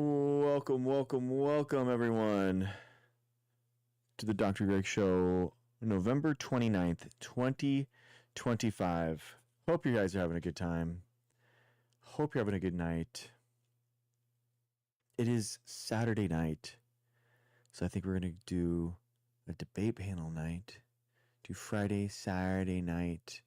Welcome, welcome, welcome, everyone, to the Dr. Greg Show, November 29th, 2025. Hope you guys are having a good time. Hope you're having a good night. It is Saturday night, so I think we're going to do a debate panel night. Do Friday, Saturday night.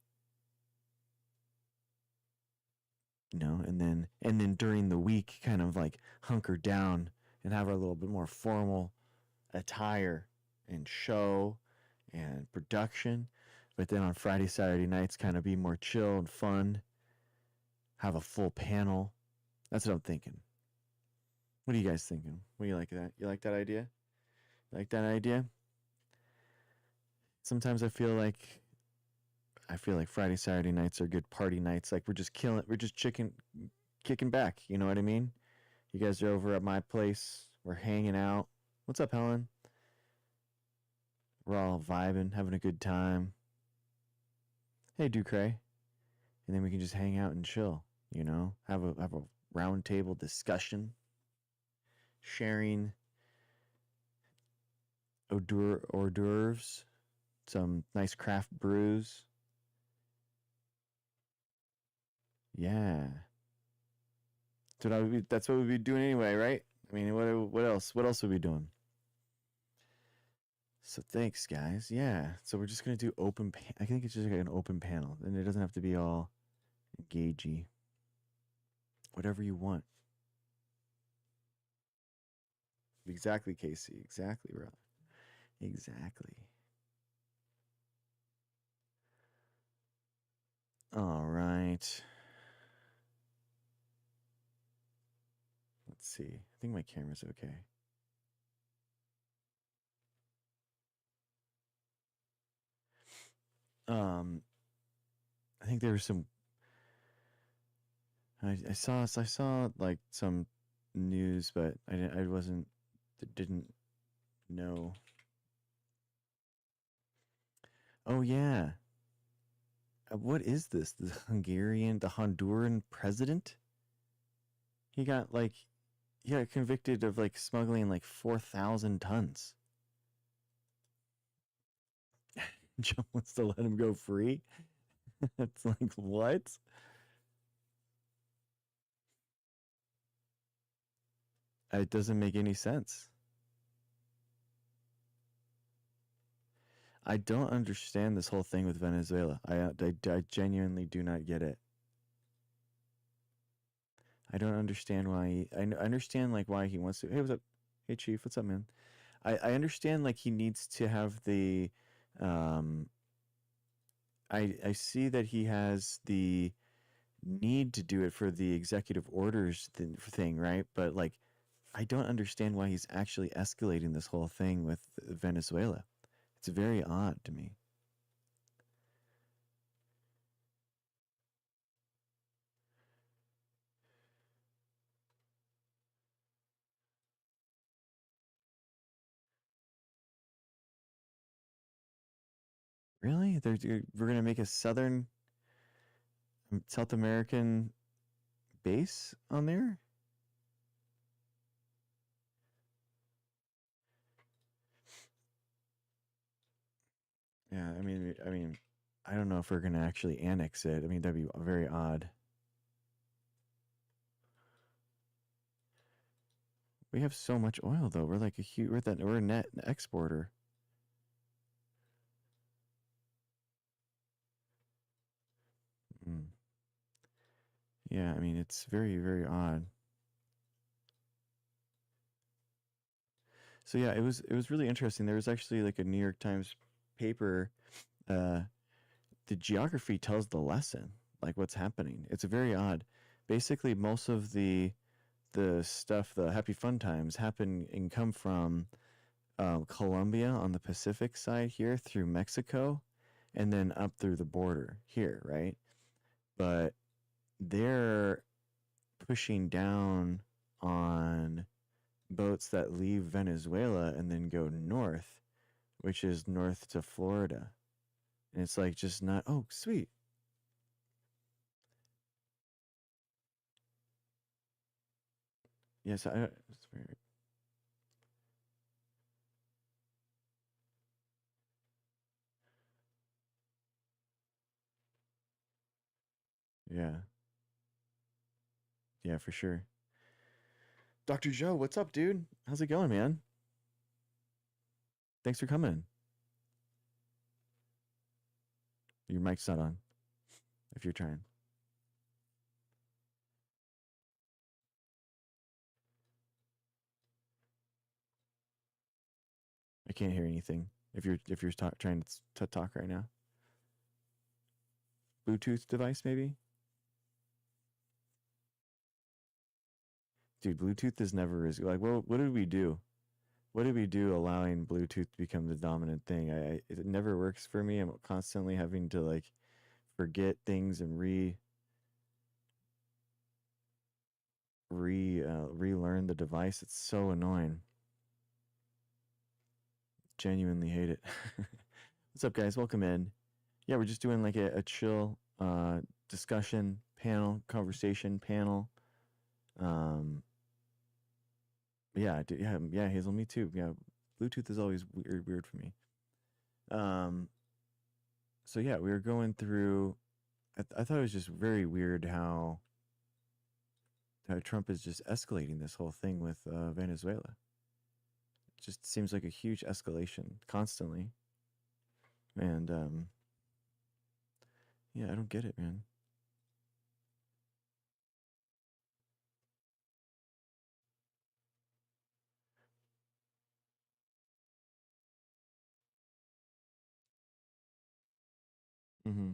And then during the week, kind of like hunker down and have our little bit more formal attire and show and production. But then on Friday, Saturday nights, kind of be more chill and fun. Have a full panel. That's what I'm thinking. What are you guys thinking? What do you like that? You like that idea? You like that idea? Sometimes I feel like Friday, Saturday nights are good party nights. Like we're just kicking back. You know what I mean? You guys are over at my place. We're hanging out. What's up, Helen? We're all vibing, having a good time. Hey, Ducray. And then we can just hang out and chill. Have a round table discussion, sharing hors d'oeuvres, some nice craft brews. Yeah. That's what we'd be doing anyway, right? I mean, what else? What else would we be doing? So thanks, guys. Yeah. So we're just gonna do I think it's just like an open panel, and it doesn't have to be all engagey. Whatever you want. Exactly, Casey. Exactly, brother. Exactly. All right. Let's see. I think my camera's okay. I think there was some. I saw like some news, but I didn't know. Oh yeah. What is this? The Honduran president? He got convicted of like smuggling like 4,000 tons. Joe wants to let him go free. It's like, what? It doesn't make any sense. I don't understand this whole thing with Venezuela. I genuinely do not get it. I don't understand why. I understand like why he wants to. Hey, what's up? Hey, Chief, what's up, man? I understand like he needs to have the. I see that he has the need to do it for the executive orders thing, right? But like, I don't understand why he's actually escalating this whole thing with Venezuela. It's very odd to me. Really? We're gonna make a South American base on there? Yeah, I don't know if we're gonna actually annex it. I mean, that'd be very odd. We have so much oil though. We're like we're a net exporter. Mm. Yeah, I mean it's very, very odd. So yeah, it was really interesting. There was actually like a New York Times paper. The geography tells the lesson, like what's happening. It's very odd. Basically, most of the stuff, the happy fun times, happen and come from Colombia on the Pacific side here through Mexico, and then up through the border here, right? But they're pushing down on boats that leave Venezuela and then go north, which is north to Florida. And it's like just not, oh, sweet. Yes, it's very, yeah, yeah, for sure. Dr. Joe, what's up, dude? How's it going, man? Thanks for coming. Your mic's not on if you're trying. I can't hear anything if you're trying to talk right now. Bluetooth device, maybe? Dude, Bluetooth is never as like. What did we do? What did we do allowing Bluetooth to become the dominant thing? It never works for me. I'm constantly having to like forget things and relearn the device. It's so annoying. Genuinely hate it. What's up, guys? Welcome in. Yeah, we're just doing like a chill discussion panel, conversation panel. Um, yeah, Hazel, me too. Yeah, Bluetooth is always weird for me. Um, so yeah, we were going through. I thought it was just very weird how Trump is just escalating this whole thing with Venezuela. It just seems like a huge escalation constantly, and yeah, I don't get it, man. Mm-hmm.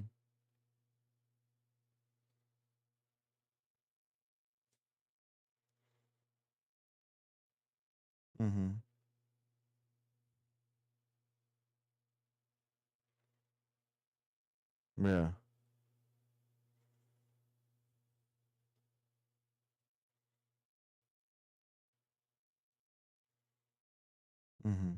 Mm-hmm. Yeah. Mm-hmm.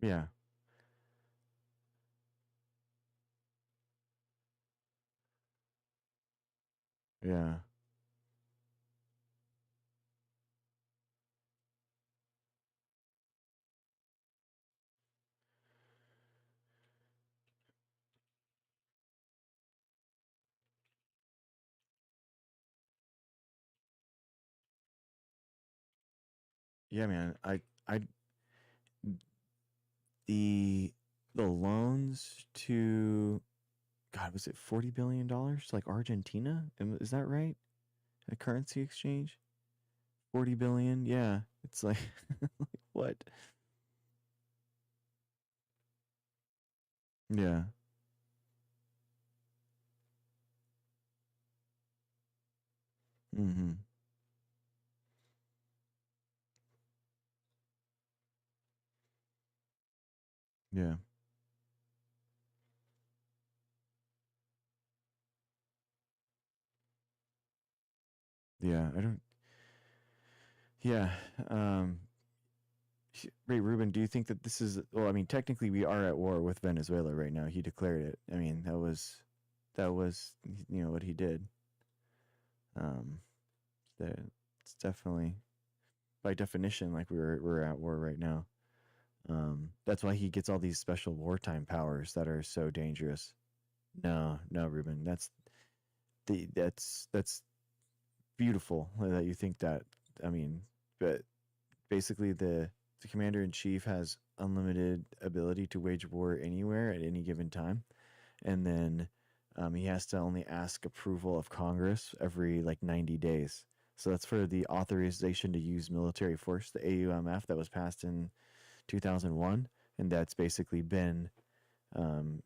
Yeah. Yeah. Yeah, man. I the the loans to God, was it $40 billion like Argentina? Is that right? A currency exchange? 40 billion? Yeah. It's like what? Yeah. Mm-hmm. Yeah. Yeah. I don't Yeah. Um Ray Ruben, do you think that this is well, I mean, technically we are at war with Venezuela right now. He declared it. I mean, that was what he did. Um that it's definitely by definition like we're at war right now. That's why he gets all these special wartime powers that are so dangerous. No, no, Ruben, that's beautiful that you think that. I mean, but basically the commander in chief has unlimited ability to wage war anywhere at any given time, and then he has to only ask approval of Congress every like 90 days. So that's for the authorization to use military force, the AUMF that was passed in 2001, and that's basically been um,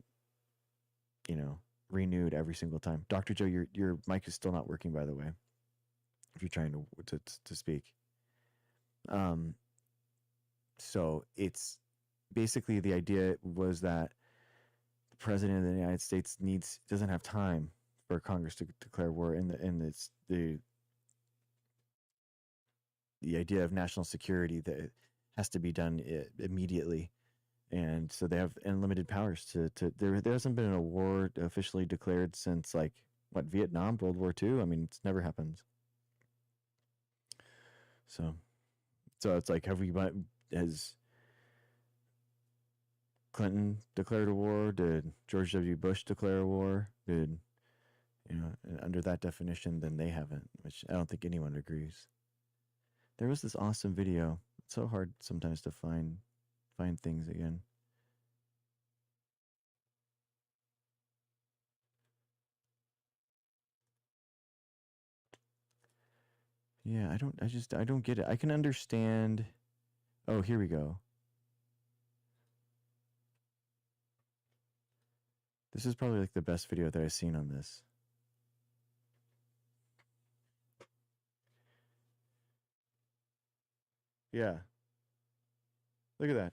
you know renewed every single time. Dr. Joe, your mic is still not working, by the way. If you're trying to speak, um, so it's basically the idea was that the president of the United States doesn't have time for Congress to declare war, and it's the idea of national security that it has to be done immediately, and so they have unlimited powers to there hasn't been a war officially declared since like what, Vietnam, World War II. I mean, it's never happened. So it's like, has Clinton declared a war? Did George W. Bush declare a war? Did, under that definition, then they haven't, which I don't think anyone agrees. There was this awesome video. It's so hard sometimes to find things again. Yeah, I don't get it. I can understand. Oh, here we go. This is probably like the best video that I've seen on this. Yeah. Look at that.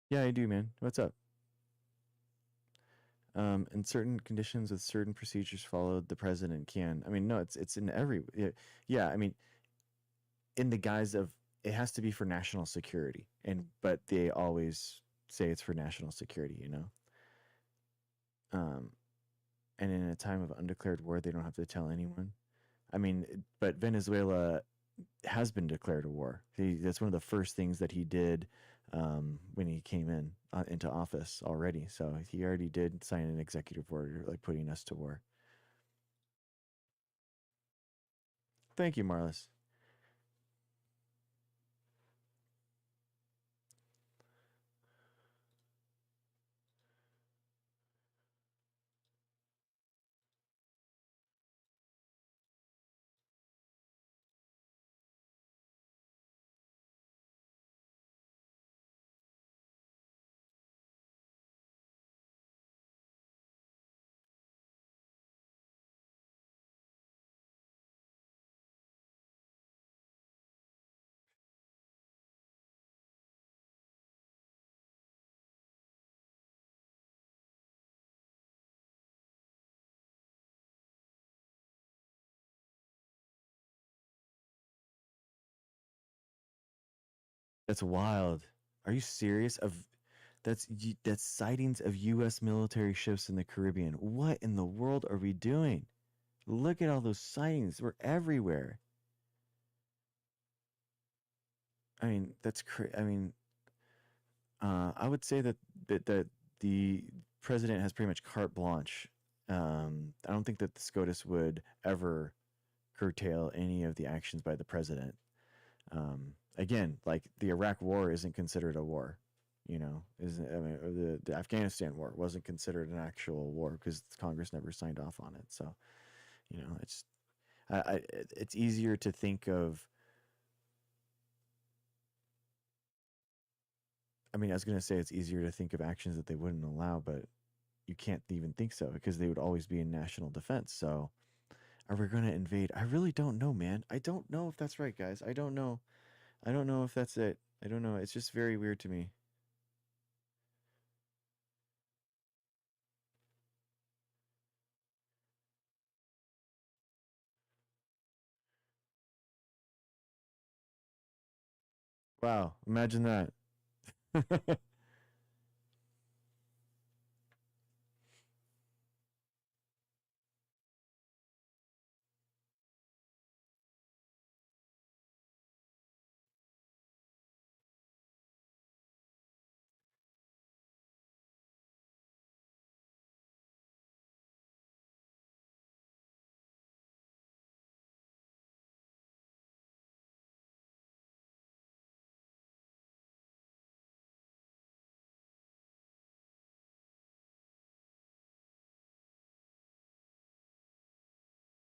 Yeah, I do, man. What's up? In certain conditions with certain procedures followed, the president can. I mean, no, it's in every. Yeah, I mean, in the guise of it has to be for national security, but they always say it's for national security, Um, and in a time of undeclared war, they don't have to tell anyone. I mean, but Venezuela has been declared a war. That's one of the first things that he did when he came into office already. So he already did sign an executive order, like putting us to war. Thank you, Marlis. That's wild. Are you serious? That's sightings of U.S. military ships in the Caribbean. What in the world are we doing? Look at all those sightings. We're everywhere. I mean, I mean, I would say that the president has pretty much carte blanche. I don't think that the SCOTUS would ever curtail any of the actions by the president. Again, like the Iraq War isn't considered a war, isn't I mean, or the Afghanistan War wasn't considered an actual war because Congress never signed off on it. So, it's it's easier to think of. I mean, I was going to say it's easier to think of actions that they wouldn't allow, but you can't even think so because they would always be in national defense. So, are we going to invade? I really don't know, man. I don't know if that's right, guys. I don't know. I don't know if that's it. I don't know. It's just very weird to me. Wow, imagine that.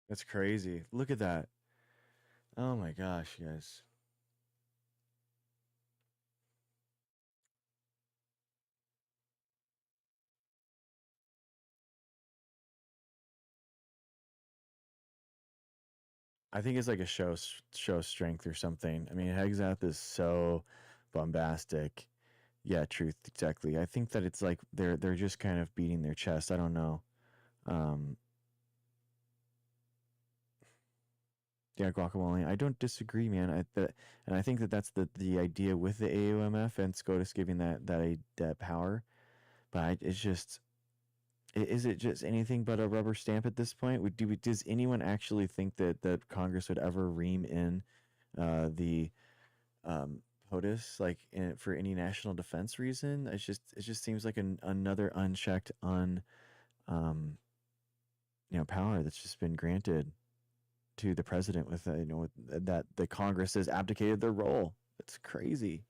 That's crazy. Look at that. Oh my gosh, guys. I think it's like a show strength or something. I mean, Hegseth is so bombastic. Yeah, truth, exactly. I think that it's like they're just kind of beating their chest. I don't know. Um, yeah, guacamole. I don't disagree, man. And I think that that's the idea with the AUMF and SCOTUS giving that power. But it's just, is it just anything but a rubber stamp at this point? Does anyone actually think that Congress would ever ream in the POTUS for any national defense reason? It just seems like another unchecked um, power that's just been granted to the president with that the Congress has abdicated their role. It's crazy.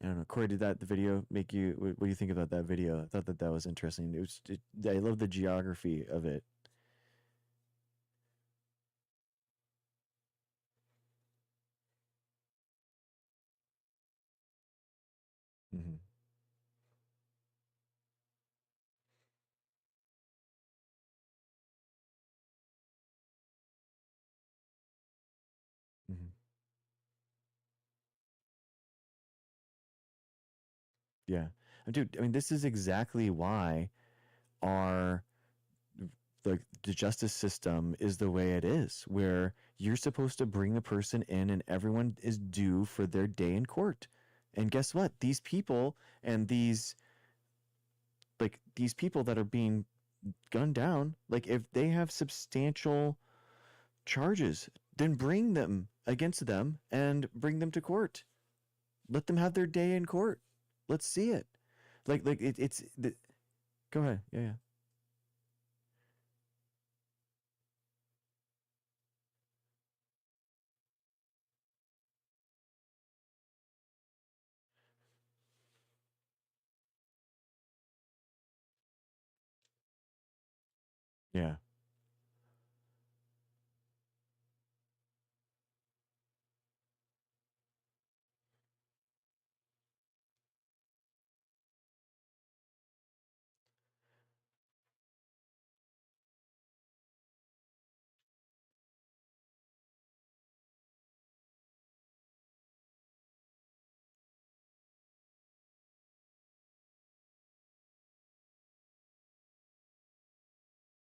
I don't know, Corey. Did the video make you? What do you think about that video? I thought that was interesting. I love the geography of it. Mm-hmm. Mm-hmm. Yeah, dude. I mean, this is exactly why our the justice system is the way it is, where you're supposed to bring a person in and everyone is due for their day in court. And guess what? These people and these people that are being gunned down, like if they have substantial charges, then bring them against them and bring them to court. Let them have their day in court. Let's see it. It's go ahead. Yeah, yeah.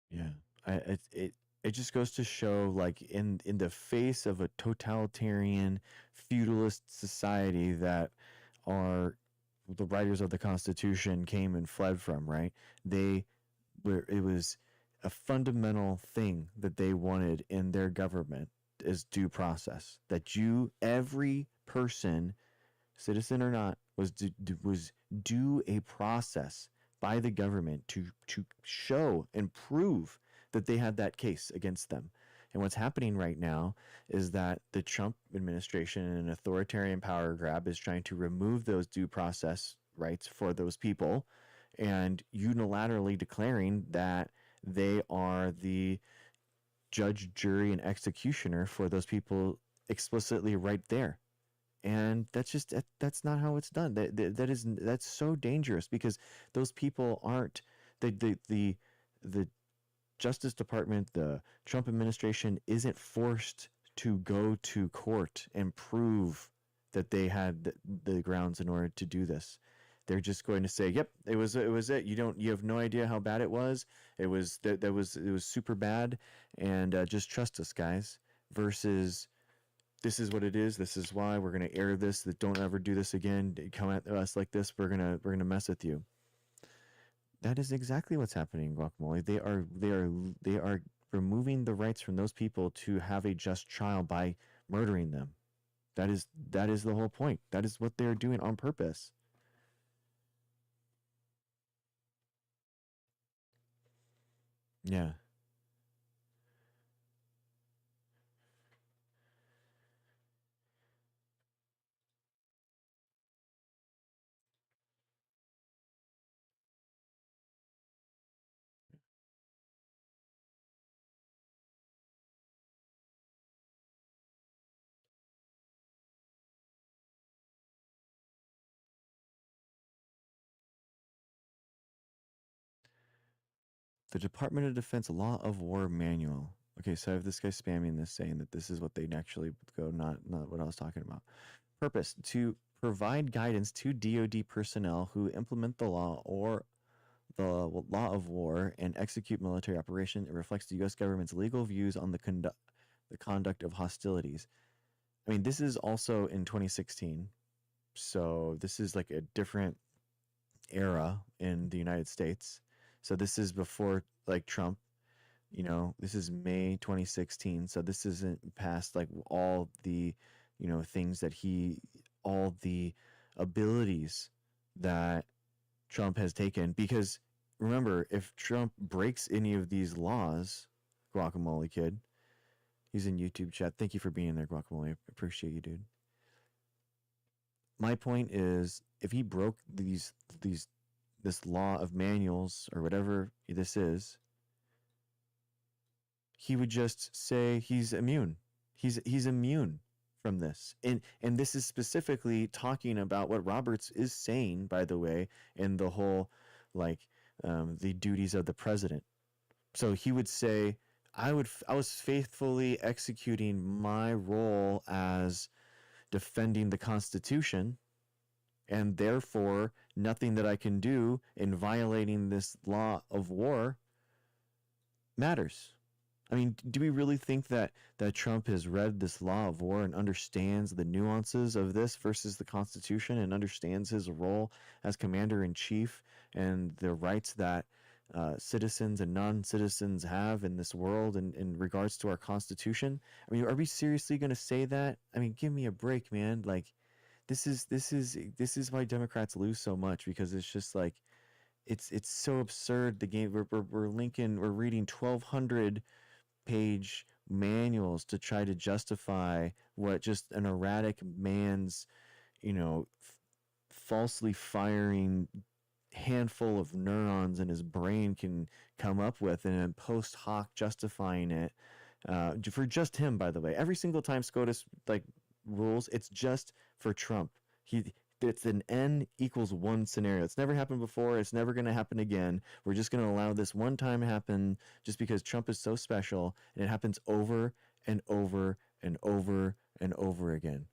Yeah. It just goes to show, like, in the face of a totalitarian feudalist society that our the writers of the Constitution came and fled from, right? They where it was a fundamental thing that they wanted in their government is due process. That every person, citizen or not, was due a process by the government to show and prove that they had that case against them. And what's happening right now is that the Trump administration, in an authoritarian power grab, is trying to remove those due process rights for those people and unilaterally declaring that they are the judge, jury, and executioner for those people explicitly right there. And that's not how it's done. That's so dangerous because those people aren't the Justice Department, the Trump administration isn't forced to go to court and prove that they had the grounds in order to do this. They're just going to say, "Yep, it was it. You have no idea how bad it was. It was super bad, and just trust us, guys." Versus, this is what it is. This is why we're gonna air this. That don't ever do this again. Come at us like this. We're gonna mess with you. That is exactly what's happening in Guacamole. They are removing the rights from those people to have a just trial by murdering them. That is the whole point. That is what they're doing on purpose. Yeah. The Department of Defense Law of War Manual. Okay, so I have this guy spamming this saying that this is what they'd actually go, not what I was talking about. Purpose: to provide guidance to DoD personnel who implement the law or the law of war and execute military operation. It reflects the U.S. government's legal views on the conduct of hostilities. I mean, this is also in 2016, so this is like a different era in the United States. So this is before like Trump. You know, this is May 2016, so this isn't past like all the, you know, things that all the abilities that Trump has taken. Because remember, if Trump breaks any of these laws, Guacamole Kid, he's in YouTube chat. Thank you for being there, Guacamole. I appreciate you, dude. My point is, if he broke this law of manuals or whatever this is, he would just say he's immune. He's immune from this. And this is specifically talking about what Roberts is saying, by the way, in the whole like the duties of the president. So he would say, I was faithfully executing my role as defending the Constitution, and therefore nothing that I can do in violating this law of war matters. I mean, do we really think that Trump has read this law of war and understands the nuances of this versus the Constitution and understands his role as commander in chief and the rights that citizens and non-citizens have in this world in regards to our Constitution? I mean, are we seriously going to say that? I mean, give me a break, man. Like, this is why Democrats lose so much, because it's just like it's so absurd. The game we're reading 1,200 page manuals to try to justify what just an erratic man's, you know, falsely firing handful of neurons in his brain can come up with, and then post hoc justifying it for just him. By the way, every single time SCOTUS like rules, it's just for Trump. It's an n equals 1 scenario. It's never happened before. It's never going to happen again. We're just going to allow this one time happen just because Trump is so special, and it happens over and over and over and over again.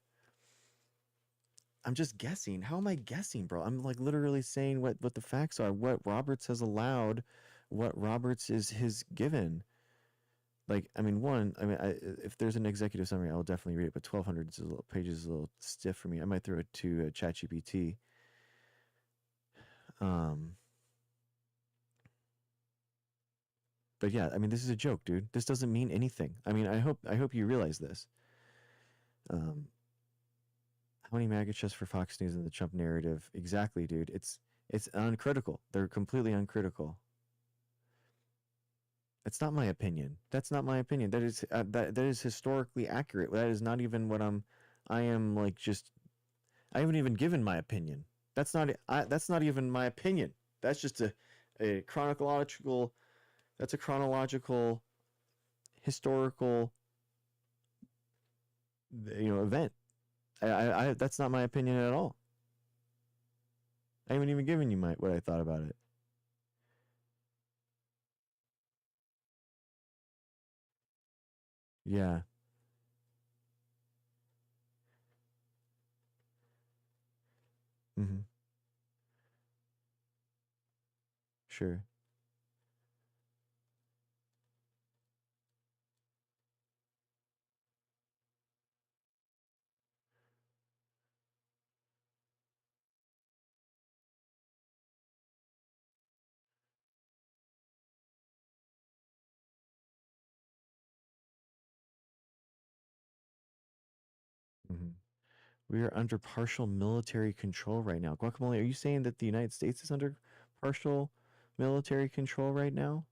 I'm just guessing. How am I guessing, bro? I'm like literally saying what the facts are, what Roberts has allowed, what Roberts is given. Like, I mean, if there's an executive summary, I'll definitely read it. But 1,200 pages is a little stiff for me. I might throw it to ChatGPT. But yeah, I mean, this is a joke, dude. This doesn't mean anything. I mean, I hope you realize this. How many MAGA chests for Fox News in the Trump narrative? Exactly, dude. It's uncritical. They're completely uncritical. It's not my opinion. That's not my opinion. That is historically accurate. That is not even what I am like. Just I haven't even given my opinion. That's not even my opinion. That's just a chronological. That's a chronological, historical, event. I that's not my opinion at all. I haven't even given you what I thought about it. Yeah. Mm-hmm. Sure. Mm-hmm. We are under partial military control right now. Guacamole, are you saying that the United States is under partial military control right now?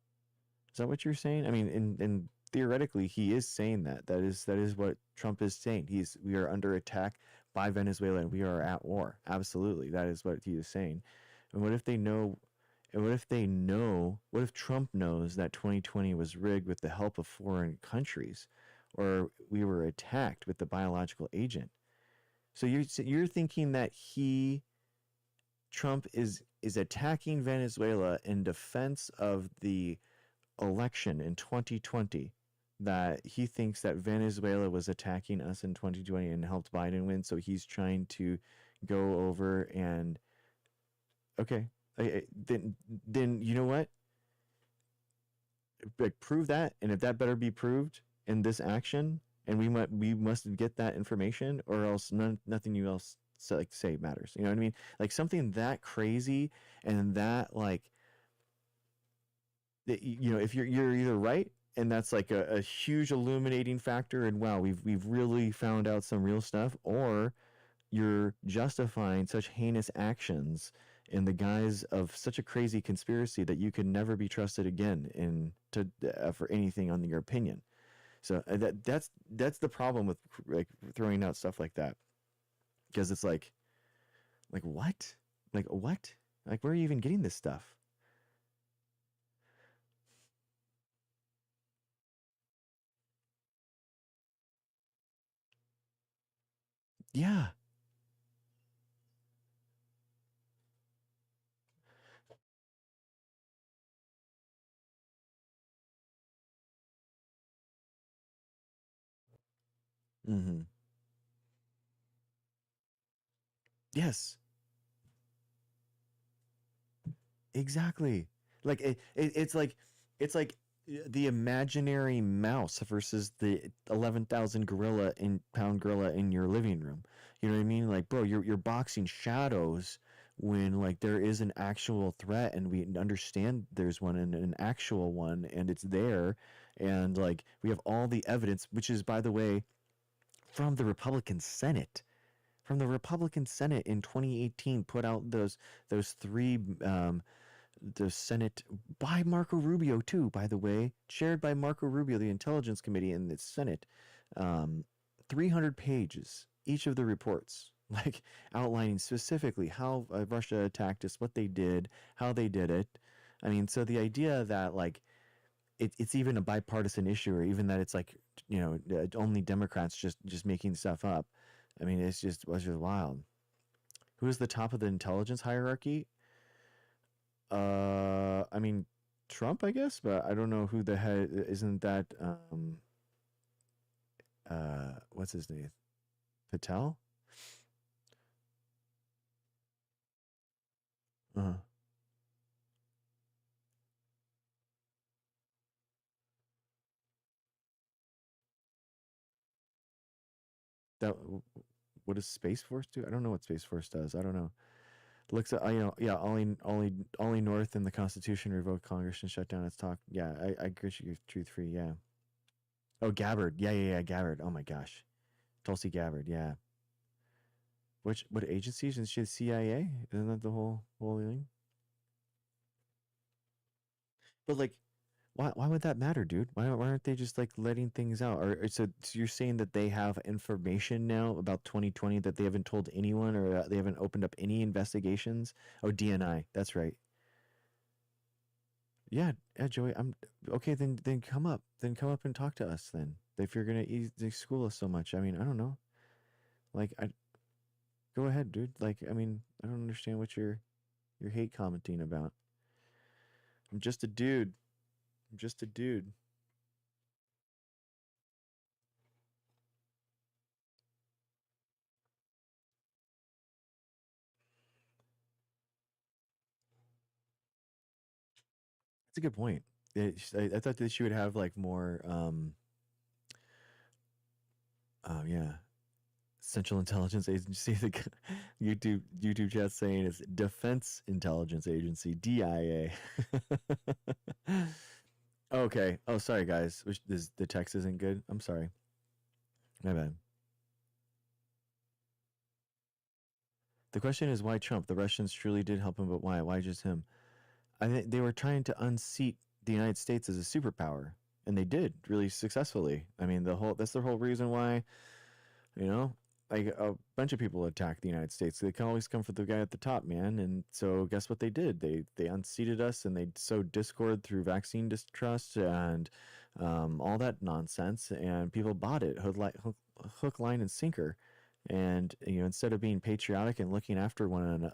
Is that what you're saying? I mean, in theoretically, he is saying that. That is what Trump is saying. We are under attack by Venezuela and we are at war. Absolutely, that is what he is saying. And what if they know? And what if Trump knows that 2020 was rigged with the help of foreign countries, or we were attacked with the biological agent? So you're thinking that Trump is attacking Venezuela in defense of the election in 2020, that he thinks that Venezuela was attacking us in 2020 and helped Biden win. So he's trying to go over and okay, then you know what? Like prove that, and if that better be proved in this action, and we must get that information, or else nothing you else say matters. You know what I mean? Like something that crazy and that like you know, if you're either right and that's like a huge illuminating factor and wow, we've really found out some real stuff, or you're justifying such heinous actions in the guise of such a crazy conspiracy that you can never be trusted again in to for anything on your opinion. So that's the problem with like throwing out stuff like that, because it's like what, like what, like where are you even getting this stuff? Yeah. Mm-hmm. Yes. Exactly. Like it's like the imaginary mouse versus the 11,000 pound gorilla in your living room. You know what I mean? Like, bro, you're boxing shadows when like there is an actual threat and we understand there's one and an actual one and it's there, and like we have all the evidence, which is by the way from the Republican Senate. From the Republican Senate in 2018, put out those three the Senate by Marco Rubio too, by the way, chaired by Marco Rubio, the Intelligence Committee in the Senate. Um, 300 pages each of the reports, like outlining specifically how Russia attacked us, what they did, how they did it. I mean, so the idea that like it's even a bipartisan issue, or even that it's like you know only Democrats just making stuff up. I mean, was just wild. Who's the top of the intelligence hierarchy? I mean, Trump, I guess, but I don't know who the head isn't that. What's his name? Patel. Uh, that what does Space Force do? I don't know what Space Force does. I don't know. Looks at you know yeah only North in the Constitution revoked Congress and shut down its talk. Yeah, I agree with you. Truth free. Yeah. Oh, Gabbard. Yeah. Gabbard. Oh my gosh, Tulsi Gabbard. Yeah. Which what agencies? Is she the CIA? Isn't that the whole thing? But like, why would that matter, dude? Why aren't they just like letting things out? Or so you're saying that they have information now about 2020 that they haven't told anyone, or they haven't opened up any investigations? Oh, DNI. That's right. Yeah, yeah, Joey. I'm okay. Then come up. Then come up and talk to us. Then if you're gonna school us so much, I mean, I don't know. Like, I go ahead, dude. Like, I mean, I don't understand what you're hate commenting about. I'm just a dude. I'm just a dude. That's a good point. I thought that she would have like more. Oh yeah, Central Intelligence Agency. The YouTube chat saying it's Defense Intelligence Agency (DIA). Okay. Oh, sorry guys. Which this the text isn't good. I'm sorry. My bad. The question is why Trump? The Russians truly did help him, but why? Why just him? I think they were trying to unseat the United States as a superpower, and they did really successfully. I mean, that's the whole reason why you know, like a bunch of people attack the United States. They can always come for the guy at the top, man. And so, guess what they did? They unseated us, and they sowed discord through vaccine distrust and all that nonsense. And people bought it, hook, line, and sinker. And you know, instead of being patriotic and looking after one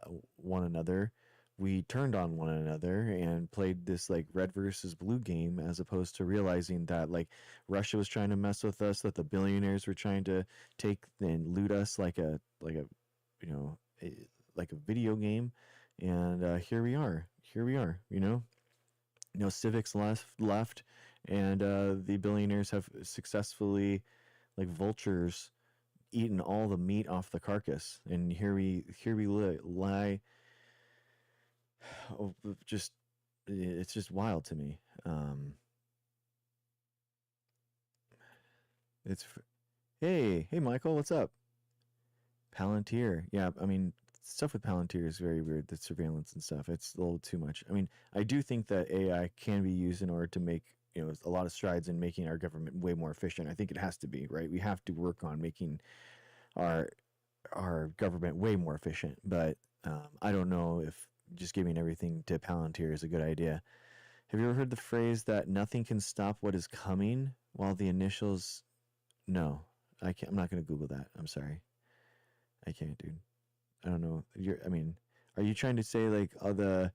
another, we turned on one another and played this like red versus blue game, as opposed to realizing that like Russia was trying to mess with us, that the billionaires were trying to take and loot us like a you know like a video game. And here we are, civics left, and the billionaires have successfully, like vultures, eaten all the meat off the carcass, and here we lie. Oh, just it's just wild to me. It's hey Michael, what's up? Palantir, yeah. I mean, stuff with Palantir is very weird. The surveillance and stuff, it's a little too much. I mean, I do think that AI can be used in order to make a lot of strides in making our government way more efficient. I think it has to be, right. We have to work on making our government way more efficient. But I don't know if just giving everything to Palantir is a good idea. Have you ever heard the phrase that nothing can stop what is coming? While the initials, no, I can't. I'm not going to Google that. I'm sorry, I can't, dude. I don't know. I mean, are you trying to say like the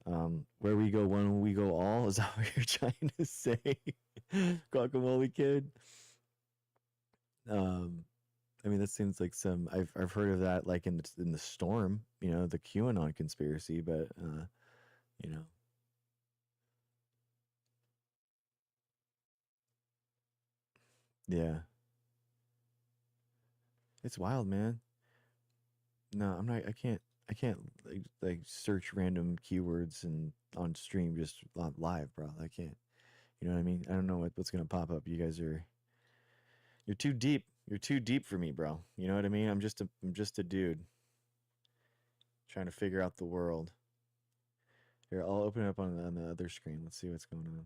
where we go one, we go all? Is that what you're trying to say, guacamole kid? I mean, that seems like some I've heard of that, like in the storm, the QAnon conspiracy, but you know, yeah, it's wild, man. No, I'm not. I can't. I can't like search random keywords and on stream just live, bro. I can't. You know what I mean? I don't know what's gonna pop up. You guys are you're too deep. You're too deep for me, bro. You know what I mean? I'm just a dude trying to figure out the world. Here, I'll open it up on the other screen. Let's see what's going on.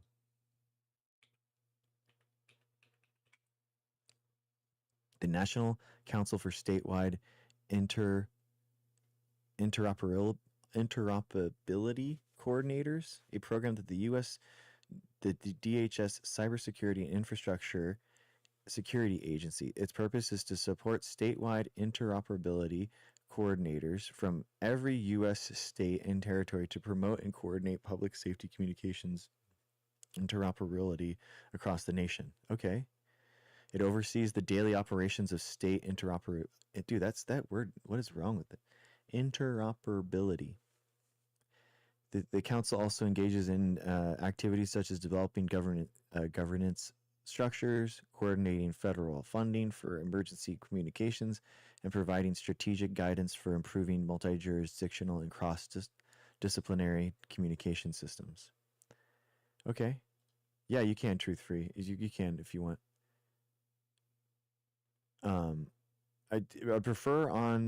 The National Council for Statewide Inter Interoperability Coordinators, a program that the U.S. the DHS Cybersecurity and Infrastructure Security Agency. Its purpose is to support statewide interoperability coordinators from every U.S. state and territory to promote and coordinate public safety communications interoperability across the nation. Okay. It oversees the daily operations of state interoperability. Dude, that's that word. What is wrong with it? Interoperability. The council also engages in activities such as developing governance structures, coordinating federal funding for emergency communications, and providing strategic guidance for improving multi-jurisdictional and cross-disciplinary communication systems. Okay. Yeah, you can truth free. You can if you want. I'd prefer on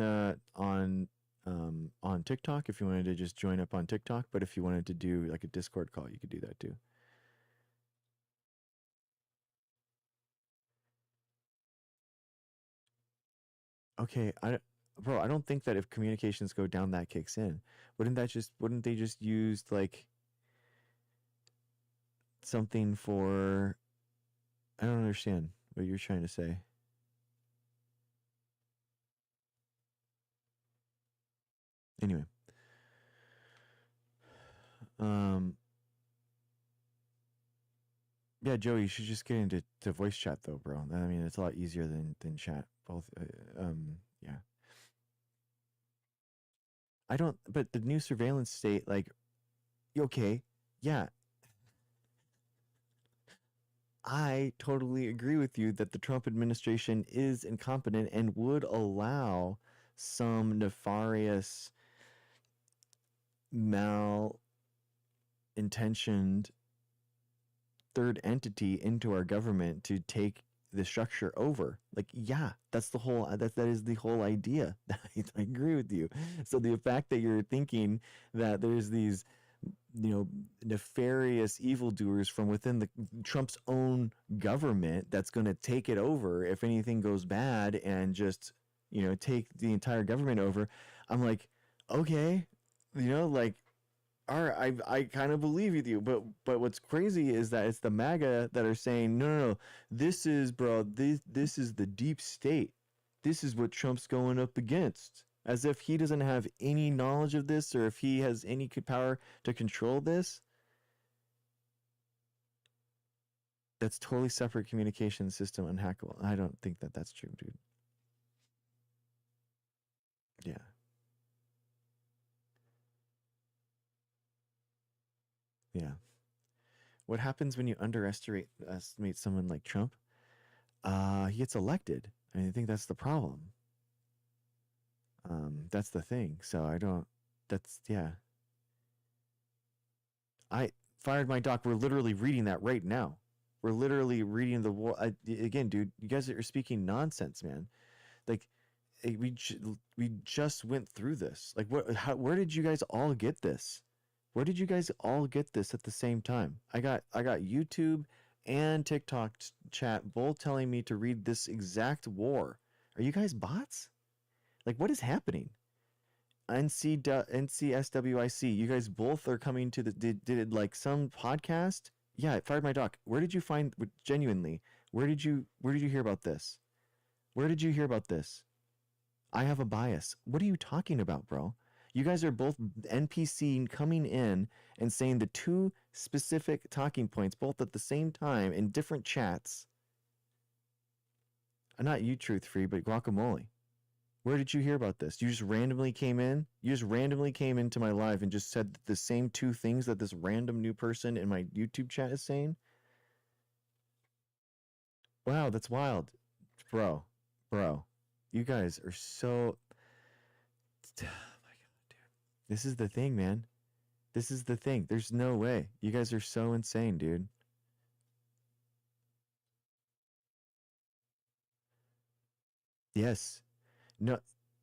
TikTok if you wanted to just join up on TikTok, but if you wanted to do like a Discord call, you could do that too. Okay, bro, I don't think that if communications go down, that kicks in. Wouldn't they just use like something for? I don't understand what you're trying to say. Anyway, yeah, Joey, you should just get into voice chat though, bro. I mean, it's a lot easier than chat. Both, yeah. I don't, but the new surveillance state, like, okay, yeah, I totally agree with you that the Trump administration is incompetent and would allow some nefarious, mal-intentioned third entity into our government to take the structure over. Like, yeah, that's the whole that is the whole idea. I agree with you. So the fact that you're thinking that there's these nefarious evildoers from within the Trump's own government that's going to take it over if anything goes bad and just take the entire government over, I'm like, okay, like, all right, I kind of believe with you, but what's crazy is that it's the MAGA that are saying no, this is, bro, this is the deep state, this is what Trump's going up against. as if he doesn't have any knowledge of this or if he has any power to control this. That's totally separate communication system, unhackable. I don't think that that's true, dude. Yeah. Yeah. What happens when you underestimate someone like Trump? He gets elected. I think that's the problem. That's the thing. So I don't. That's yeah. I fired my doc. We're literally reading that right now. We're literally reading the war. Again, dude, you guys are speaking nonsense, man. Like, we just went through this. Like, where did you guys all get this? Where did you guys all get this at the same time? I got YouTube and TikTok chat both telling me to read this exact war. Are you guys bots? Like, what is happening? NCSWIC, you guys both are coming to the did like some podcast? Yeah, it fired my doc. Where did you find genuinely? Where did you hear about this? Where did you hear about this? I have a bias. What are you talking about, bro? You guys are both NPC coming in and saying the two specific talking points both at the same time in different chats. Not you, Truth Free, but Guacamole. Where did you hear about this? You just randomly came in? You just randomly came into my live and just said the same two things that this random new person in my YouTube chat is saying? Wow, that's wild. Bro. You guys are so... Oh my God, dude. This is the thing, man. This is the thing. There's no way. You guys are so insane, dude. Yes. No,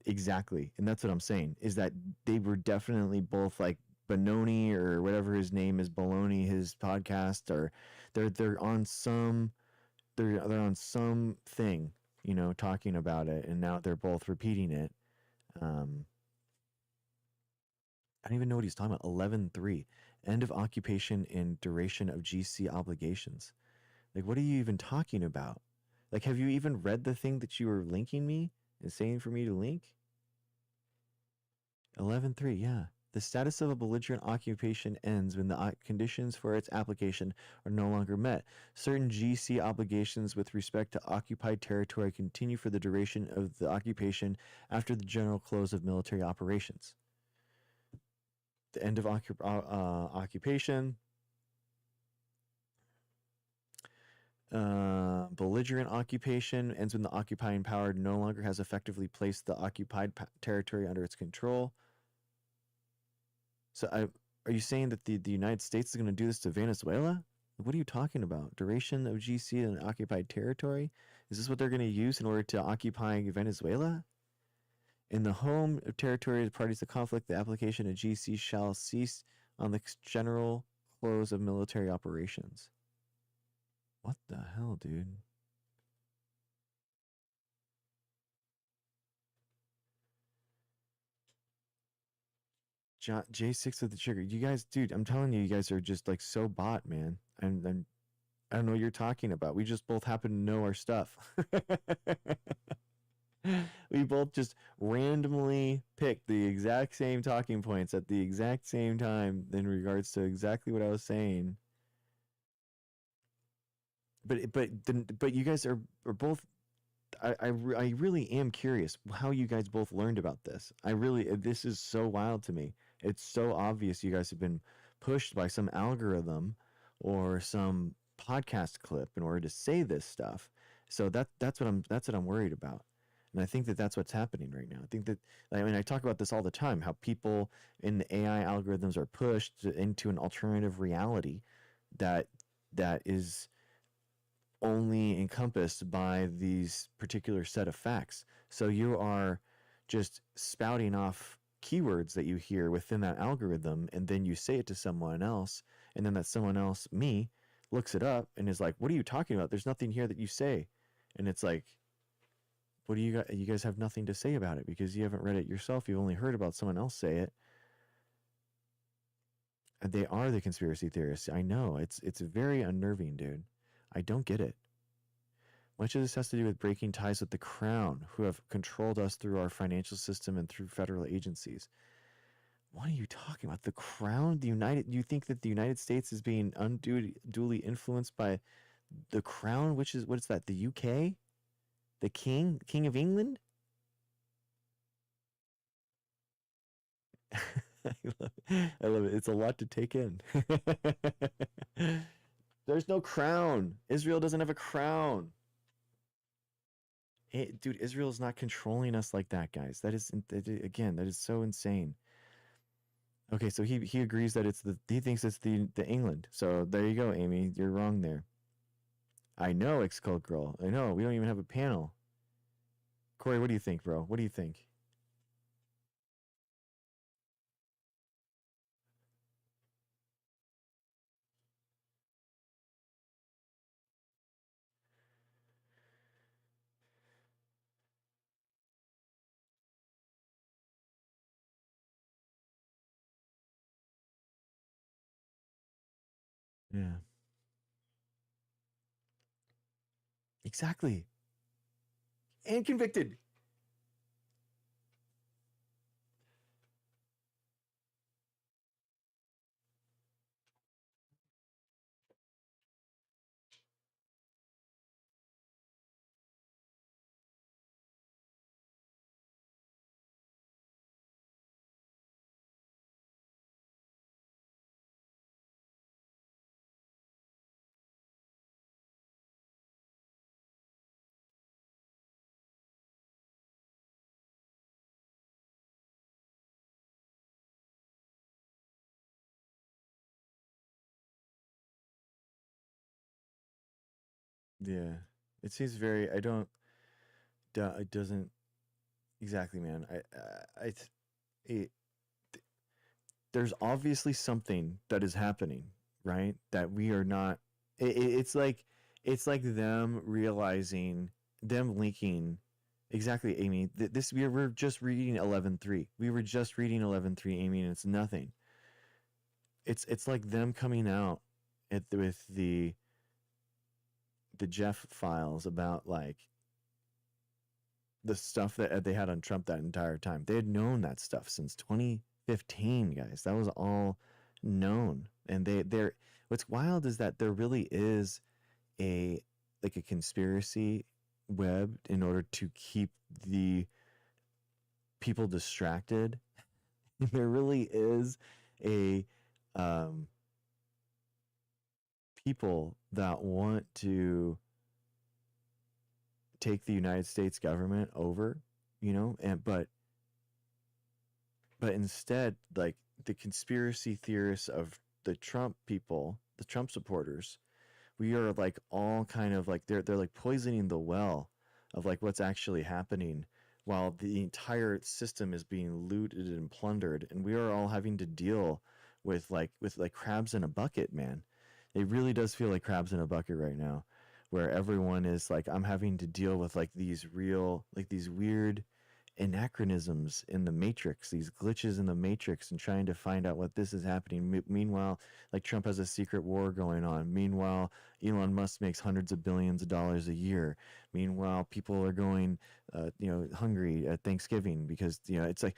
exactly. And that's what I'm saying, is that they were definitely both like Benoni or whatever his name is, Baloney, his podcast, or they're on some they're on some thing, you know, talking about it, and now they're both repeating it. I don't even know what he's talking about. 11.3, end of occupation and duration of GC obligations. Like, what are you even talking about? Like, have you even read the thing that you were linking me and saying for me to link? 11.3, yeah. The status of a belligerent occupation ends when the conditions for its application are no longer met. Certain GC obligations with respect to occupied territory continue for the duration of the occupation after the general close of military operations. The end of occupation. Belligerent occupation ends when the occupying power no longer has effectively placed the occupied territory under its control. So are you saying that the United States is going to do this to Venezuela? What are you talking about? Duration of GC in occupied territory? Is this what they're going to use in order to occupy Venezuela? In the home of territory of the parties to conflict, the application of GC shall cease on the general close of military operations. What the hell, dude? J6 with the trigger. You guys, dude, I'm telling you, you guys are just like so bot, man. And I don't know what you're talking about. We just both happen to know our stuff. We both just randomly picked the exact same talking points at the exact same time in regards to exactly what I was saying. But you guys are both. I really am curious how you guys both learned about this. This is so wild to me. It's so obvious you guys have been pushed by some algorithm or some podcast clip in order to say this stuff. So that's what I'm worried about. And I think that that's what's happening right now. I think that, I mean, I talk about this all the time, how people in the AI algorithms are pushed into an alternative reality that is only encompassed by these particular set of facts. So you are just spouting off keywords that you hear within that algorithm, and then you say it to someone else, and then that someone else, me, looks it up and is like, what are you talking about? There's nothing here that you say. And it's like, what do you guys have nothing to say about it because you haven't read it yourself. You've only heard about someone else say it. And they are the conspiracy theorists. I know. It's very unnerving, dude. I don't get it. Much of this has to do with breaking ties with the crown, who have controlled us through our financial system and through federal agencies. What are you talking about? The crown? The United? You think that the United States is being unduly influenced by the crown, which is, what is that? The UK? The King of England? I love it. I love it. It's a lot to take in. There's no crown. Israel doesn't have a crown. Dude, Israel is not controlling us like that, guys. Again, that is so insane. Okay, so he agrees that he thinks it's the England. So there you go, Amy. You're wrong there. I know, Xcode Girl. I know. We don't even have a panel. Corey, what do you think, bro? What do you think? Yeah. Exactly. And convicted. Yeah. It seems very, I don't, it doesn't, exactly, man. It, there's obviously something that is happening, right? That we are not, it's like them realizing, them linking, exactly, Amy. This, we're just reading 11.3. We were just reading 11.3, Amy, and it's nothing. It's like them coming out with the Jeff files about like the stuff that they had on Trump that entire time. They had known that stuff since 2015, guys. That was all known. And they're what's wild is that there really is a like a conspiracy web in order to keep the people distracted. There really is a people that want to take the United States government over, you know, and but instead, like the conspiracy theorists of the Trump people, the Trump supporters, we are like all kind of like they're like poisoning the well of like what's actually happening while the entire system is being looted and plundered, and we are all having to deal with like crabs in a bucket, man. It really does feel like crabs in a bucket right now, where everyone is like, I'm having to deal with like these real, like these weird anachronisms in the matrix, these glitches in the matrix, and trying to find out what this is happening. Meanwhile, like Trump has a secret war going on. Meanwhile, Elon Musk makes hundreds of billions of dollars a year. Meanwhile, people are going, hungry at Thanksgiving because it's like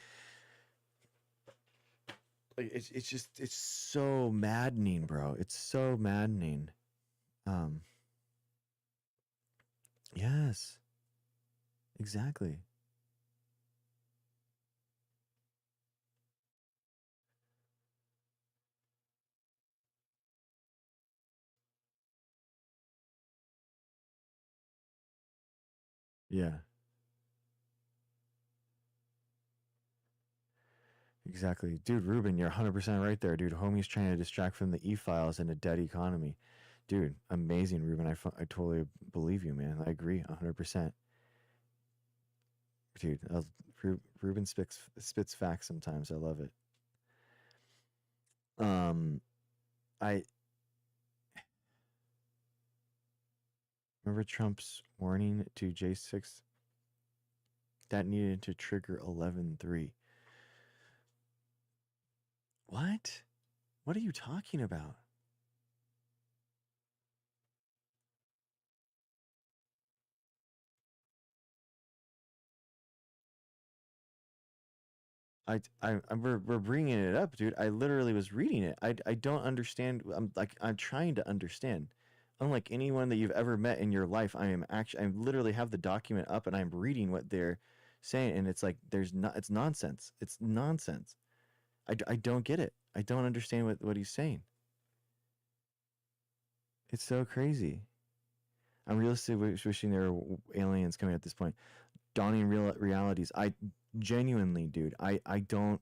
it's just it's so maddening, bro. It's so maddening. Um, yes, exactly. Yeah. Exactly. Dude, Ruben, you're 100% right there, dude. Homie's trying to distract from the e-files in a dead economy. Dude, amazing, Ruben. I totally believe you, man. I agree 100%. Dude, Ruben spits facts sometimes. I love it. Um, I remember Trump's warning to J6 that needed to trigger 11.3. What? What are you talking about? we're bringing it up, dude. I literally was reading it. I don't understand. I'm trying to understand. Unlike anyone that you've ever met in your life, I literally have the document up and I'm reading what they're saying, and it's like it's nonsense. It's nonsense. I don't get it. I don't understand what he's saying. It's so crazy. I'm realistically wishing there were aliens coming at this point. Dawning realities. I genuinely, dude. I don't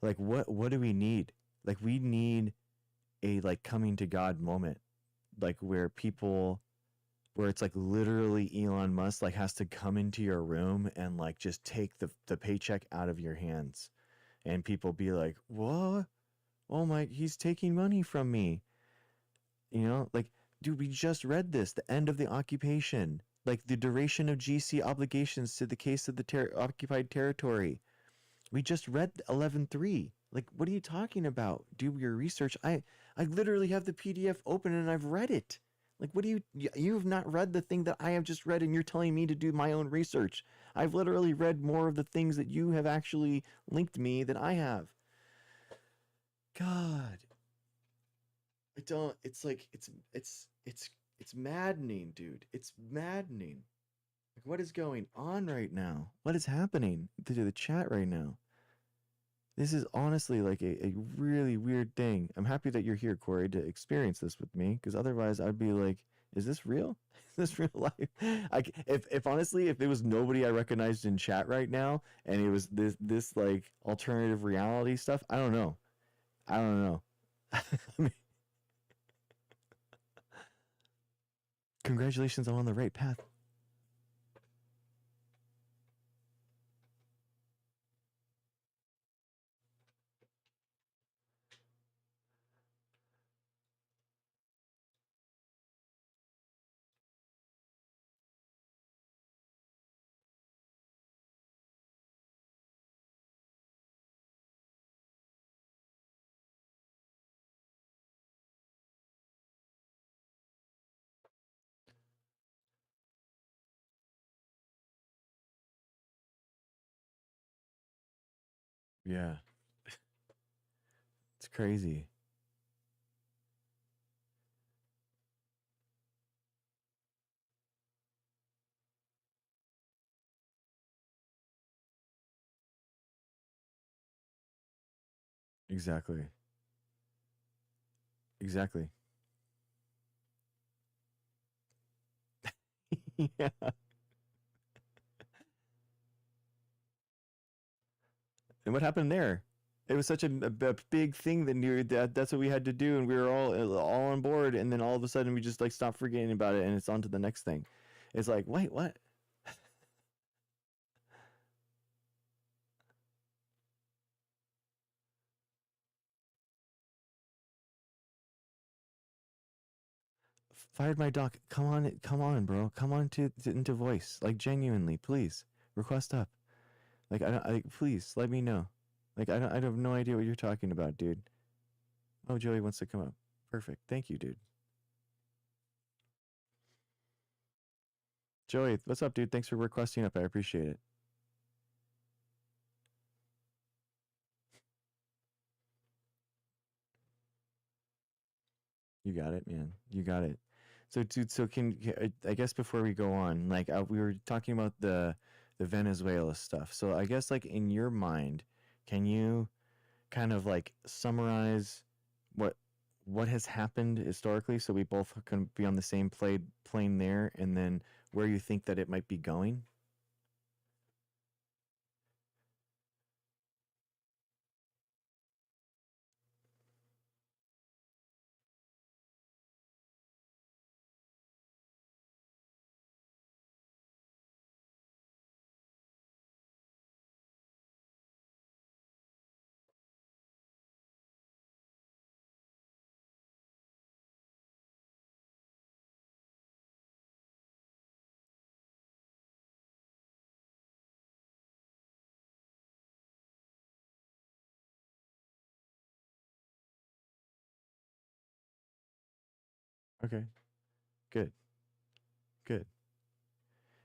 like what do we need? Like we need a like coming to God moment, like where it's like literally Elon Musk like has to come into your room and like just take the paycheck out of your hands, and people be like, what? Oh my, he's taking money from me. You know, like, dude, we just read this. The end of the occupation, like the duration of GC obligations to the case of the occupied territory. We just read 11.3. Like, what are you talking about? Do your research. I literally have the PDF open and I've read it. Like, what do you have not read the thing that I have just read and you're telling me to do my own research. I've literally read more of the things that you have actually linked me than I have. God. I don't, it's like, it's maddening, dude. It's maddening. Like, what is going on right now? What is happening to the chat right now? This is honestly like a really weird thing. I'm happy that you're here, Corey, to experience this with me, because otherwise I'd be like, is this real? Is this real life? If honestly, if there was nobody I recognized in chat right now, and it was this like alternative reality stuff, I don't know. I don't know. I mean, congratulations, I'm on the right path. Yeah, it's crazy. Exactly. Exactly. Yeah. And what happened there? It was such a big thing that's what we had to do, and we were all on board. And then all of a sudden, we just like stopped forgetting about it, and it's on to the next thing. It's like, wait, what? Fired my doc. Come on, bro. Come on into voice. Like genuinely, please request up. Like please let me know. Like I have no idea what you're talking about, dude. Oh, Joey wants to come up. Perfect. Thank you, dude. Joey, what's up, dude? Thanks for requesting up. I appreciate it. You got it, man. You got it. So, dude, I guess before we go on, like we were talking about the Venezuela stuff. So, I guess like in your mind, can you kind of like summarize what what has happened historically, so we both can be on the same plane there, and then where you think that it might be going? Okay, good, good.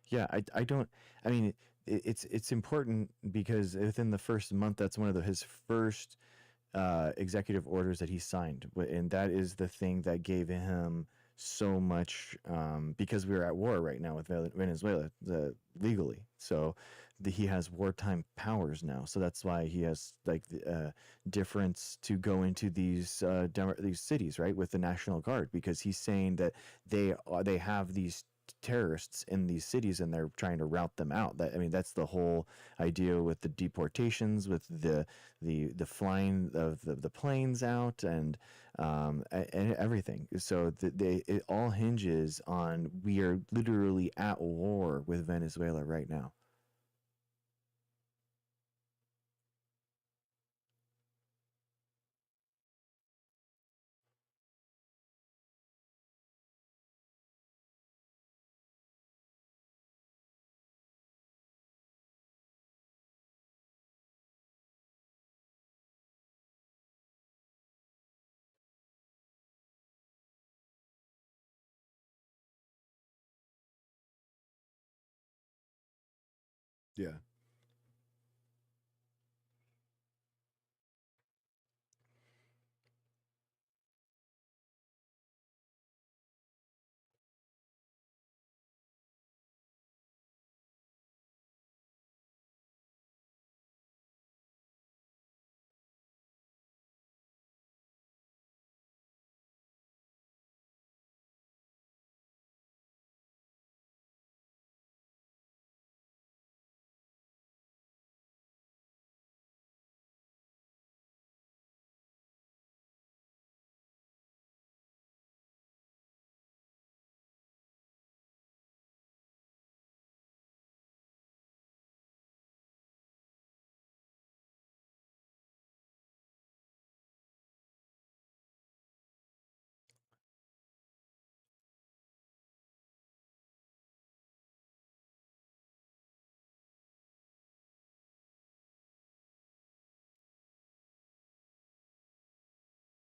Yeah, I don't. I mean, it's important because within the first month, that's one of his first executive orders that he signed, and that is the thing that gave him so much, because we are at war right now with Venezuela, legally. So he has wartime powers now. So that's why he has like the difference to go into these cities, right, with the National Guard, because he's saying that they have these terrorists in these cities and they're trying to rout them out. That, I mean, that's the whole idea with the deportations, with the flying of the planes out, and everything. So it all hinges on, we are literally at war with Venezuela right now. Yeah.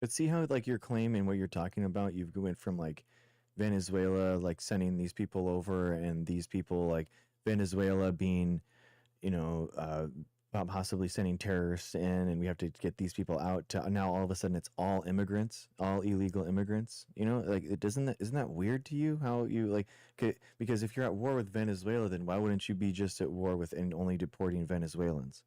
But see how, like, your claim and what you're talking about, you've went from like Venezuela, like sending these people over, and these people, like Venezuela being, you know, possibly sending terrorists in, and we have to get these people out, to now all of a sudden it's all immigrants, all illegal immigrants. You know, like, it doesn't that, isn't that weird to you? How you like, because if you're at war with Venezuela, then why wouldn't you be just at war with and only deporting Venezuelans?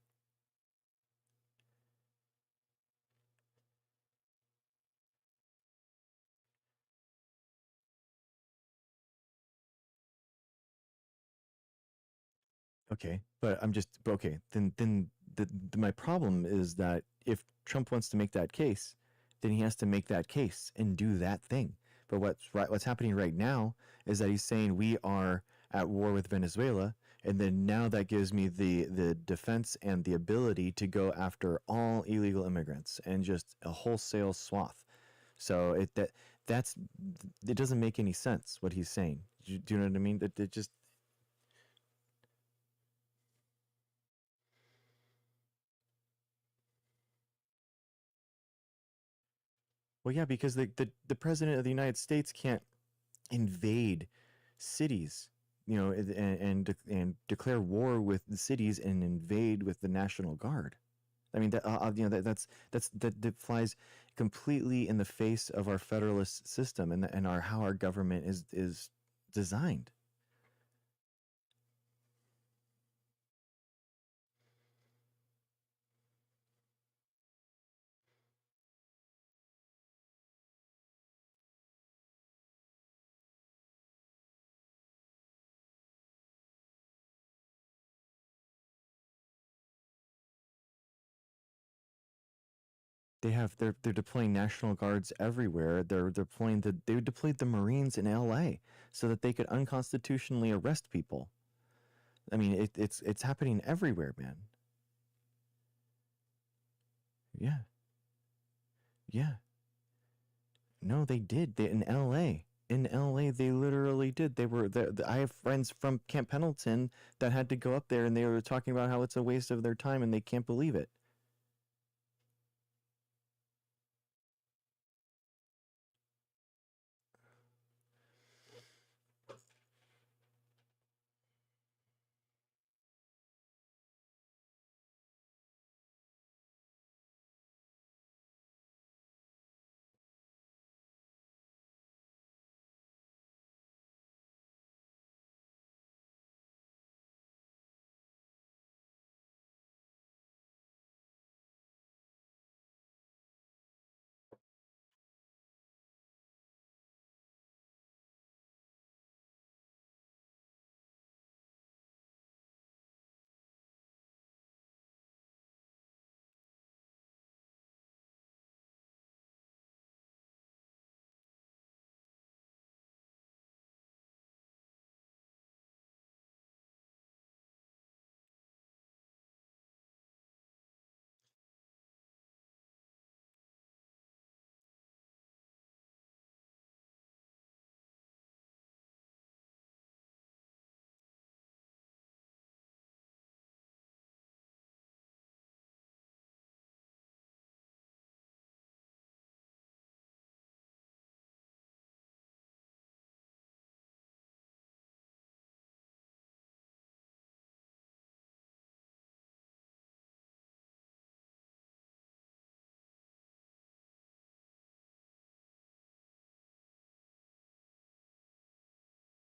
Okay, but I'm just okay. Then my problem is that if Trump wants to make that case, then he has to make that case and do that thing. But what's happening right now is that he's saying we are at war with Venezuela, and then now that gives me the defense and the ability to go after all illegal immigrants and just a wholesale swath. So that's it doesn't make any sense what he's saying. Do you know what I mean? It just, well, yeah, because the president of the United States can't invade cities, you know, and declare war with the cities and invade with the National Guard. I mean, that flies completely in the face of our federalist system, and our how our government is designed. They're deploying National Guards everywhere. They deployed the Marines in L.A. so that they could unconstitutionally arrest people. I mean, it's happening everywhere, man. Yeah, yeah. No, they did. They in L.A. In L.A. they literally did. I have friends from Camp Pendleton that had to go up there, and they were talking about how it's a waste of their time, and they can't believe it.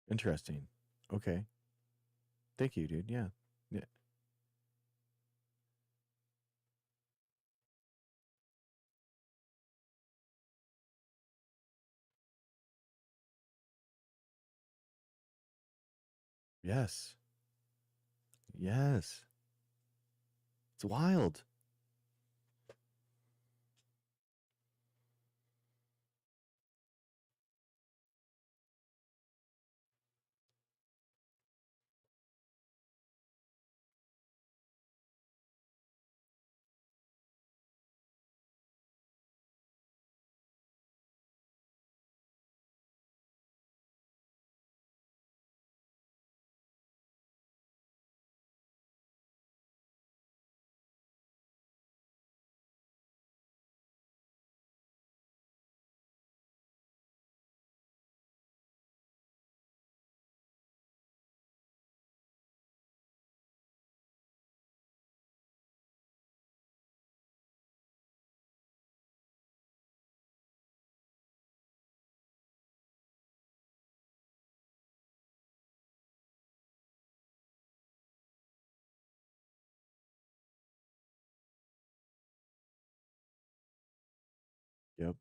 Interesting. Okay. Thank you, dude. Yeah. Yeah. Yes. Yes. It's wild. Yep.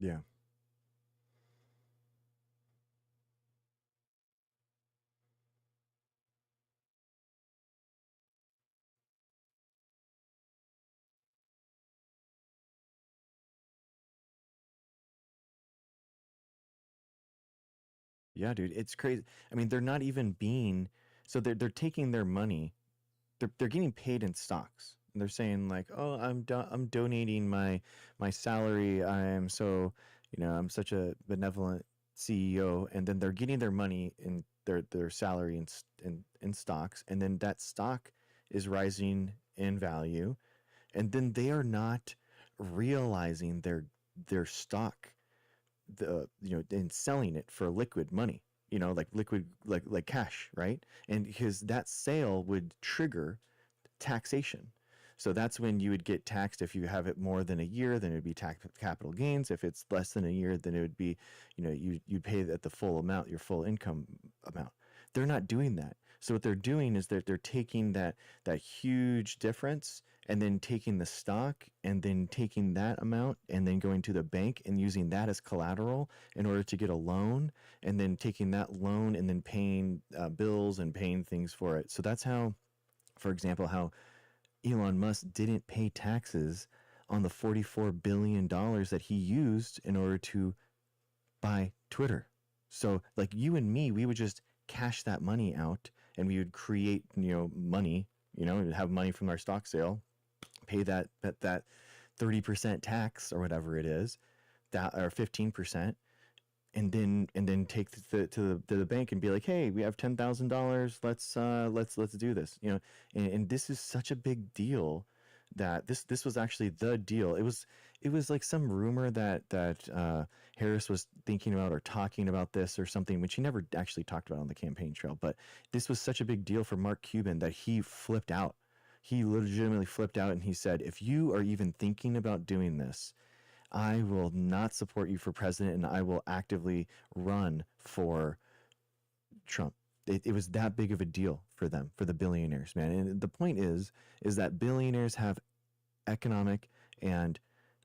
Yeah. Yeah, dude. It's crazy. I mean, they're not even being so they're taking their money. They're getting paid in stocks. And they're saying like, "Oh, I'm donating my salary. I'm so, I'm such a benevolent CEO." And then they're getting their money in their salary in stocks, and then that stock is rising in value, and then they are not realizing their stock and selling it for liquid money, like liquid, like cash, right? And his that sale would trigger taxation. So that's when you would get taxed. If you have it more than a year, then it would be tax capital gains. If it's less than a year, then it would be, you'd pay at the full amount, your full income amount. They're not doing that. So what they're doing is they're taking that huge difference and then taking the stock and then taking that amount and then going to the bank and using that as collateral in order to get a loan, and then taking that loan and then paying bills and paying things for it. So that's how, for example, how Elon Musk didn't pay taxes on the $44 billion that he used in order to buy Twitter. So, like you and me, we would just cash that money out and we would create, money, have money from our stock sale, pay that 30% tax or whatever it is, that or 15%, and then take to the bank and be like, hey, we have $10,000. Let's do this. And this is such a big deal that this was actually the deal. It was like some rumor that Harris was thinking about or talking about this or something, which he never actually talked about on the campaign trail. But this was such a big deal for Mark Cuban that he flipped out. He legitimately flipped out and he said, if you are even thinking about doing this, I will not support you for president and I will actively run for Trump. It was that big of a deal for them, for the billionaires, man. And the point is that billionaires have economic and,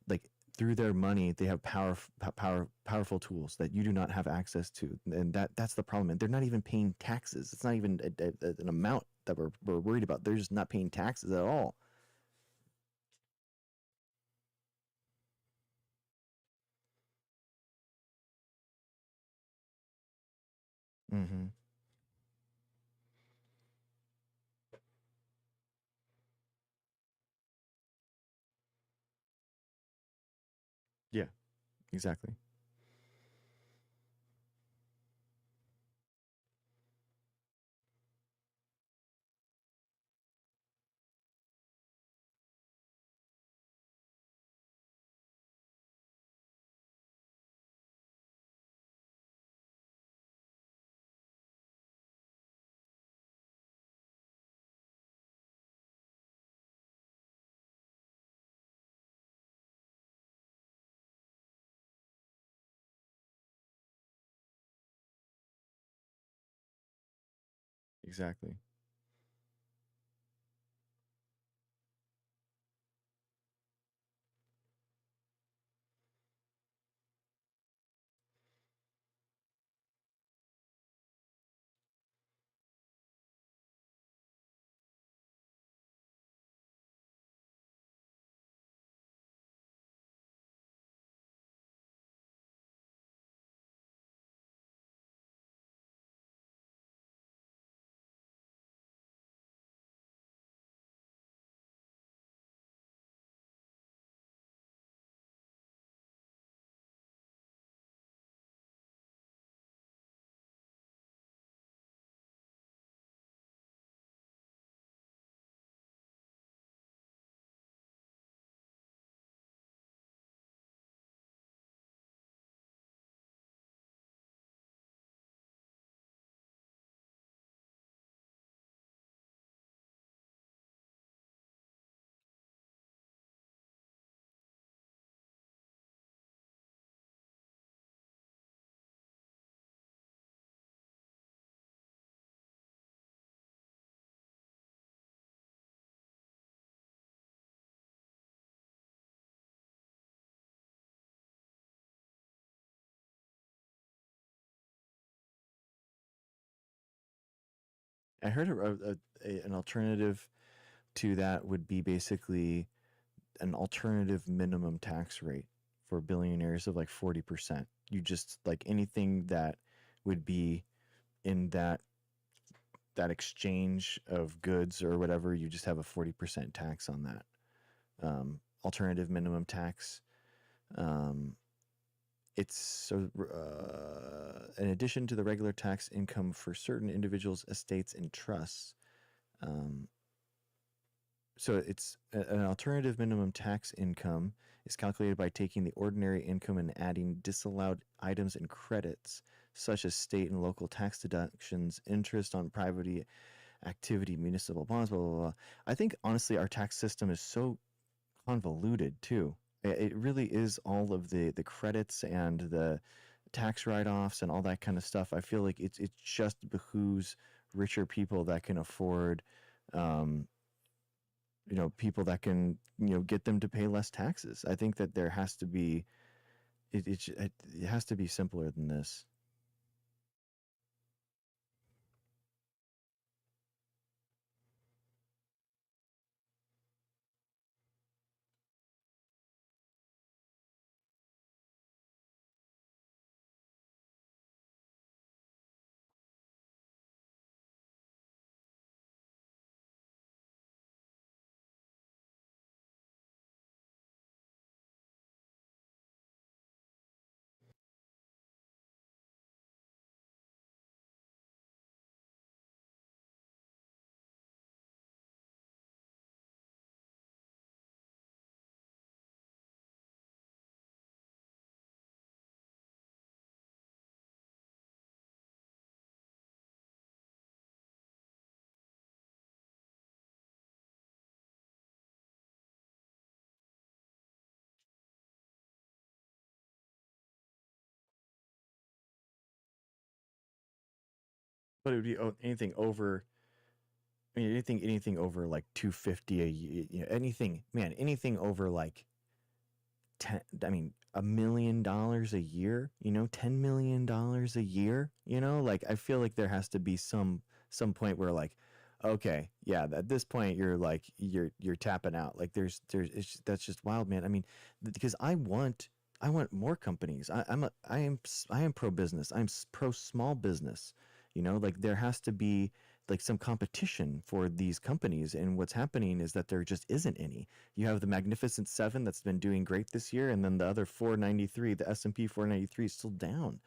like, through their money, they have powerful tools that you do not have access to, and that's the problem. And they're not even paying taxes. It's not even an amount that we're worried about. They're just not paying taxes at all. Mm-hmm. Yeah, exactly. exactly. I heard an alternative to that would be basically an alternative minimum tax rate for billionaires of like 40%. You just like anything that would be in that exchange of goods or whatever, you just have a 40% tax on that. Alternative minimum tax. Um, it's so in addition to the regular tax income for certain individuals, estates, and trusts. Um, so it's an alternative minimum tax income is calculated by taking the ordinary income and adding disallowed items and credits such as state and local tax deductions, interest on private activity, municipal bonds, blah blah blah. I think honestly our tax system is so convoluted too. It really is all of the credits and the tax write-offs and all that kind of stuff. I feel like it just behooves richer people that can afford um, people that can get them to pay less taxes. I think that there has to be it has to be simpler than this. But it would be anything over. I mean, anything over like 250 a year, anything, man, anything over like 10, I mean, $1 million a year, $10 million a year, like I feel like there has to be some point where like, okay, yeah, at this point you're like you're tapping out. Like that's just wild, man. I mean, because I want more companies. I am pro business. Pro small business. Like there has to be like some competition for these companies, and what's happening is that there just isn't any. You have the Magnificent Seven that's been doing great this year, and then the other 493, the S&P 493 is still down.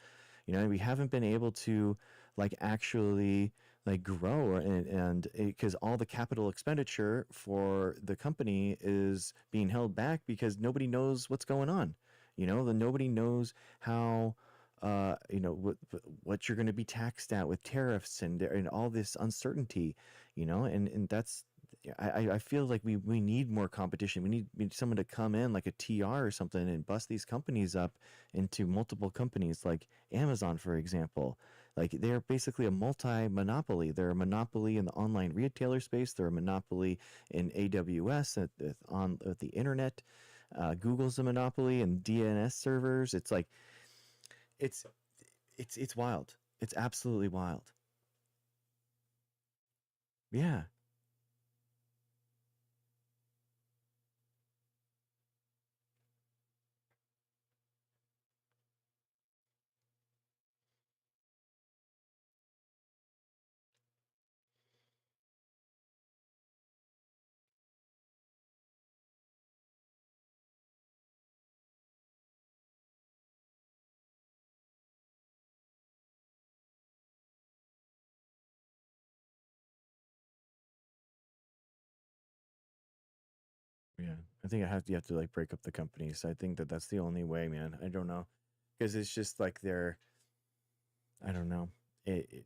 We haven't been able to like actually like grow, and because all the capital expenditure for the company is being held back because nobody knows what's going on. Nobody knows how what you're going to be taxed at with tariffs and all this uncertainty, and that's I feel like we need more competition. We need someone to come in like a TR or something and bust these companies up into multiple companies like Amazon, for example. Like they're basically a multi-monopoly. They're a monopoly in the online retailer space. They're a monopoly in AWS at the internet. Google's a monopoly in DNS servers. It's like it's it's wild. It's absolutely wild. Yeah, yeah. I think you have to like break up the companies. I think that that's the only way, man. I don't know, because it's just like they're I don't know. It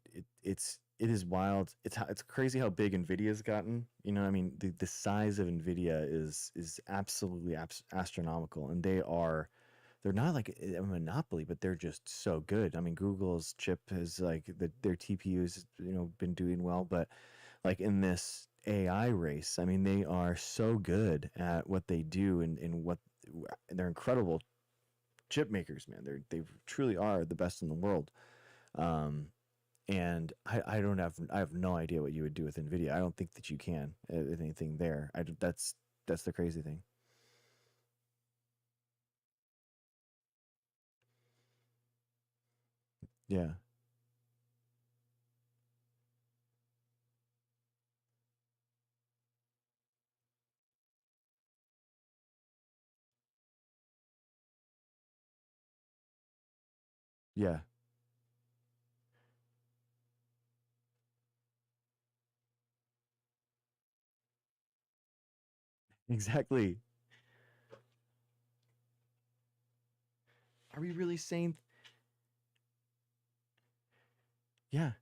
is wild. It's crazy how big Nvidia's gotten. You know, I mean, the size of Nvidia is absolutely astronomical, and they're not like a monopoly, but they're just so good. I mean, Google's chip has like their TPUs, been doing well, but like in this AI race, I mean, they are so good at what they do and what they're incredible chip makers, man. They truly are the best in the world. Um, and I have no idea what you would do with Nvidia. I don't think that you can anything there. That's the crazy thing. Yeah, yeah, exactly. Are we really saying? Yeah,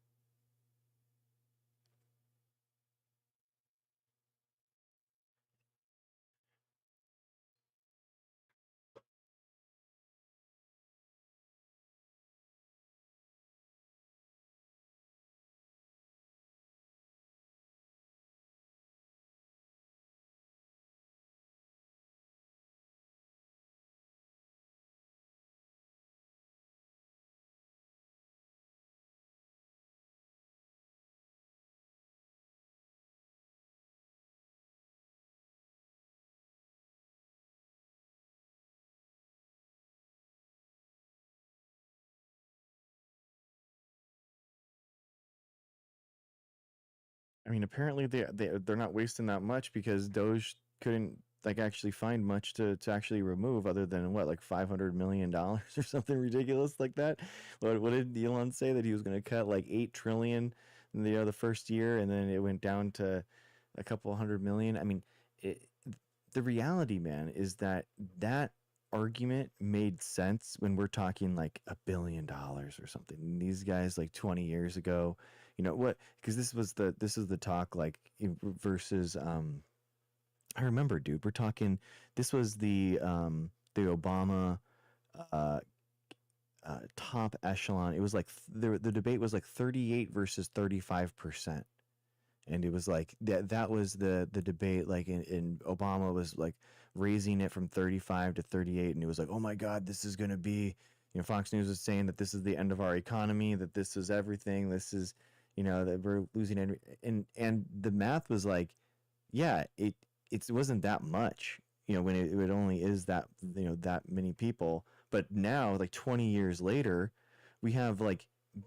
I mean, apparently they're not wasting that much because Doge couldn't like actually find much to actually remove other than what like $500 million or something ridiculous like that. What did Elon say that he was going to cut like 8 trillion in the first year and then it went down to a couple hundred million. I mean, it, the reality, man, is that that argument made sense when we're talking like $1 billion or something. And these guys like 20 years ago, you know what? Because this is the talk like versus I remember, dude. We're talking. This was the Obama uh, top echelon. It was like the debate was like 38 versus 35%, and it was like that was the debate. Like in Obama was like raising it from 35 to 38, and it was like, oh my God, this is gonna be. Fox News was saying that this is the end of our economy, that this is everything, this is, that we're losing, and the math was like, yeah, it wasn't that much, when it only is that, that many people. But now, like 20 years later, we have like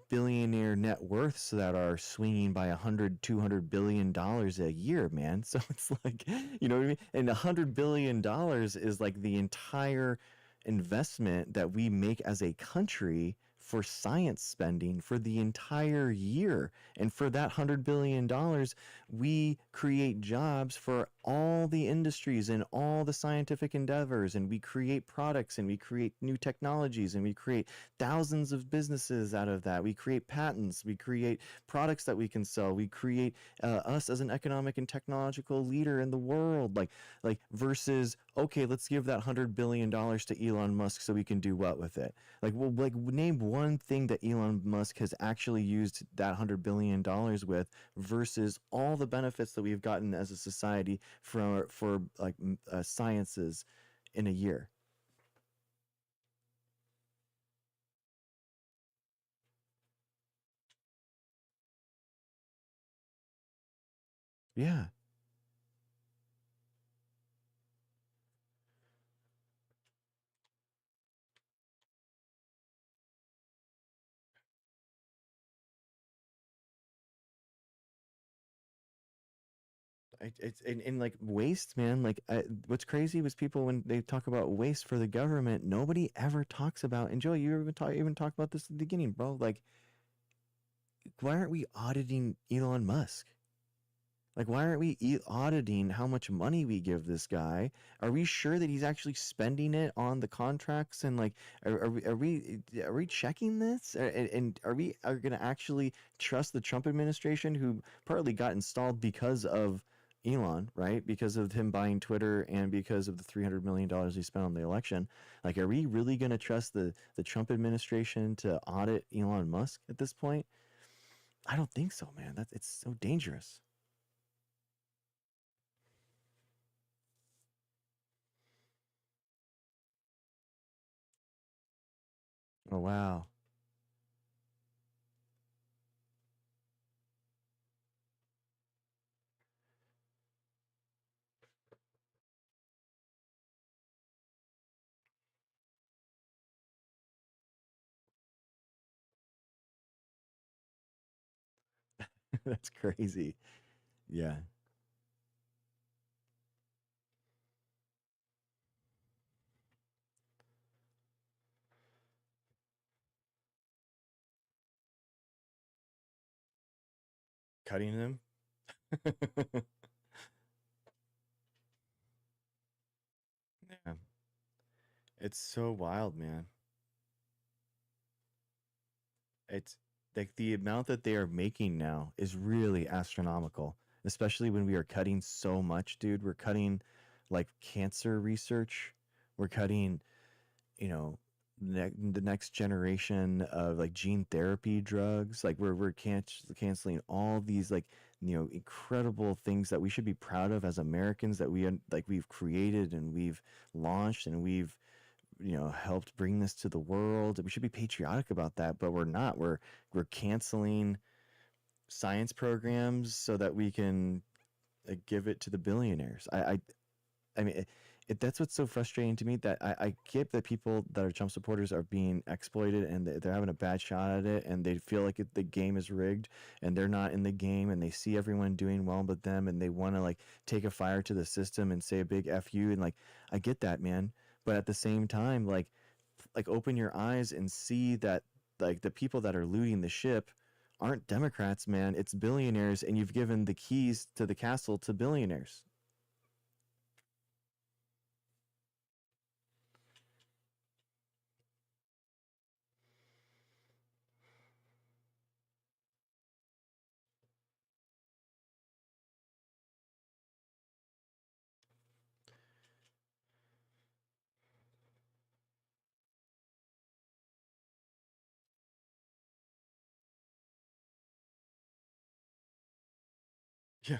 billionaire net worths that are swinging by 100, $200 billion a year, man. So it's like, you know what I mean? And $100 billion is like the entire investment that we make as a country for science spending for the entire year. And for that $100 billion, we create jobs for all the industries and all the scientific endeavors, and we create products and we create new technologies and we create thousands of businesses out of that. We create patents, we create products that we can sell, we create us as an economic and technological leader in the world. Like versus, okay, let's give that $100 billion to Elon Musk so we can do what with it? Like, well, like name one thing that Elon Musk has actually used that $100 billion with versus all the benefits that we've gotten as a society for like sciences in a year. Yeah. It's in like waste, man. Like what's crazy was people when they talk about waste for the government, nobody ever talks about. And Joe, you even talked about this at the beginning, bro. Like, why aren't we auditing Elon Musk? Like, why aren't we auditing how much money we give this guy? Are we sure that he's actually spending it on the contracts? And like, are we checking this? And are going to actually trust the Trump administration, who partly got installed because of Elon, right? Because of him buying Twitter and because of the $300 million he spent on the election. Like, are we really going to trust the Trump administration to audit Elon Musk at this point? I don't think so, man. It's so dangerous. Oh wow. That's crazy. Yeah. Cutting him? Yeah. It's so wild, man. It's like the amount that they are making now is really astronomical, especially when we are cutting so much, dude. We're cutting like cancer research. We're cutting, you know, the next generation of like gene therapy drugs. Like canceling all these like, incredible things that we should be proud of as Americans, that we've created and we've launched and we've, helped bring this to the world. We should be patriotic about that, but we're not. We're canceling science programs so that we can give it to the billionaires. I mean, that's what's so frustrating to me. That I get that people that are Trump supporters are being exploited and they're having a bad shot at it, and they feel like the game is rigged, and they're not in the game, and they see everyone doing well but them, and they want to like take a fire to the system and say a big F you. And like, I get that, man. But at the same time, like open your eyes and see that like the people that are looting the ship aren't Democrats, man. It's billionaires, and you've given the keys to the castle to billionaires. Yeah.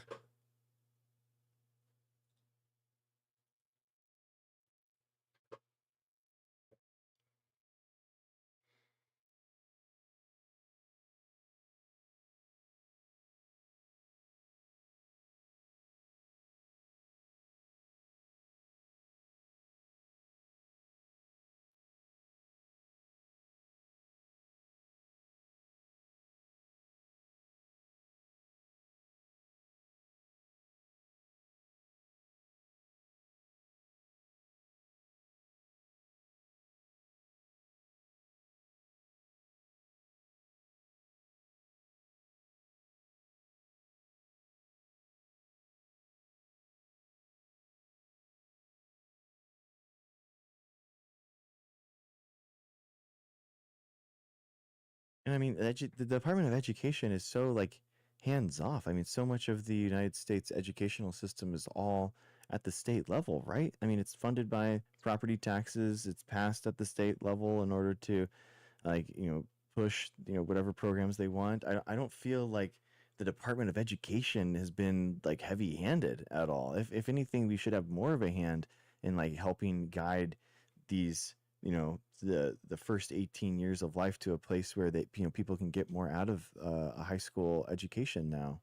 And I mean, the Department of Education is so like hands off. I mean, so much of the United States educational system is all at the state level, right? I mean, it's funded by property taxes. It's passed at the state level in order to like push whatever programs they want. I don't feel like the Department of Education has been like heavy handed at all. If anything, we should have more of a hand in like helping guide these the first 18 years of life to a place where they people can get more out of a high school education now.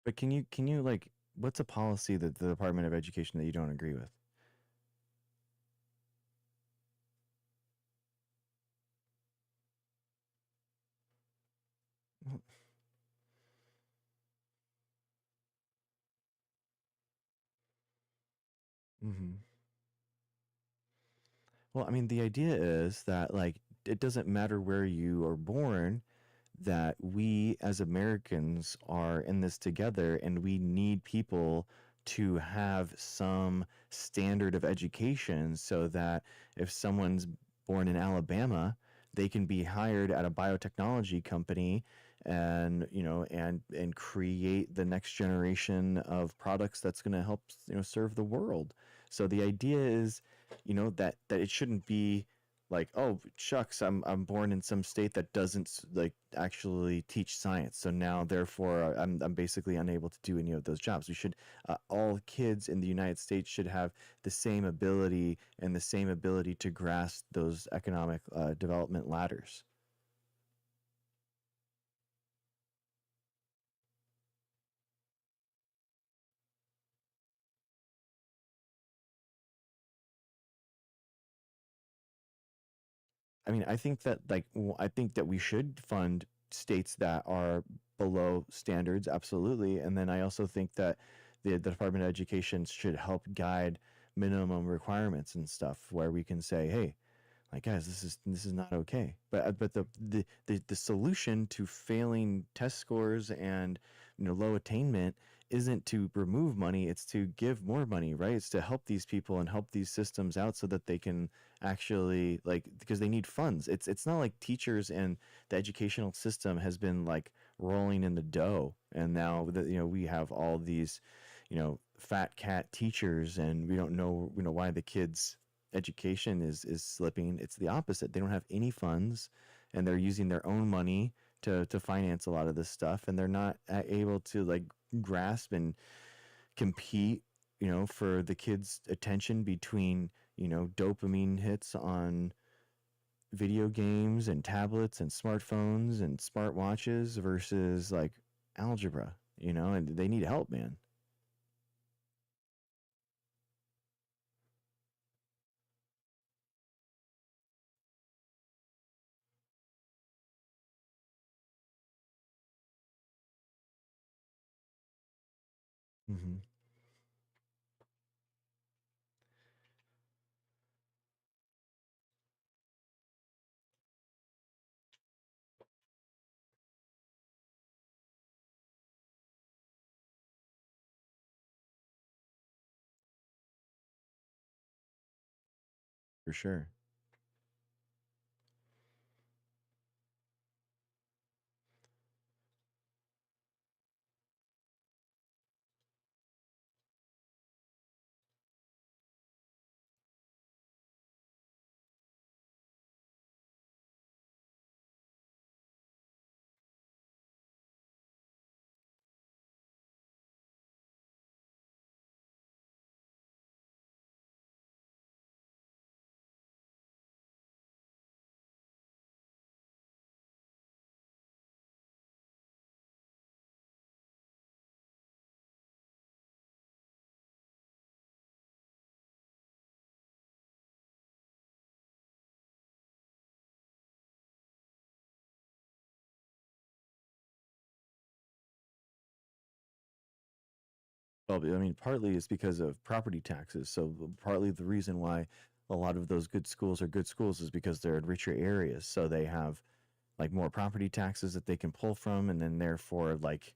But can you like what's a policy that the Department of Education that you don't agree with? Mm-hmm. Well, I mean, the idea is that like it doesn't matter where you are born, that we as Americans are in this together and we need people to have some standard of education so that if someone's born in Alabama, they can be hired at a biotechnology company and and create the next generation of products that's going to help serve the world. So the idea is that it shouldn't be like, oh shucks, I'm born in some state that doesn't like actually teach science, so now therefore I'm basically unable to do any of those jobs. We should all kids in the United States should have the same ability and the same ability to grasp those economic development ladders. I mean, I think that I think that we should fund states that are below standards, absolutely. And then I also think that the Department of Education should help guide minimum requirements and stuff where we can say, hey, like guys, this is not okay. But the solution to failing test scores and low attainment isn't to remove money, it's to give more money, right? It's to help these people and help these systems out so that they can actually like, because they need funds. It's not like teachers and the educational system has been like rolling in the dough, and now that we have all these fat cat teachers and we don't know why the kids education is slipping. It's the opposite. They don't have any funds, and they're using their own money to finance a lot of this stuff, and they're not able to like grasp and compete. For the kids' attention between dopamine hits on video games and tablets and smartphones and smartwatches versus like algebra. And they need help, man. Mm-hmm. For sure. Well, I mean, partly it's because of property taxes. So partly the reason why a lot of those good schools are good schools is because they're in richer areas. So they have like more property taxes that they can pull from, and then therefore like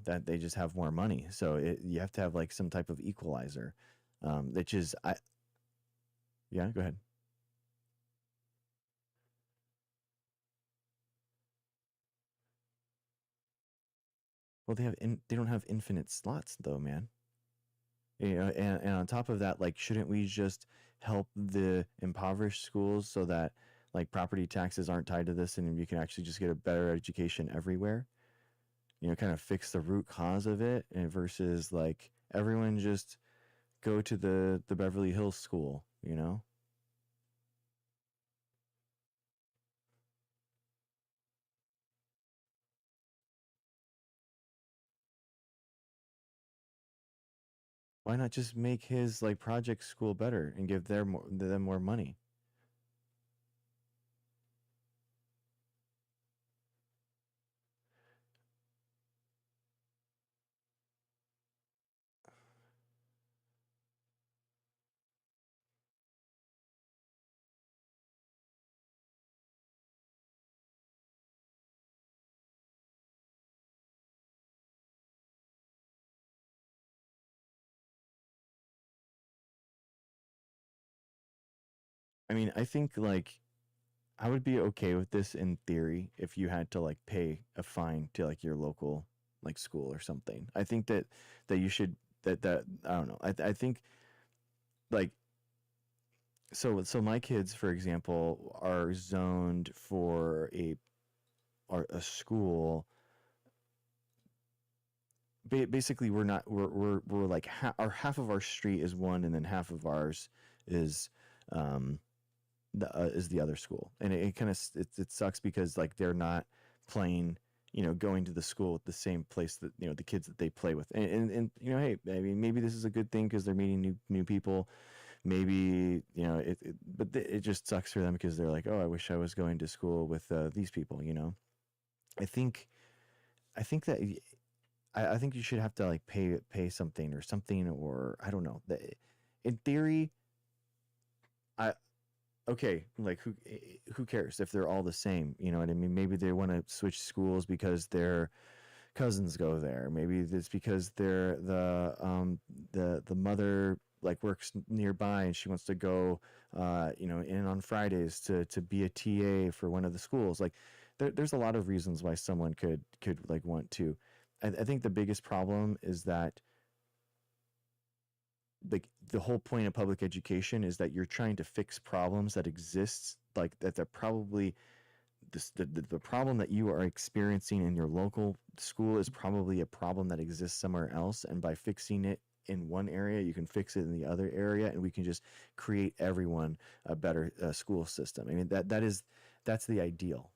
that they just have more money. So you have to have like some type of equalizer, which is I yeah, go ahead. Well, they don't have infinite slots though, man. And on top of that, like, shouldn't we just help the impoverished schools so that like property taxes aren't tied to this, and you can actually just get a better education everywhere? Kind of fix the root cause of it, and versus like everyone just go to the Beverly Hills school. Why not just make his like project school better and give them more money? I mean, I think like I would be okay with this in theory if you had to like pay a fine to like your local like school or something. I think that you should that I don't know. I think like so my kids, for example, are zoned for a school. Basically, we're not we're like our half of our street is one, and then half of ours is um is the other school, and it kind of it sucks because like they're not playing, going to the school at the same place that the kids that they play with, and hey, I mean maybe this is a good thing because they're meeting new people. Maybe but it just sucks for them because they're like, oh, I wish I was going to school with these people. I think I think that I think you should have to like pay something or something, or I don't know. In theory, I okay, like who cares if they're all the same? You know what I mean? Maybe they want to switch schools because their cousins go there. Maybe it's because they're the mother like works nearby and she wants to go in on Fridays to be a TA for one of the schools. Like there's a lot of reasons why someone could like want to. I think the biggest problem is that like the whole point of public education is that you're trying to fix problems that exist, like that they're probably the problem that you are experiencing in your local school is probably a problem that exists somewhere else, and by fixing it in one area you can fix it in the other area, and we can just create everyone a better school system. I mean that's the ideal.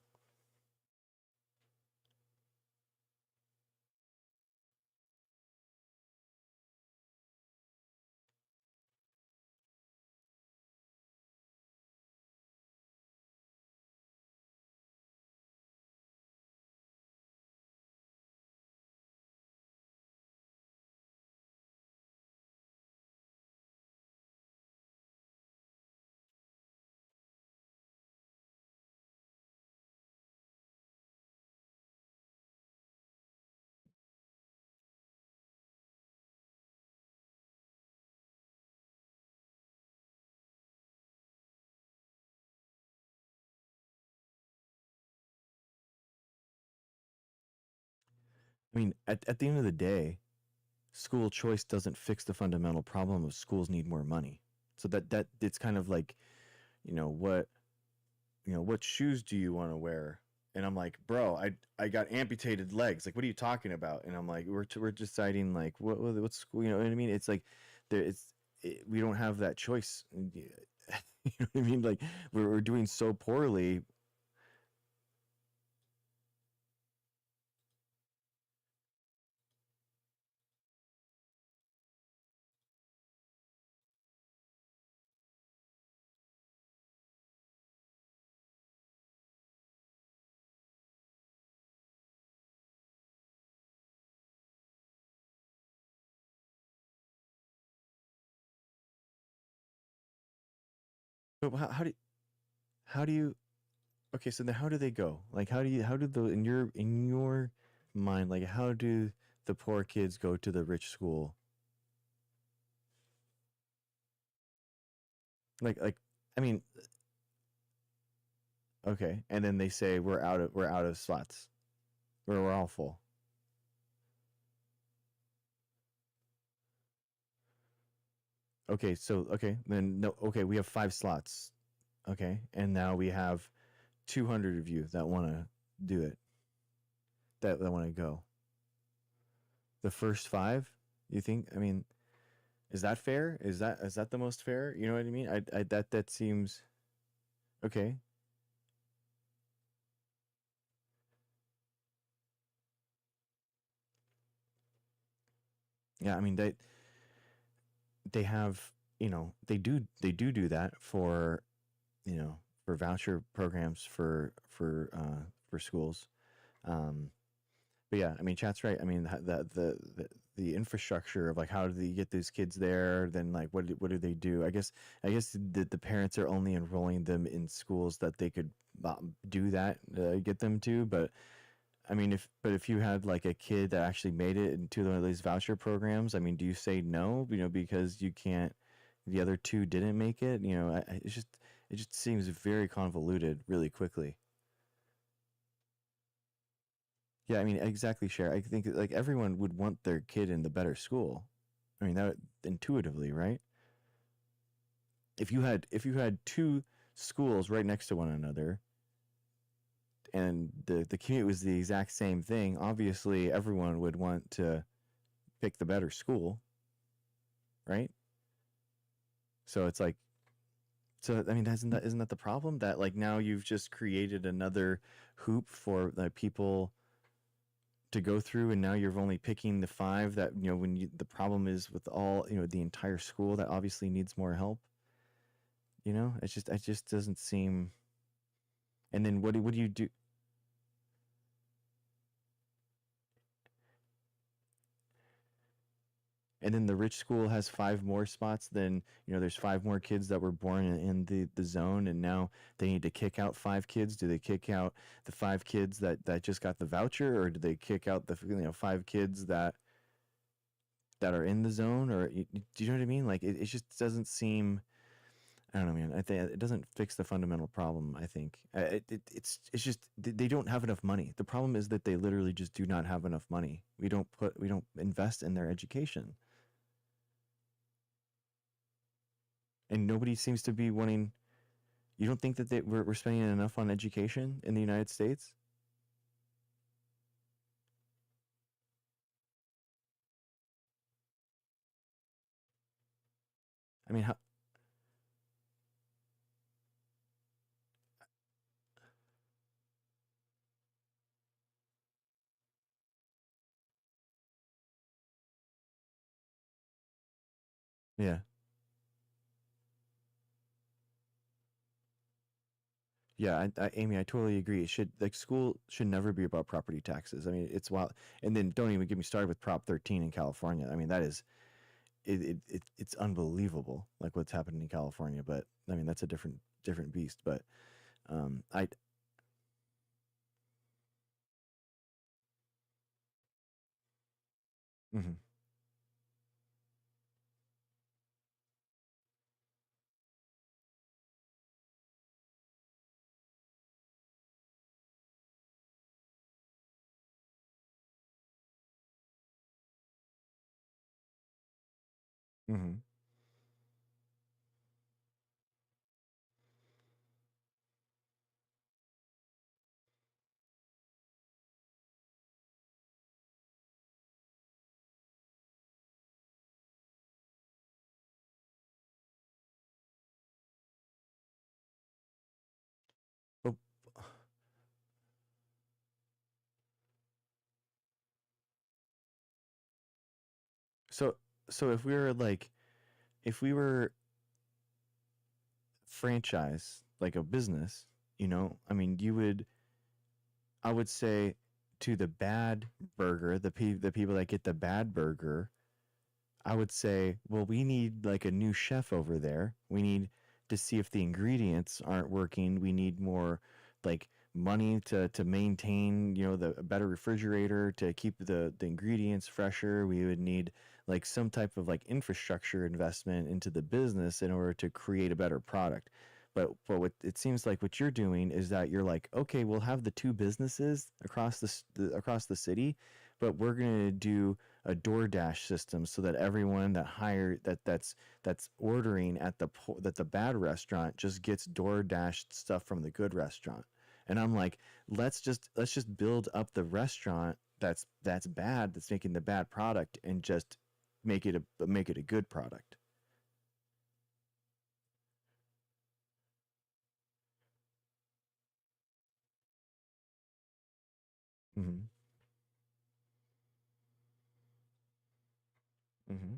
I mean at the end of the day, school choice doesn't fix the fundamental problem of schools need more money. So that it's kind of like, you know what what shoes do you want to wear? And I'm like, bro, I got amputated legs. Like, what are you talking about? And I'm like, we're deciding like what's school? You know what I mean? It's like we don't have that choice. You know what I mean? Like we're doing so poorly. But how do you okay, so then how do they go? Like how do the in your mind, like how do the poor kids go to the rich school? Like I mean, okay, and then they say we're out of slots. We're all full. Okay, so okay, then no okay, we have 5 slots. Okay, and now we have 200 of you that want to do it. That want to go. The first 5, you think? I mean, is that fair? Is that the most fair? You know what I mean? I that seems okay. Yeah, I mean they have, you know, they do that for, you know, for voucher programs for schools. Um but yeah, I mean, chat's right. I mean, the infrastructure of like how do they get these kids there? Then like what do they do? I guess the parents are only enrolling them in schools that they could do that, get them to. But I mean, if you had like a kid that actually made it into one of these voucher programs, I mean, do you say no? You know, because you can't. The other two didn't make it. You know, it just seems very convoluted really quickly. Yeah, I mean, exactly, Cher. I think like everyone would want their kid in the better school. I mean, that intuitively, right? If you had two schools right next to one another, and the commute was the exact same thing, obviously everyone would want to pick the better school, right? So it's like, so I mean, isn't that the problem that like now you've just created another hoop for people to go through, and now you're only picking the 5 that, you know, when you, the problem is with all, you know, the entire school that obviously needs more help. You know, it just doesn't seem. And then what do you do? And then the rich school has 5 more spots. Then, you know, there's 5 more kids that were born in the zone, and now they need to kick out 5 kids. Do they kick out the 5 kids that just got the voucher, or do they kick out the, you know, 5 kids that are in the zone? Or do you know what I mean? Like it just doesn't seem. I don't know, man. I think it doesn't fix the fundamental problem. I think it's just they don't have enough money. The problem is that they literally just do not have enough money. We don't invest in their education, and nobody seems to be wanting. You don't think that we're spending enough on education in the United States? I mean, how, yeah, yeah. Amy, I totally agree. It should like school should never be about property taxes. I mean, it's wild. And then don't even get me started with Prop 13 in California. I mean, that is it's unbelievable like what's happening in California. But I mean, that's a different beast. But I mhm, mhm. But so if we were like if we were franchise like a business, you know, I mean, you would I would say to the bad burger, the people that get the bad burger, I would say, well, we need like a new chef over there. We need to see if the ingredients aren't working. We need more like money to maintain, you know, the a better refrigerator to keep the ingredients fresher. We would need like some type of like infrastructure investment into the business in order to create a better product. But what it seems like what you're doing is that you're like, okay, we'll have the two businesses across across the city, but we're going to do a DoorDash system so that everyone that hire that's ordering at the bad restaurant just gets DoorDash stuff from the good restaurant. And I'm like, let's just build up the restaurant that's bad, that's making the bad product, and just make it a good product. Mm-hmm. Mm-hmm.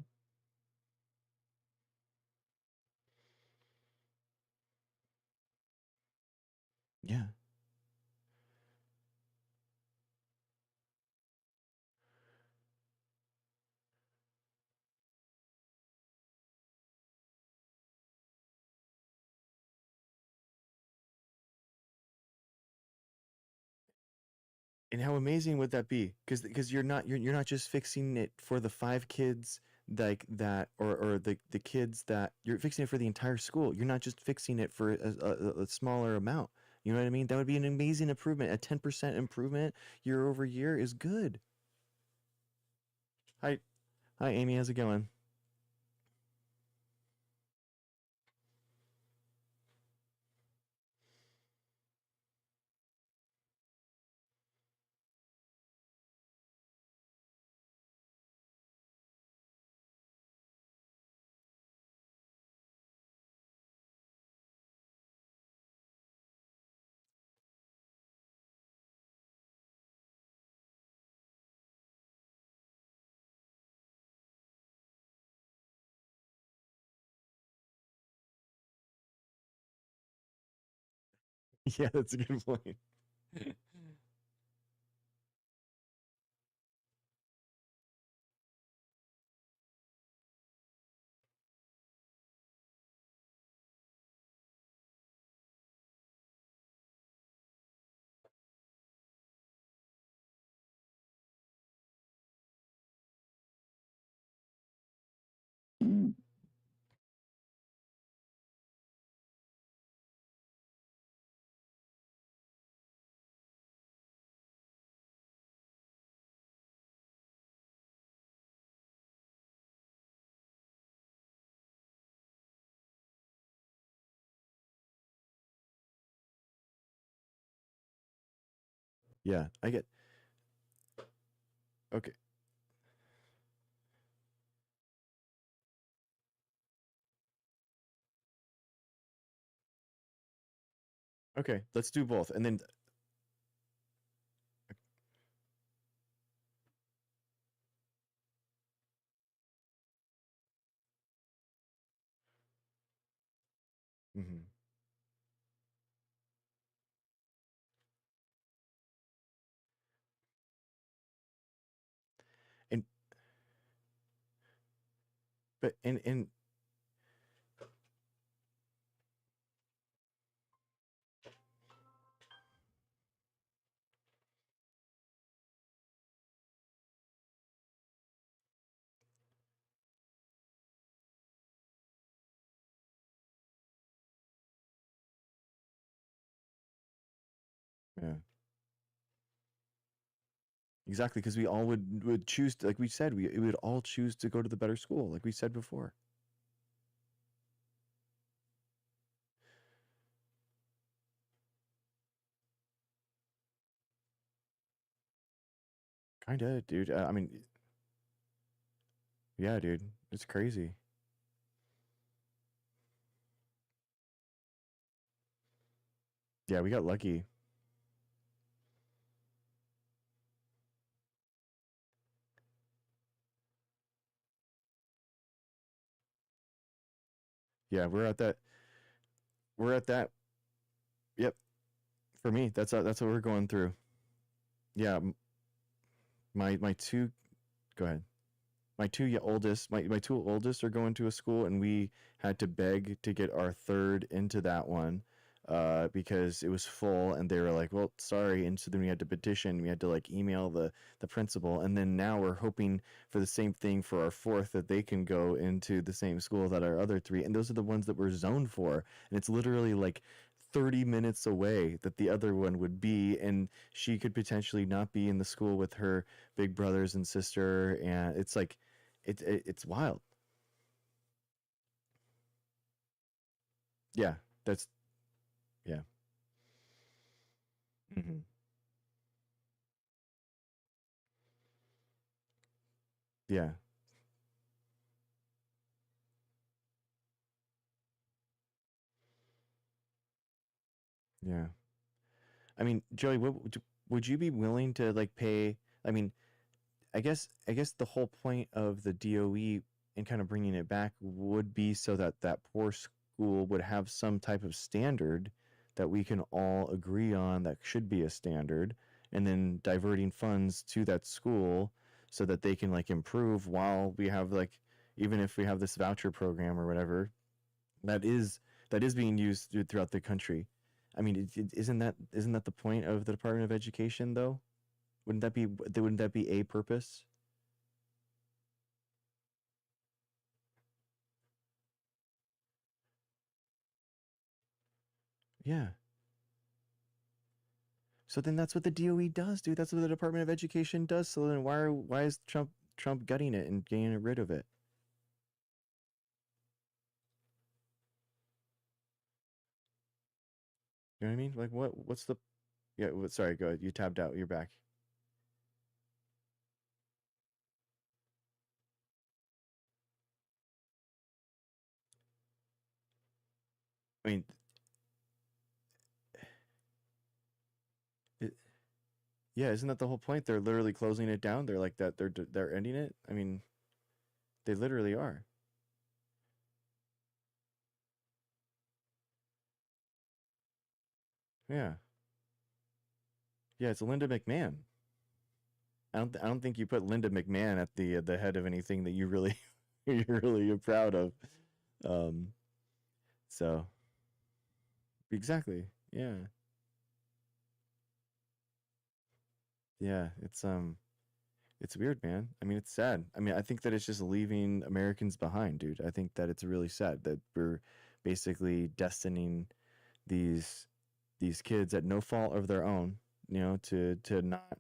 Yeah. And how amazing would that be? Because you're not just fixing it for the five kids like that, or the kids that you're fixing it for the entire school. You're not just fixing it for a smaller amount. You know what I mean? That would be an amazing improvement. A 10% improvement year over year is good. Hi, hi, Amy. How's it going? Yeah, that's a good point. Yeah, I get. Okay, okay. Let's do both, and then. Mhm. And but and yeah. Exactly, because we all would choose to, like we said, we would all choose to go to the better school, like we said before. Kinda, dude. I mean, yeah, dude, it's crazy. Yeah, we got lucky. Yeah, We're at that. Yep. For me, that's what we're going through. Yeah, my two. Go ahead. My two oldest are going to a school, and we had to beg to get our third into that one, because it was full, and they were like, well, sorry. And so then we had to petition, we had to like email the principal, and then now we're hoping for the same thing for our fourth, that they can go into the same school that our other three, and those are the ones that we're zoned for, and it's literally like 30 minutes away that the other one would be, and she could potentially not be in the school with her big brothers and sister, and it's like it's wild. Yeah, that's yeah. Hmm. Yeah, yeah. I mean, Joey, would you be willing to like pay? I mean, I guess the whole point of the DOE and kind of bringing it back would be so that that poor school would have some type of standard that we can all agree on, that should be a standard, and then diverting funds to that school so that they can like improve, while we have like, even if we have this voucher program or whatever that is being used throughout the country. I mean, isn't that the point of the Department of Education though? Wouldn't that be a purpose? Yeah. So then that's what the DOE does, dude. That's what the Department of Education does. So then why is Trump gutting it and getting rid of it? You know what I mean? Like what's the yeah, sorry, go ahead. You tabbed out. You're back. I mean, it, yeah, isn't that the whole point? They're literally closing it down. They're like that they're ending it. I mean, they literally are. Yeah. Yeah, it's Linda McMahon. I don't think you put Linda McMahon at the head of anything that you really you're really proud of. Um, so exactly, yeah, yeah. It's weird, man. I mean, it's sad. I mean, I think that it's just leaving Americans behind, dude. I think that it's really sad that we're basically destining these these kids at no fault of their own, to not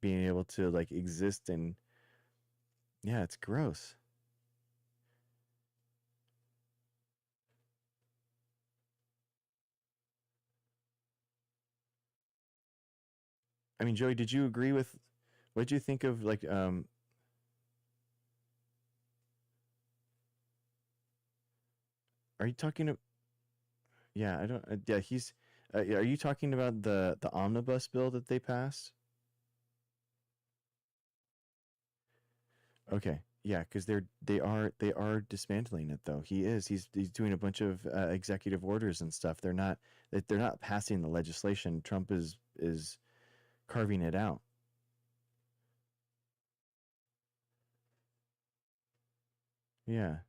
being able to like exist, and yeah, it's gross. I mean, Joey, did you agree with what did you think of like are you talking to yeah, I don't yeah, he's yeah, are you talking about the omnibus bill that they passed? Okay. Yeah, because they are dismantling it though. He's doing a bunch of executive orders and stuff. They're not passing the legislation. Trump is carving it out. Yeah,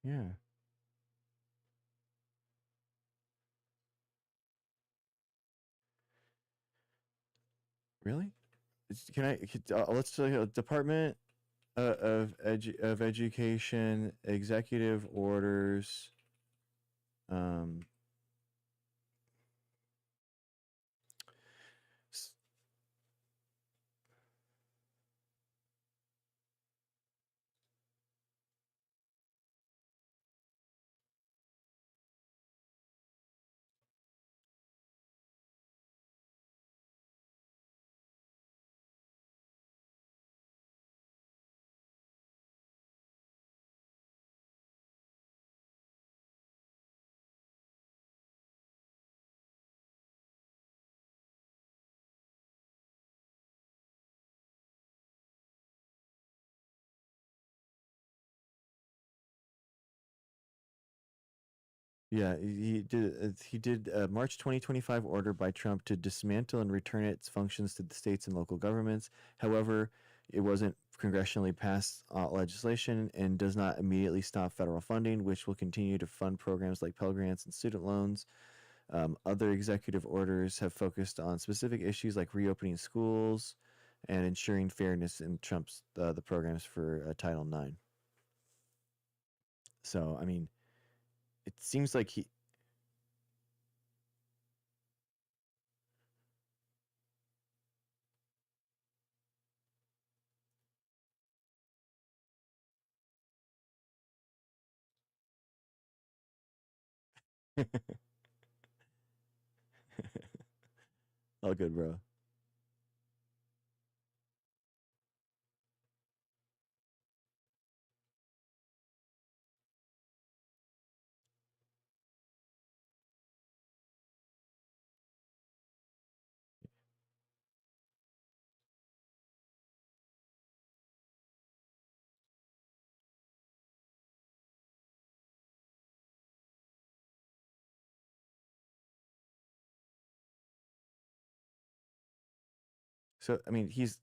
yeah. Really? Let's say Department of Education executive orders. Um, s- Yeah, he did a March 2025 order by Trump to dismantle and return its functions to the states and local governments. However, it wasn't congressionally passed legislation and does not immediately stop federal funding, which will continue to fund programs like Pell Grants and student loans. Other executive orders have focused on specific issues like reopening schools and ensuring fairness in Trump's the programs for Title IX. So, I mean, it seems like he. All good, bro. So, I mean, he's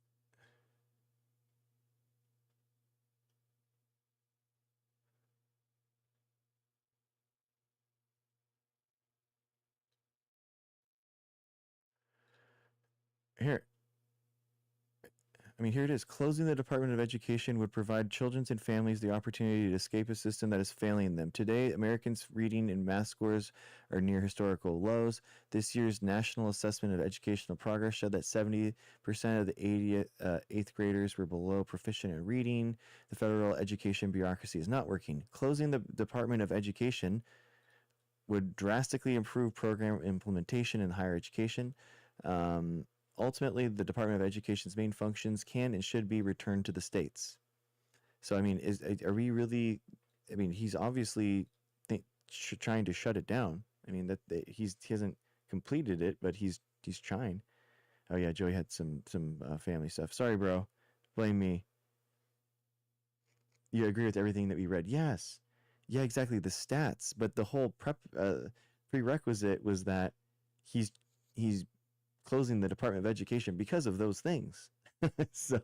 here. I mean, here it is. Closing the Department of Education would provide children and families the opportunity to escape a system that is failing them. Today, Americans' reading and math scores are near historical lows. This year's National Assessment of Educational Progress showed that 70% of the 8th graders were below proficient in reading. The federal education bureaucracy is not working. Closing the Department of Education would drastically improve program implementation in higher education. Um, Ultimately, the Department of Education's main functions can and should be returned to the states. So, I mean, are we really? I mean, he's obviously trying to shut it down. I mean, he hasn't completed it, but he's trying. Oh yeah, Joey had some family stuff. Sorry, bro. Blame me. You agree with everything that we read? Yes. Yeah, exactly. The stats, but the whole prerequisite was that he's he's closing the Department of Education because of those things. So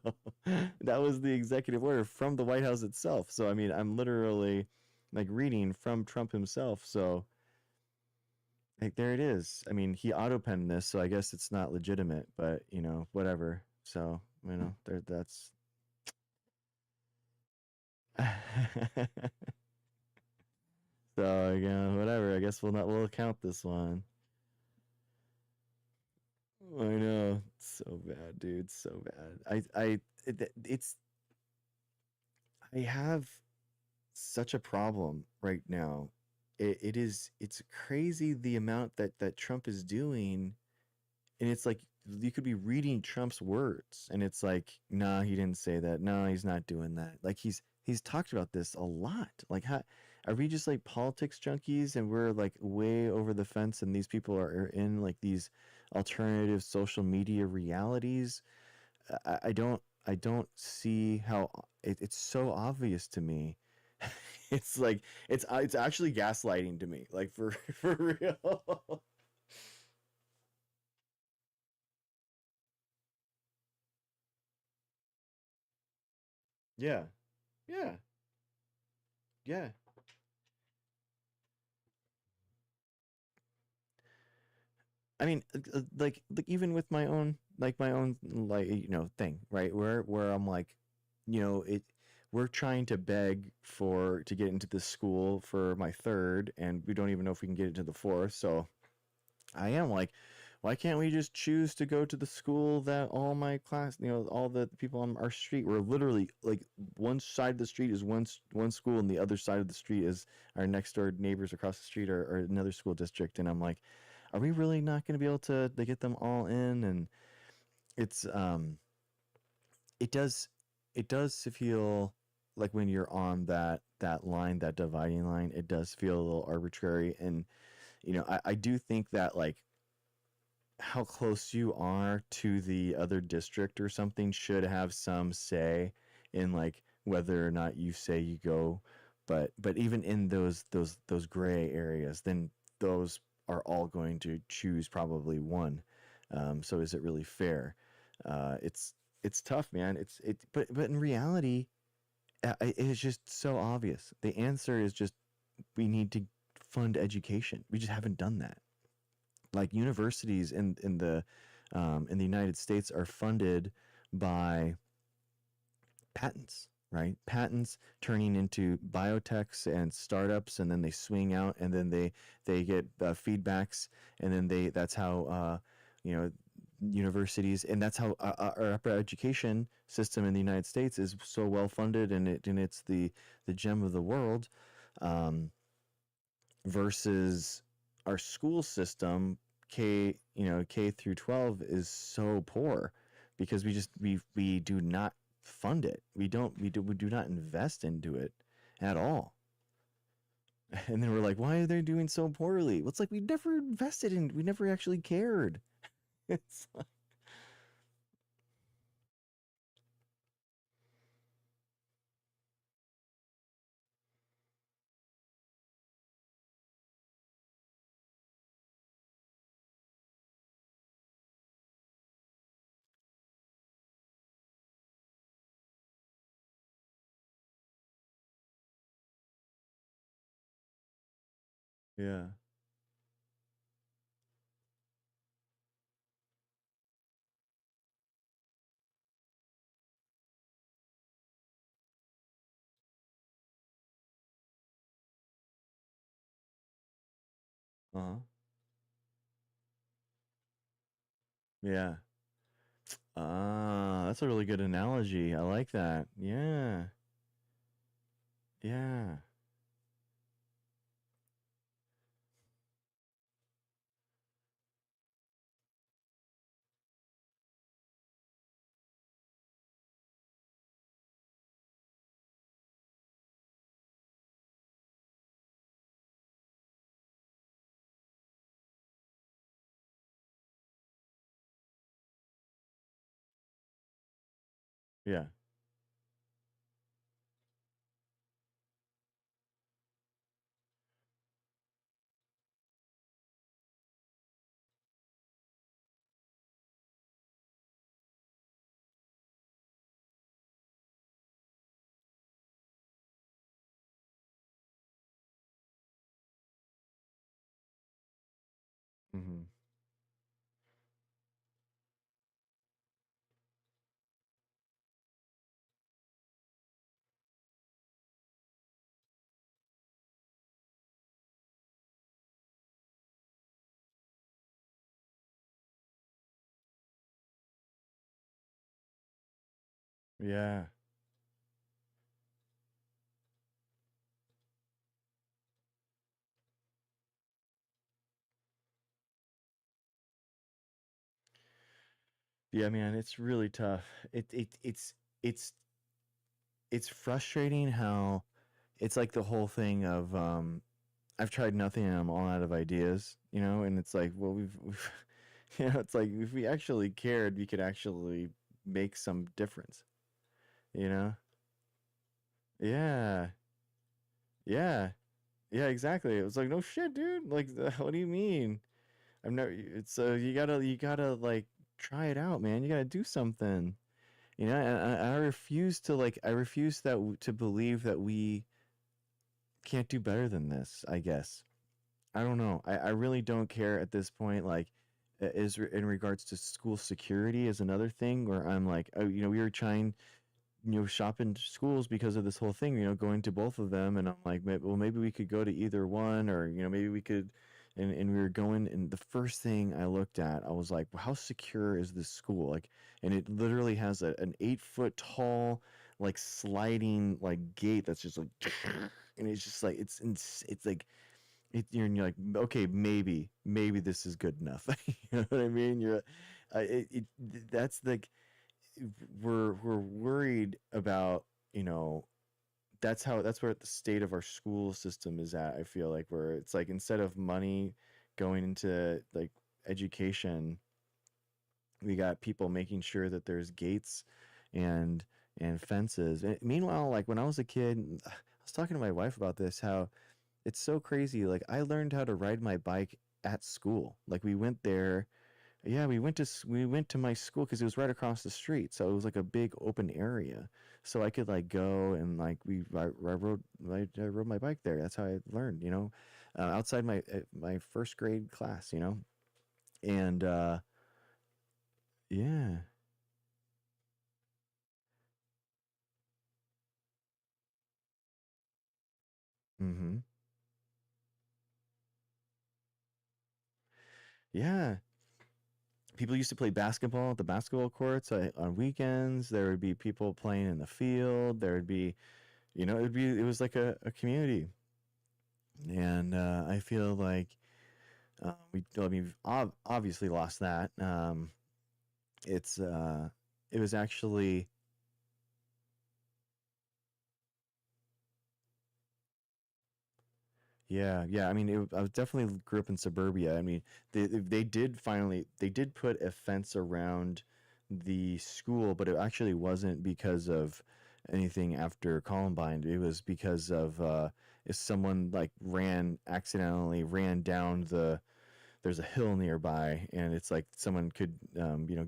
that was the executive order from the White House itself. So I mean, I'm literally like reading from Trump himself. So like there it is. I mean, he auto penned this, so I guess it's not legitimate, but whatever. So there that's. So whatever. I guess we'll count this one. I know, it's so bad, dude. So bad. It's I have such a problem right now. It's crazy the amount that Trump is doing, and it's like you could be reading Trump's words, and it's like, nah, he didn't say that. No, he's not doing that. Like he's talked about this a lot. Like, how are we just like politics junkies, and we're like way over the fence, and these people are in like these alternative social media realities? I don't see how it's so obvious to me. It's like it's actually gaslighting to me, like for for real. Yeah, yeah, yeah. I mean, like even with my own like thing, right? Where I'm like, it we're trying to beg for to get into this school for my third, and we don't even know if we can get into the fourth. So I am like, why can't we just choose to go to the school that all my class, all the people on our street, we're literally like one side of the street is one school, and the other side of the street is our next door neighbors across the street or another school district. And I'm like, are we really not going to be able to get them all in? And it's it does it does feel like when you're on that line, that dividing line, it does feel a little arbitrary. And I do think that like how close you are to the other district or something should have some say in like whether or not you say you go But even in those gray areas, then those are all going to choose probably one. So is it really fair? It's tough, man. But in reality, it's just so obvious. The answer is just we need to fund education. We just haven't done that. Like universities in the United States are funded by patents, right? Patents turning into biotechs and startups, and then they swing out, and then they get feedbacks, and then that's how you know universities, and that's how our upper education system in the United States is so well funded, and it's the gem of the world, um, versus our school system. K through 12 is so poor because we do not fund it. We do not invest into it at all. And then we're like, why are they doing so poorly? Well, it's like we never invested in, we never actually cared. It's like, yeah. Uh-huh. Yeah. Ah, that's a really good analogy. I like that. Yeah. Yeah. Yeah. Mhm. Yeah. Yeah, man, it's really tough. It's it's frustrating how it's like the whole thing of I've tried nothing and I'm all out of ideas, and it's like, well, we've it's like if we actually cared, we could actually make some difference, you know? Yeah. Yeah. Yeah, exactly. It was like, no shit, dude. Like, what do you mean? I've never. It's you gotta like try it out, man. You gotta do something. And I refuse to like. I refuse to believe that we can't do better than this. I guess I don't know. I really don't care at this point. Like, in regards to school security is another thing where I'm like, oh, we were trying shop in schools because of this whole thing, going to both of them. And I'm like, well, maybe we could go to either one, or, maybe we could. And we were going, and the first thing I looked at, I was like, well, how secure is this school? Like, and it literally has an 8 foot tall, like sliding, like gate that's just like, and it's just like, it's like, you're like, okay, maybe this is good enough. You know what I mean? That's like, we're worried about, that's where the state of our school system is at. I feel like, where it's like, instead of money going into like education, we got people making sure that there's gates and fences. And meanwhile, like when I was a kid, was talking to my wife about this, how it's so crazy. Like, I learned how to ride my bike at school. Like, we went there. Yeah, we went to my school because it was right across the street, so it was like a big open area. So I could like go and like I rode my bike there. That's how I learned, outside my first grade class, and yeah, mm-hmm, yeah. People used to play basketball at the basketball courts on weekends. There would be people playing in the field. There would be, it was like a community, and I feel like we've obviously lost that. It's it was actually, yeah, yeah. I mean, I was definitely grew up in suburbia. I mean, they did put a fence around the school, but it actually wasn't because of anything after Columbine. It was because of if someone like accidentally ran down there's a hill nearby, and it's like someone could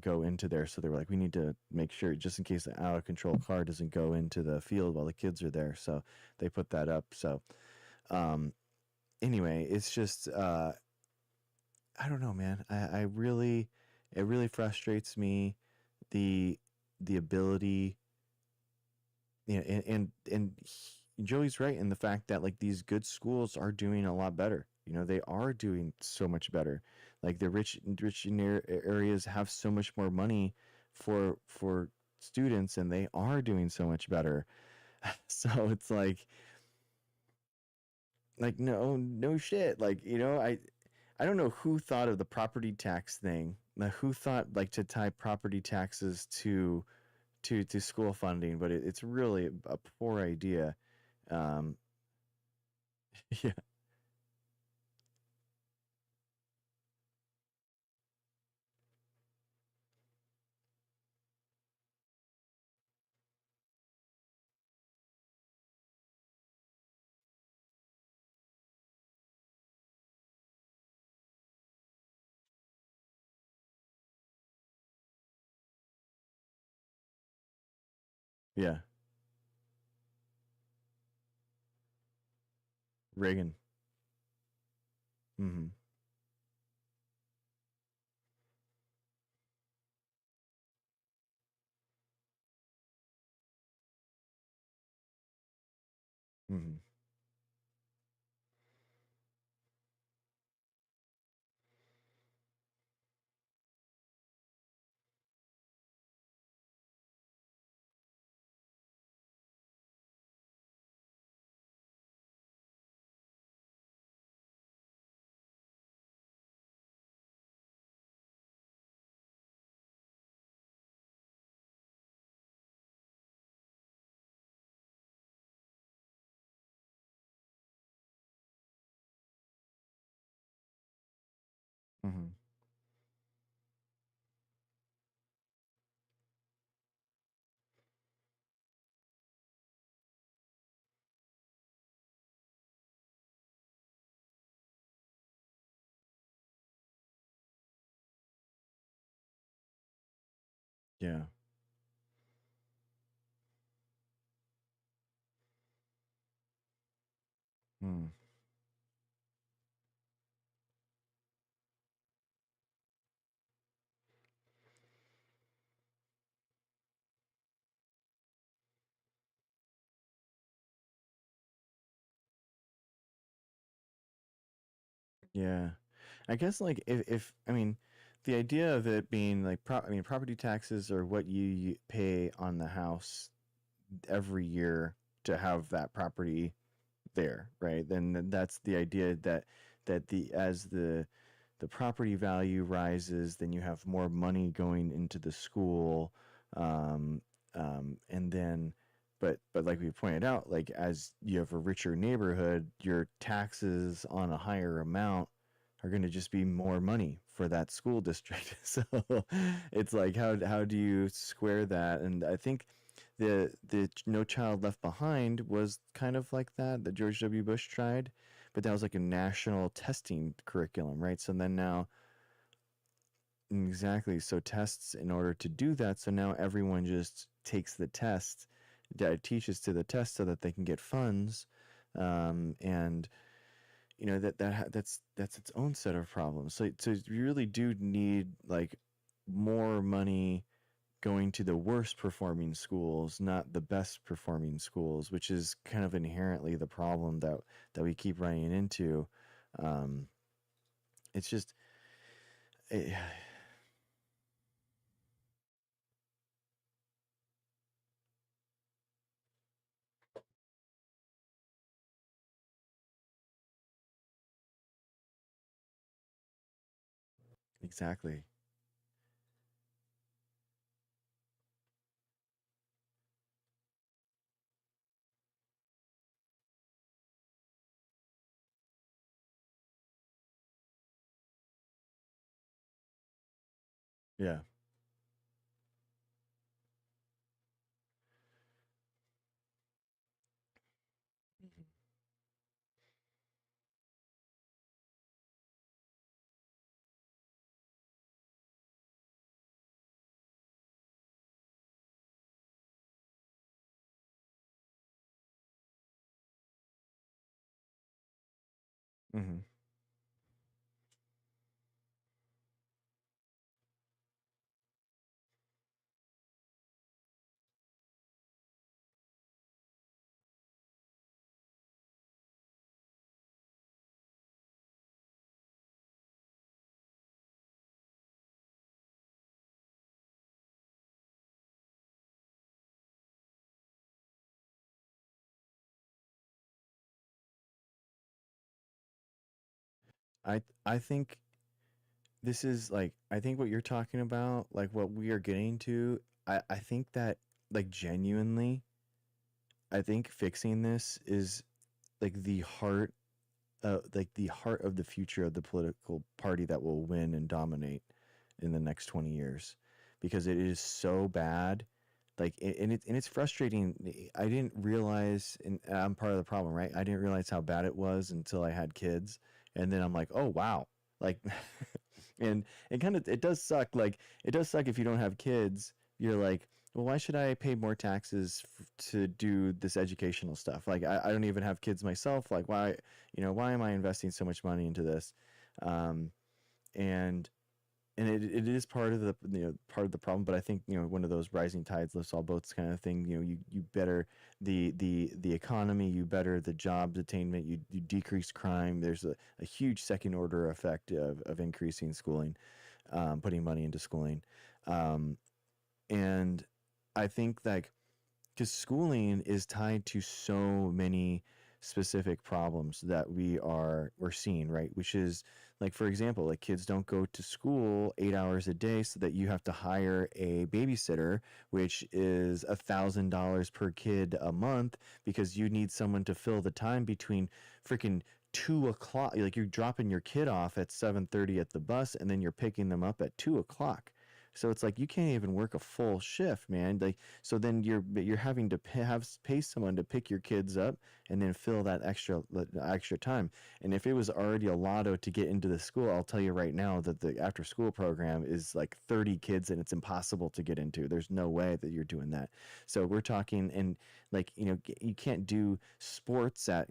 go into there, so they were like, we need to make sure just in case the out of control car doesn't go into the field while the kids are there, so they put that up. So um anyway, it's just I don't know, man. I really, it really frustrates me, the ability, Joey's right in the fact that like these good schools are doing a lot better. They are doing so much better. Like the rich areas have so much more money for students, and they are doing so much better. So it's like no shit. Like, I don't know who thought of the property tax thing. Who thought like to tie property taxes to school funding, but it's really a poor idea. Um, yeah, yeah, Reagan. Mm-hmm. Mm-hmm. Mm-hmm. Yeah. Mm. Yeah. I guess like if I mean, the idea of it being like I mean, property taxes are what you pay on the house every year to have that property there, right? Then that's the idea that the as the property value rises, then you have more money going into the school, um, and then, but like we pointed out, like as you have a richer neighborhood, your taxes on a higher amount are going to just be more money for that school district. So it's like how do you square that? And I think the No Child Left Behind was kind of like that George W. Bush tried, but that was like a national testing curriculum, right? So then now, exactly, so tests in order to do that. So now everyone just takes the test, teaches to the test so that they can get funds, and you know that's its own set of problems. So you really do need like more money going to the worst performing schools, not the best performing schools, which is kind of inherently the problem that we keep running into. Um, it's just it, exactly. Yeah. Mm-hmm. I think this is like I think what you're talking about, like what we are getting to. I think that like genuinely, I think fixing this is like the heart of the future of the political party that will win and dominate in the next 20 years, because it is so bad. Like and it's frustrating. I didn't realize, and I'm part of the problem, right? I didn't realize how bad it was until I had kids, and then I'm like, oh wow, like and it kind of, it does suck. Like it does suck if you don't have kids. You're like, well, why should I pay more taxes to do this educational stuff? Like I don't even have kids myself. Like why, why am I investing so much money into this? Um, and it is part of the, part of the problem. But I think, one of those rising tides lifts all boats kind of thing. You better the economy, you better the jobs attainment, you decrease crime. There's a huge second order effect of increasing schooling, putting money into schooling, um, and I think like, because schooling is tied to so many specific problems that we're seeing, right? Which is like, for example, like kids don't go to school 8 hours a day, so that you have to hire a babysitter, which is $1,000 per kid a month, because you need someone to fill the time between freaking 2 o'clock. Like you're dropping your kid off at 7:30 at the bus, and then you're picking them up at 2 o'clock. So it's like you can't even work a full shift, man. Like so then you're having to pay someone to pick your kids up and then fill that extra time. And if it was already a lotto to get into the school, I'll tell you right now that the after school program is like 30 kids, and it's impossible to get into. There's no way that you're doing that. So we're talking, and like, you can't do sports at,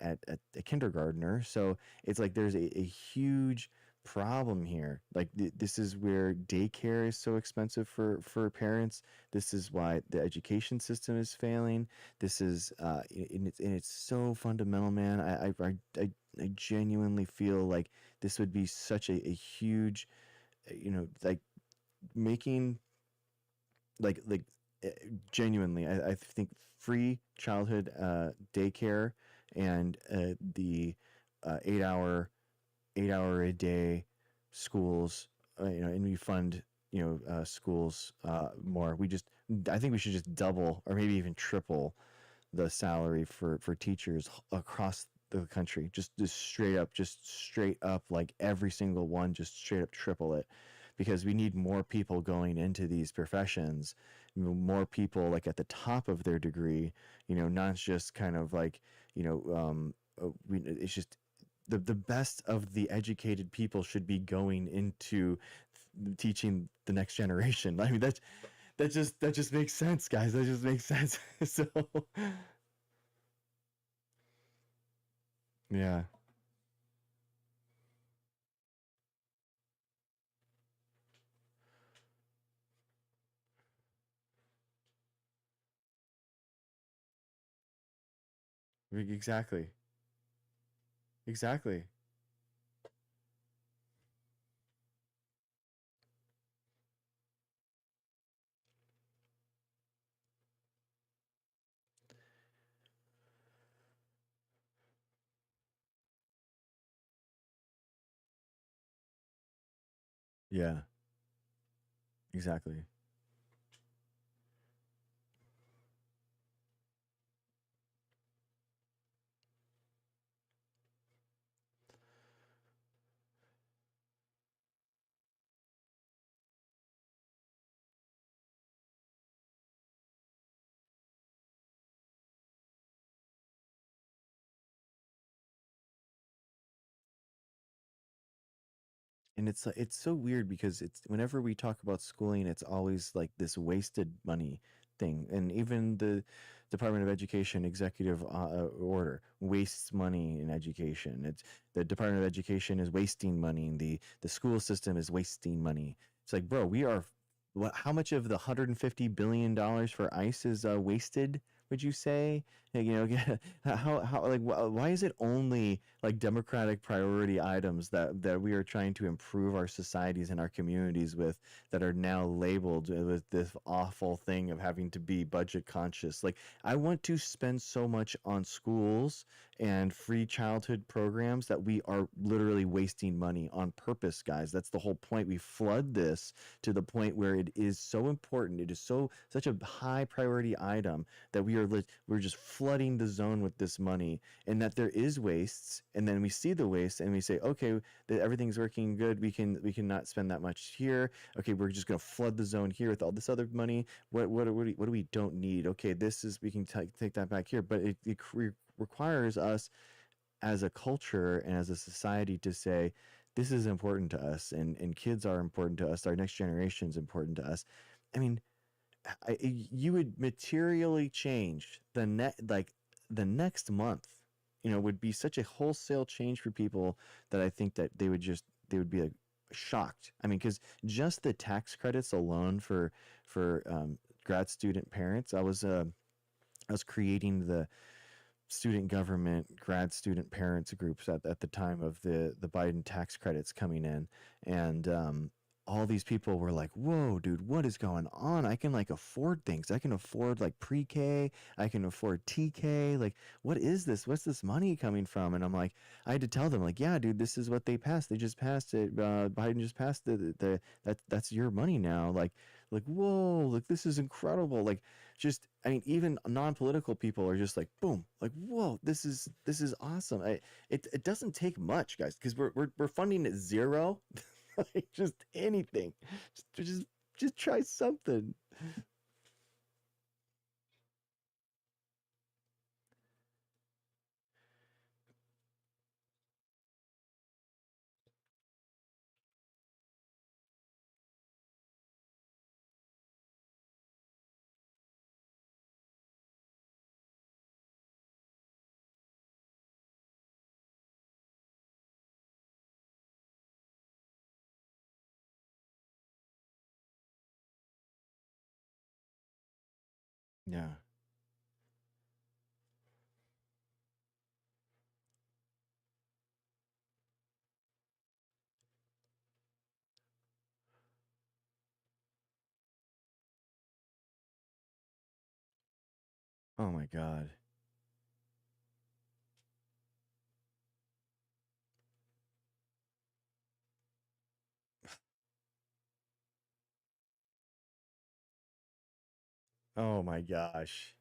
at a kindergartner. So it's like there's a huge problem here. Like this is where daycare is so expensive for parents. This is why the education system is failing. This is and it's so fundamental, man. I genuinely feel like this would be such a huge, like making like uh, genuinely, I think free childhood daycare, and the 8 hour 8 hour a day schools, and we fund, schools more. I think we should just double or maybe even triple the salary for teachers across the country. Just straight up, like every single one, just straight up triple it, because we need more people going into these professions more people like at the top of their degree, not just kind of like, it's just the best of the educated people should be going into teaching the next generation. I mean, that just makes sense, guys. That just makes sense. So, yeah, exactly, exactly. Yeah, exactly. And it's so weird because it's whenever we talk about schooling, it's always like this wasted money thing. And even the Department of Education executive order wastes money in education. It's the Department of Education is wasting money, and the school system is wasting money. It's like, bro, we are what? How much of the $150 billion for ICE is wasted? Would you say? How like why is it only like democratic priority items that we are trying to improve our societies and our communities with that are now labeled with this awful thing of having to be budget conscious? Like, I want to spend so much on schools and free childhood programs that we are literally wasting money on purpose, guys. That's the whole point. We flood this to the point where it is so important. It is such a high priority item that we're just flooding the zone with this money, and that there is wastes, and then we see the waste and we say, okay, that everything's working good, we can not spend that much here. Okay, we're just going to flood the zone here with all this other money. What do we don't need? Okay, this is, we can take that back here, but it requires us as a culture and as a society to say this is important to us, and kids are important to us, our next generation is important to us. I mean, you would materially change the next month, would be such a wholesale change for people that I think that they would be like shocked. I mean, because just the tax credits alone for grad student parents, I was creating the student government grad student parents groups at the time of the Biden tax credits coming in, and all these people were like, whoa, dude, what is going on? I can like afford things. I can afford like pre-K. I can afford TK. Like, what is this? What's this money coming from? And I'm like, I had to tell them like, yeah, dude, this is what they passed. They just passed it. Biden just passed that's your money now. Like, whoa, like this is incredible. Like, just, I mean, even non-political people are just like, boom, like, whoa, this is awesome. It doesn't take much, guys, because we're funding at zero. Like, just anything, just try something. Yeah. Oh my God. Oh my gosh.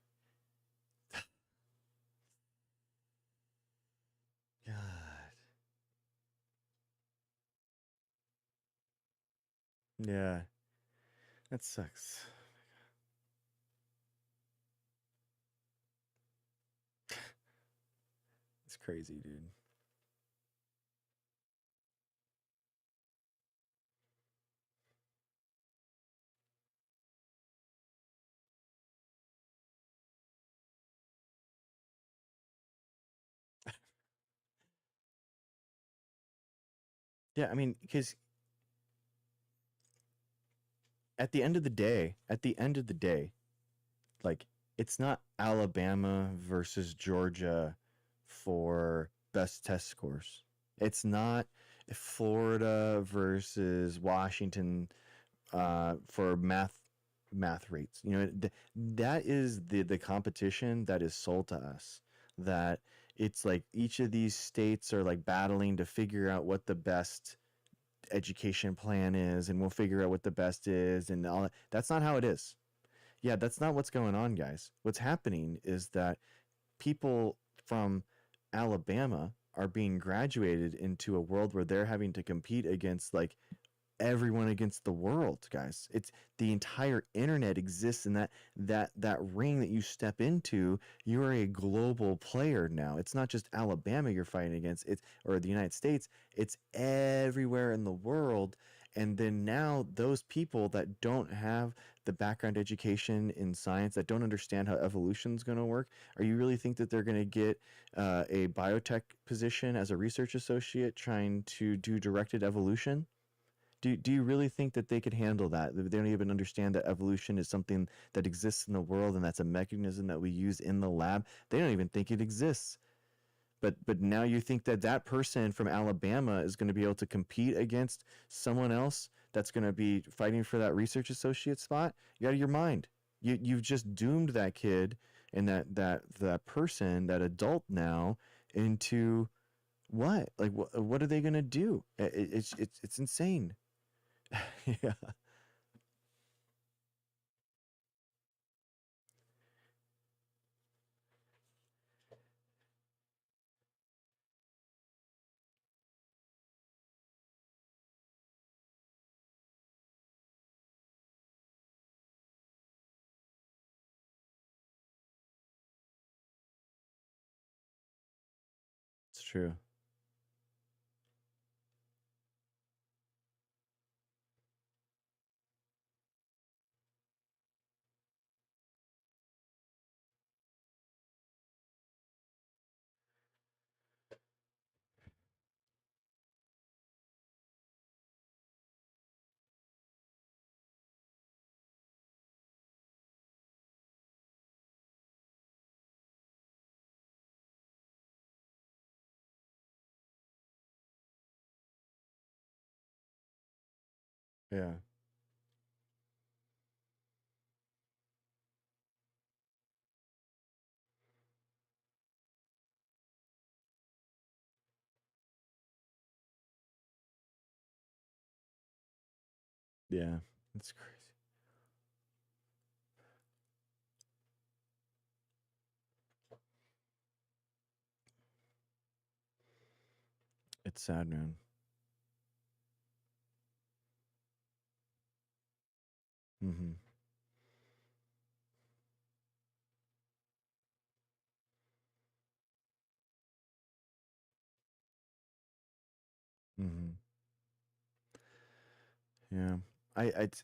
God. Yeah, that sucks. It's crazy, dude. Yeah, I mean, because at the end of the day, like it's not Alabama versus Georgia for best test scores. It's not Florida versus Washington for math rates. You know, that is the competition that is sold to us. That it's like each of these states are like battling to figure out what the best education plan is, and we'll figure out what the best is, and all that. That's not how it is. Yeah, that's not what's going on, guys. What's happening is that people from Alabama are being graduated into a world where they're having to compete against like everyone against the world, guys. It's the entire internet exists in that ring that you step into. You are a global player now. It's not just Alabama you're fighting against, it's or the United States. It's everywhere in the world. And then now those people that don't have the background education in science, that don't understand how evolution is going to work, or you really think that they're going to get a biotech position as a research associate trying to do directed evolution? Do you really think that they could handle that? They don't even understand that evolution is something that exists in the world, and that's a mechanism that we use in the lab. They don't even think it exists. But now you think that that person from Alabama is going to be able to compete against someone else that's going to be fighting for that research associate spot? You're out of your mind. You've just doomed that kid and that person, that adult now, into what? Like what are they going to do? It's insane. Yeah, it's true. Yeah, yeah, it's crazy. It's sad, man. Mm-hmm. Mm-hmm. Yeah, it's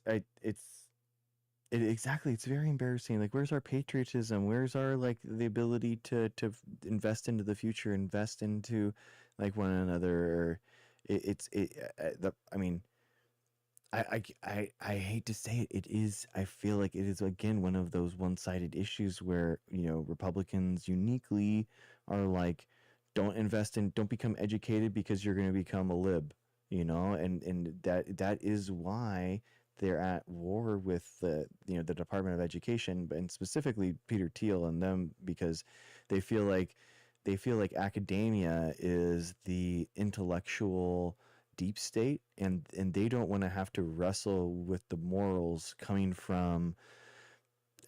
exactly. It's very embarrassing. Like, where's our patriotism? Where's our like the ability invest into the future, invest into like one another? I mean, I hate to say it. It is. I feel like it is again one of those one-sided issues where Republicans uniquely are like, don't become educated because you're going to become a lib, and that is why they're at war with the Department of Education, and specifically Peter Thiel and them, because they feel like academia is the intellectual deep state, and they don't want to have to wrestle with the morals coming from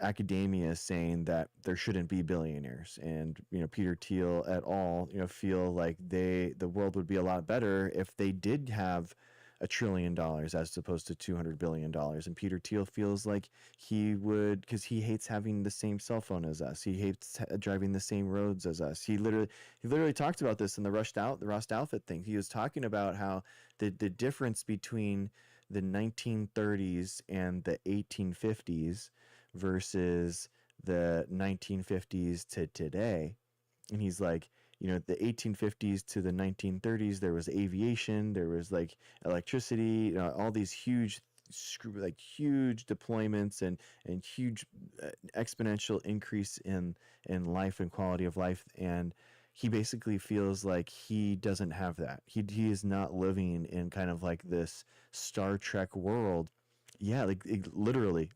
academia saying that there shouldn't be billionaires. And Peter Thiel et al feel like the world would be a lot better if they did have $1 trillion as opposed to $200 billion. And Peter Thiel feels like he would, because he hates having the same cell phone as us. He hates driving the same roads as us. He literally talked about this in the Rust Outfit thing. He was talking about how the difference between the 1930s and the 1850s versus the 1950s to today. And he's like, the 1850s to the 1930s, there was aviation, there was like electricity, all these huge huge deployments and huge exponential increase in life and quality of life. And he basically feels like he doesn't have that. He is not living in kind of like this Star Trek world. Yeah, like literally,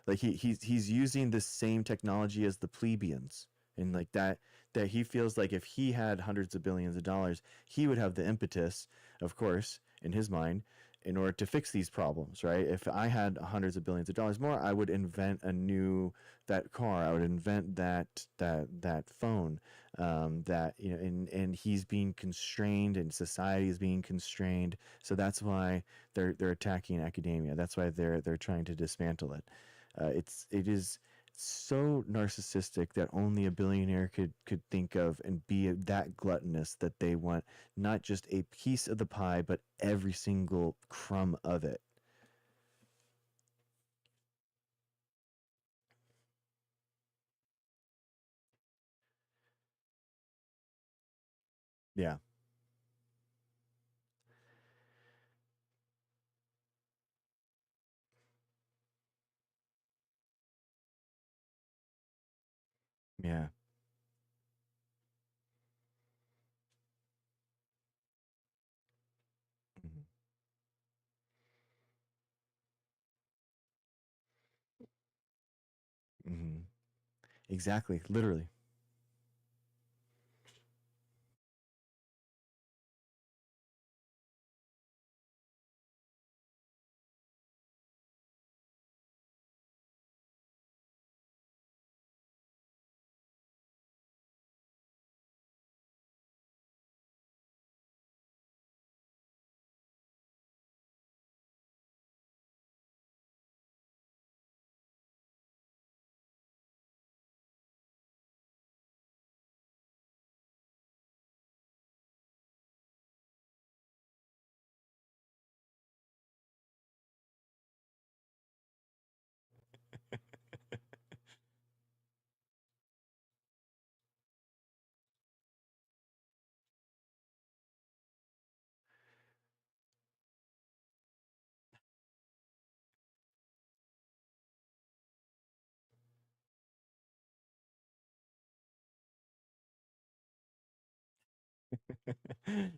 like he's using the same technology as the plebeians, and like that he feels like if he had hundreds of billions of dollars, he would have the impetus, of course, in his mind, in order to fix these problems, right? If I had hundreds of billions of dollars more, I would invent that car. I would invent that phone. That and he's being constrained, and society is being constrained. So that's why they're attacking academia. That's why they're trying to dismantle it. It is so narcissistic that only a billionaire could think of and be that gluttonous that they want not just a piece of the pie but every single crumb of it. Yeah. Yeah. Hmm. Hmm. Exactly, literally.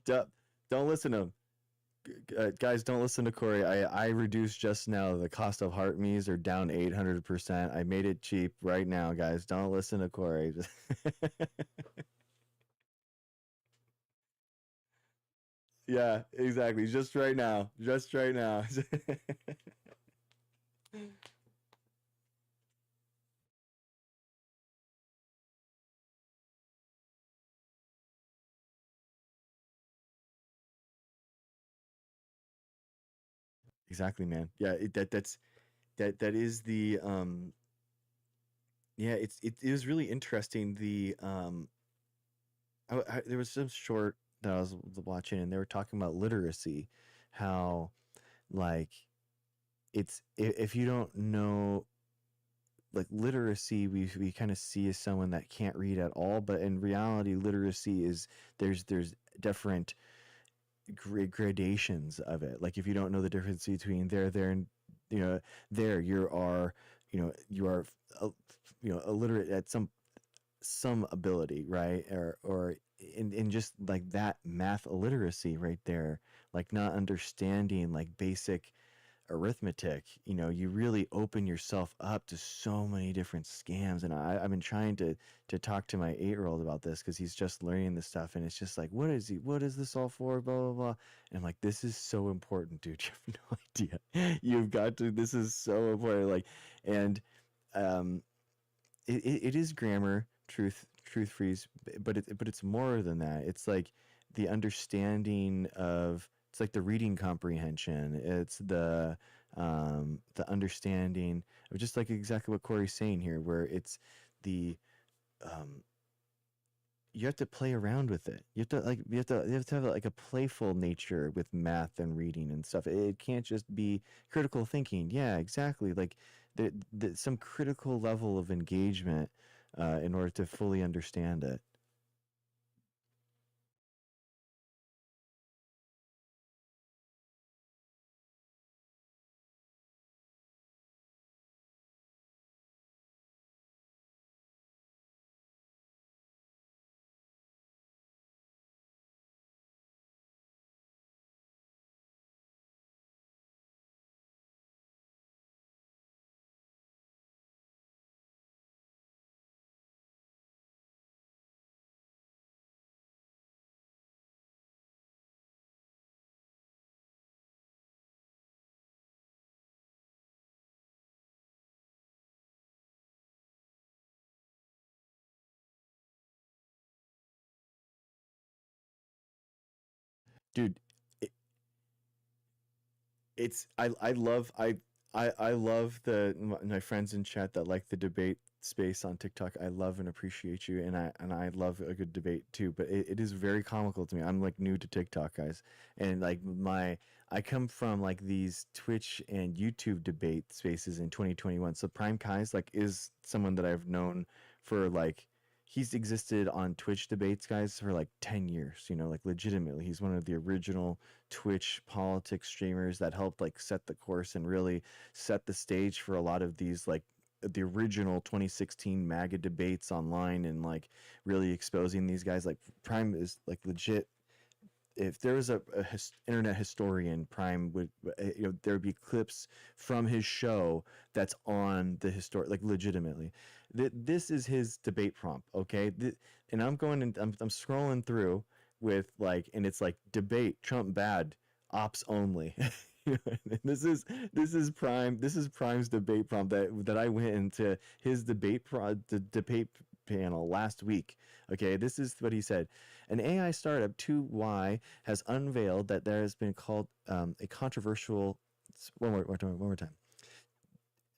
don't, don't listen to him. Guys, don't listen to Corey. I reduced just now. The cost of heart me's are down 800%. I made it cheap right now, guys. Don't listen to Corey. Yeah, exactly. Just right now. Just right now. Exactly, man. Yeah, that is the yeah, it was really interesting. There was some short that I was watching, and they were talking about literacy, how like if you don't know, like, literacy, we kind of see as someone that can't read at all, but in reality literacy is, there's different gradations of it. Like if you don't know the difference between there and you know there, you are uh, illiterate at some ability, right? Or in just like that math illiteracy right there, like not understanding like basic arithmetic. You really open yourself up to so many different scams. And I've been trying to talk to my 8-year-old about this because he's just learning this stuff, and it's just like, what is this all for, blah blah blah. And I'm like, this is so important, dude. You have no idea. You've got to, this is so important. Like, and um it is grammar, truth freeze, but it's more than that. It's like the understanding of it's like the reading comprehension. It's the understanding of just like exactly what Corey's saying here, where it's the um, you have to play around with it. You have to have like a playful nature with math and reading and stuff. It can't just be critical thinking. Yeah, exactly. Like some critical level of engagement in order to fully understand it. Dude, it's I love my friends in chat that like the debate space on TikTok. I love and appreciate you, and I love a good debate too. But it is very comical to me. I'm like new to TikTok, guys, and like I come from like these Twitch and YouTube debate spaces in 2021. So Prime Kai's like is someone that I've known for like he's existed on Twitch debates, guys, for like 10 years, you know, like legitimately. He's one of the original Twitch politics streamers that helped like set the course and really set the stage for a lot of these like the original 2016 MAGA debates online and like really exposing these guys. Like Prime is like legit. If there was a internet historian, Prime would, you know, there would be clips from his show that's on the historic, like legitimately. This is his debate prompt, okay? And I'm going and I'm scrolling through with like, and it's like debate Trump bad, ops only. And this is Prime's debate prompt that I went into his the debate panel last week. Okay, this is what he said. An AI startup 2Y has unveiled that there has been called a controversial. One more time.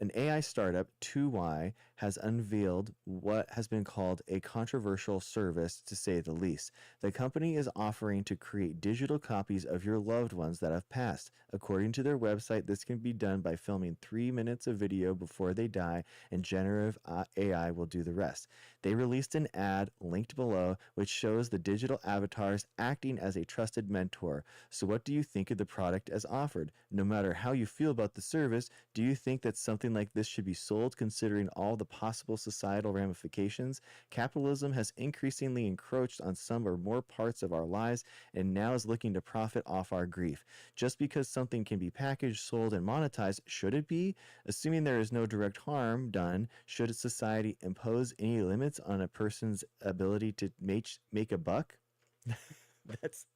An AI startup, 2Y, has unveiled what has been called a controversial service, to say the least. The company is offering to create digital copies of your loved ones that have passed. According to their website, this can be done by filming 3 minutes of video before they die, and generative AI will do the rest. They released an ad linked below, which shows the digital avatars acting as a trusted mentor. So, what do you think of the product as offered? No matter how you feel about the service, do you think that something like this should be sold, considering all the possible societal ramifications? Capitalism has increasingly encroached on some or more parts of our lives and now is looking to profit off our grief. Just because something can be packaged, sold, and monetized, should it be? Assuming there is no direct harm done, should a society impose any limits on a person's ability to make a buck?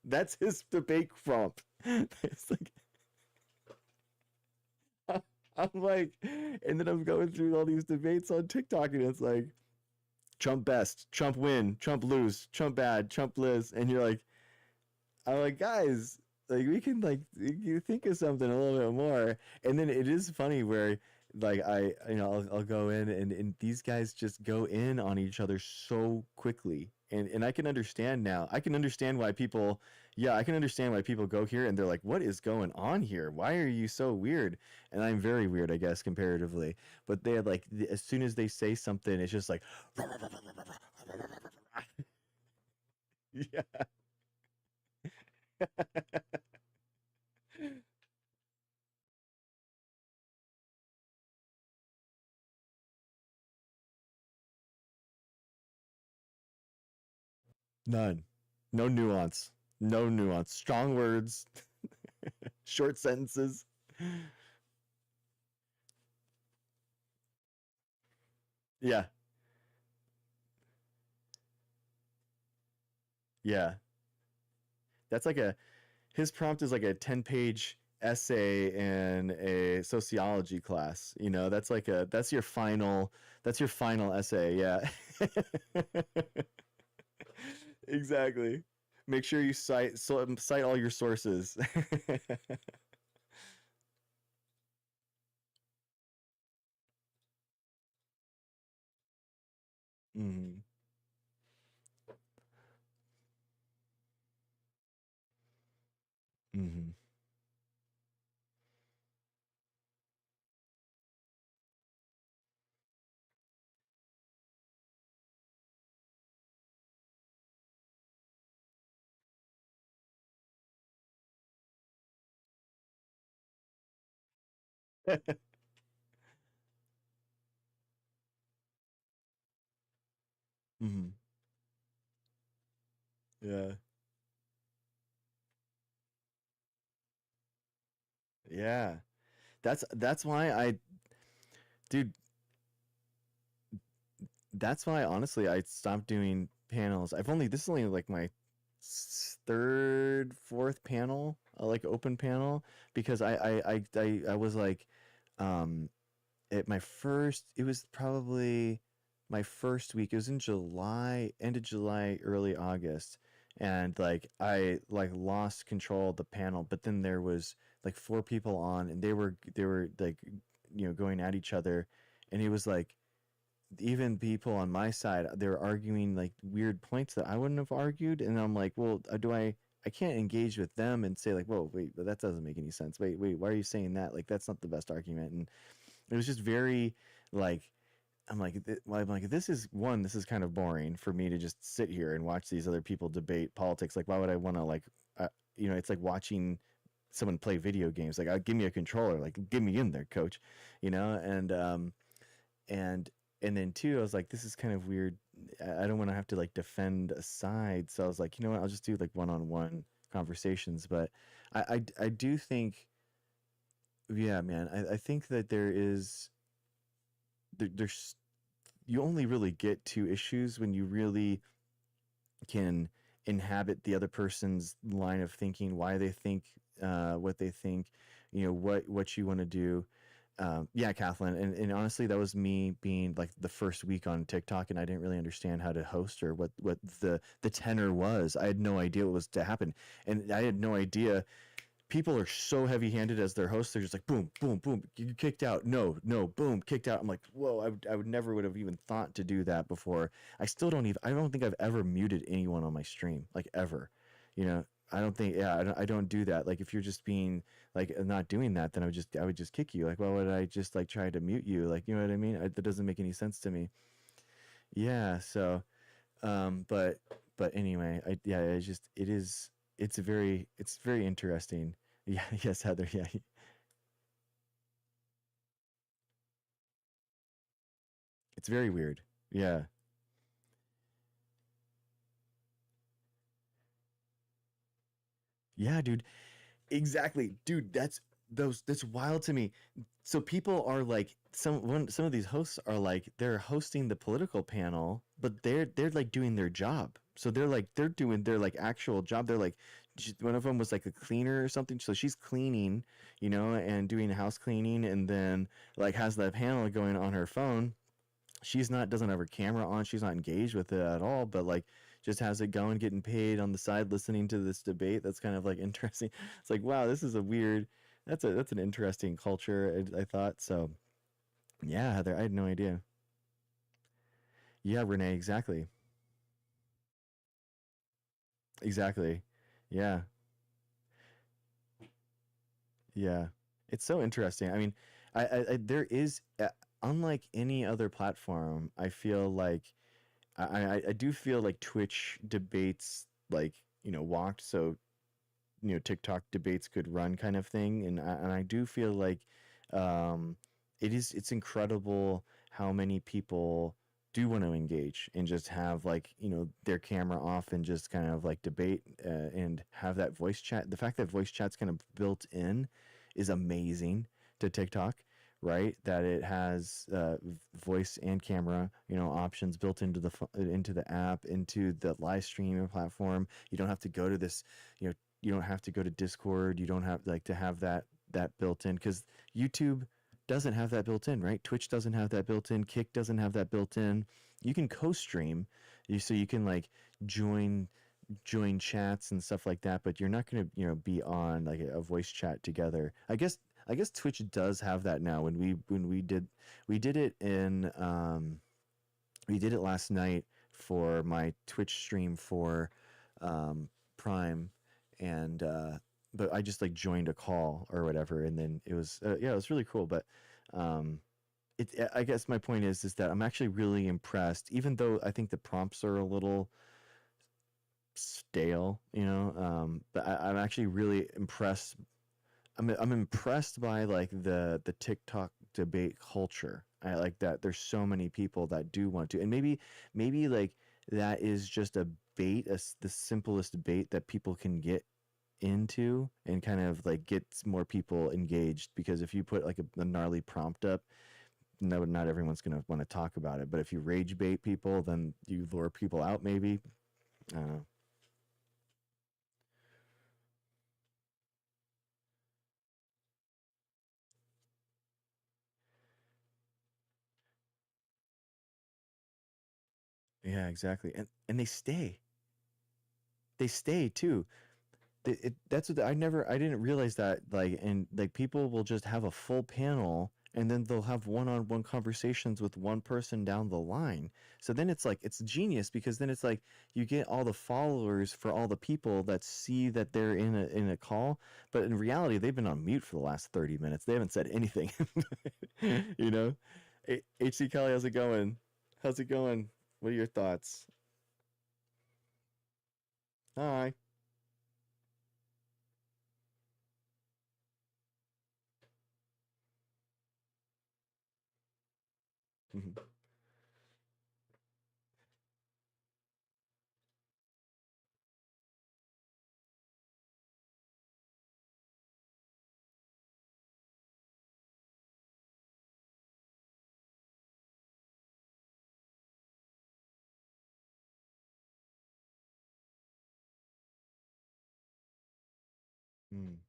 That's his debate prompt. It's like I'm like, and then I'm going through all these debates on TikTok, and it's like Trump best, Trump win, Trump lose, Trump bad, Trump lives, and you're like, I'm like, guys, like we can like you think of something a little bit more, and then it is funny where like I'll go in and these guys just go in on each other so quickly, and I can understand now. I can understand why people, yeah, I can understand why people go here and they're like, what is going on here? Why are you so weird? And I'm very weird, I guess, comparatively. But they had like as soon as they say something, it's just like, yeah. None. No nuance. No nuance. Strong words, short sentences. Yeah. Yeah. That's like a his prompt is like a 10-page essay in a sociology class. You know, that's like a that's your final essay. Yeah. Exactly. Make sure you cite all your sources. Mm-hmm. Mm-hmm. Mm-hmm. Yeah. Yeah. That's why dude, that's why honestly I stopped doing panels. This is only like my third, fourth panel, like open panel, because I was like, um, it was probably my first week. It was in July, end of July, early August, and like I like lost control of the panel. But then there was like four people on, and they were like, going at each other, and it was like even people on my side, they were arguing like weird points that I wouldn't have argued, and I'm like, well, do I can't engage with them and say like, whoa, wait, but that doesn't make any sense. Wait, why are you saying that? Like, that's not the best argument. And it was just very like, I'm like, this is kind of boring for me to just sit here and watch these other people debate politics. Like, why would I want to like, it's like watching someone play video games. Like, give me a controller, like, get me in there, coach, and and then two, I was like, this is kind of weird. I don't want to have to like defend a side, so I was like, you know what, I'll just do like one-on-one conversations. But I do think, yeah, man, I think that there's you only really get two issues when you really can inhabit the other person's line of thinking, why they think what they think, what you want to do. Yeah, Kathleen, and honestly, that was me being like the first week on TikTok, and I didn't really understand how to host or what the tenor was. I had no idea what was to happen, and I had no idea. People are so heavy-handed as their hosts. They're just like boom, boom, boom. You kicked out. No, no, boom, kicked out. I'm like, whoa. I would never would have even thought to do that before. I still don't even. I don't think I've ever muted anyone on my stream, like ever. You know, I don't think. Yeah, I don't do that. Like if you're just being like not doing that, then I would just kick you. Like, why would I just like try to mute you? Like, you know what I mean? That doesn't make any sense to me. Yeah. So, but anyway, yeah, it's very interesting. Yeah, yes, Heather. Yeah, it's very weird. Yeah, yeah, dude. Exactly, dude. That's wild to me. So people are like some of these hosts are like they're hosting the political panel, but they're like doing their job. So they're doing their like actual job. They're like one of them was like a cleaner or something. So she's cleaning, and doing house cleaning, and then like has that panel going on her phone. She's not doesn't have her camera on. She's not engaged with it at all, but like just has it going, getting paid on the side, listening to this debate. That's kind of like interesting. It's like, wow, this is a weird. That's an interesting culture. I thought so. Yeah, Heather, I had no idea. Yeah, Renee, exactly, exactly. Yeah, yeah. It's so interesting. I mean, there is unlike any other platform. I feel like I do feel like Twitch debates like walked so TikTok debates could run kind of thing, and I do feel like um, it's incredible how many people do want to engage and just have like their camera off and just kind of like debate and have that voice chat. The fact that voice chat's kind of built in is amazing to TikTok. Right, that it has voice and camera, options built into the app, into the live streaming platform. You don't have to go to this, you don't have to go to Discord. You don't have like to have that built in because YouTube doesn't have that built in, right? Twitch doesn't have that built in. Kick doesn't have that built in. You can co-stream, so you can like join. join chats and stuff like that, but you're not going to, be on like a voice chat together. I guess Twitch does have that now. When we did it in we did it last night for my Twitch stream for Prime, and but I just like joined a call or whatever, and then it was yeah, it was really cool. But um, I guess my point is that I'm actually really impressed, even though I think the prompts are a little stale, but I'm actually really impressed. I'm impressed by like the TikTok debate culture. I like that there's so many people that do want to, and maybe like that is just a bait, the simplest bait that people can get into and kind of like gets more people engaged, because if you put like a gnarly prompt up, no, not everyone's gonna want to talk about it. But if you rage bait people, then you lure people out. Maybe I don't know. Yeah, exactly. And they stay too. That's what I didn't realize that, like, and like people will just have a full panel and then they'll have one-on-one conversations with one person down the line. So then it's like it's genius, because then it's like you get all the followers for all the people that see that they're in a call, but in reality they've been on mute for the last 30 minutes. They haven't said anything. you know? HC Kelly, how's it going? How's it going? What are your thoughts? Hi. Mm.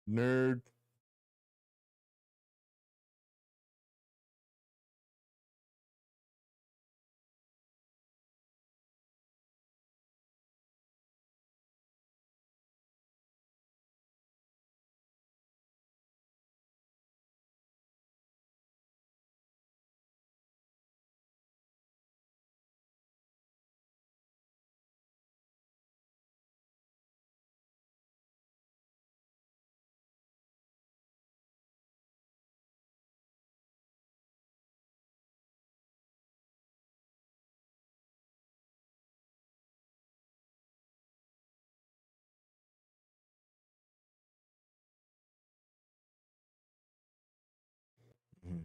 Nerd. Mhm.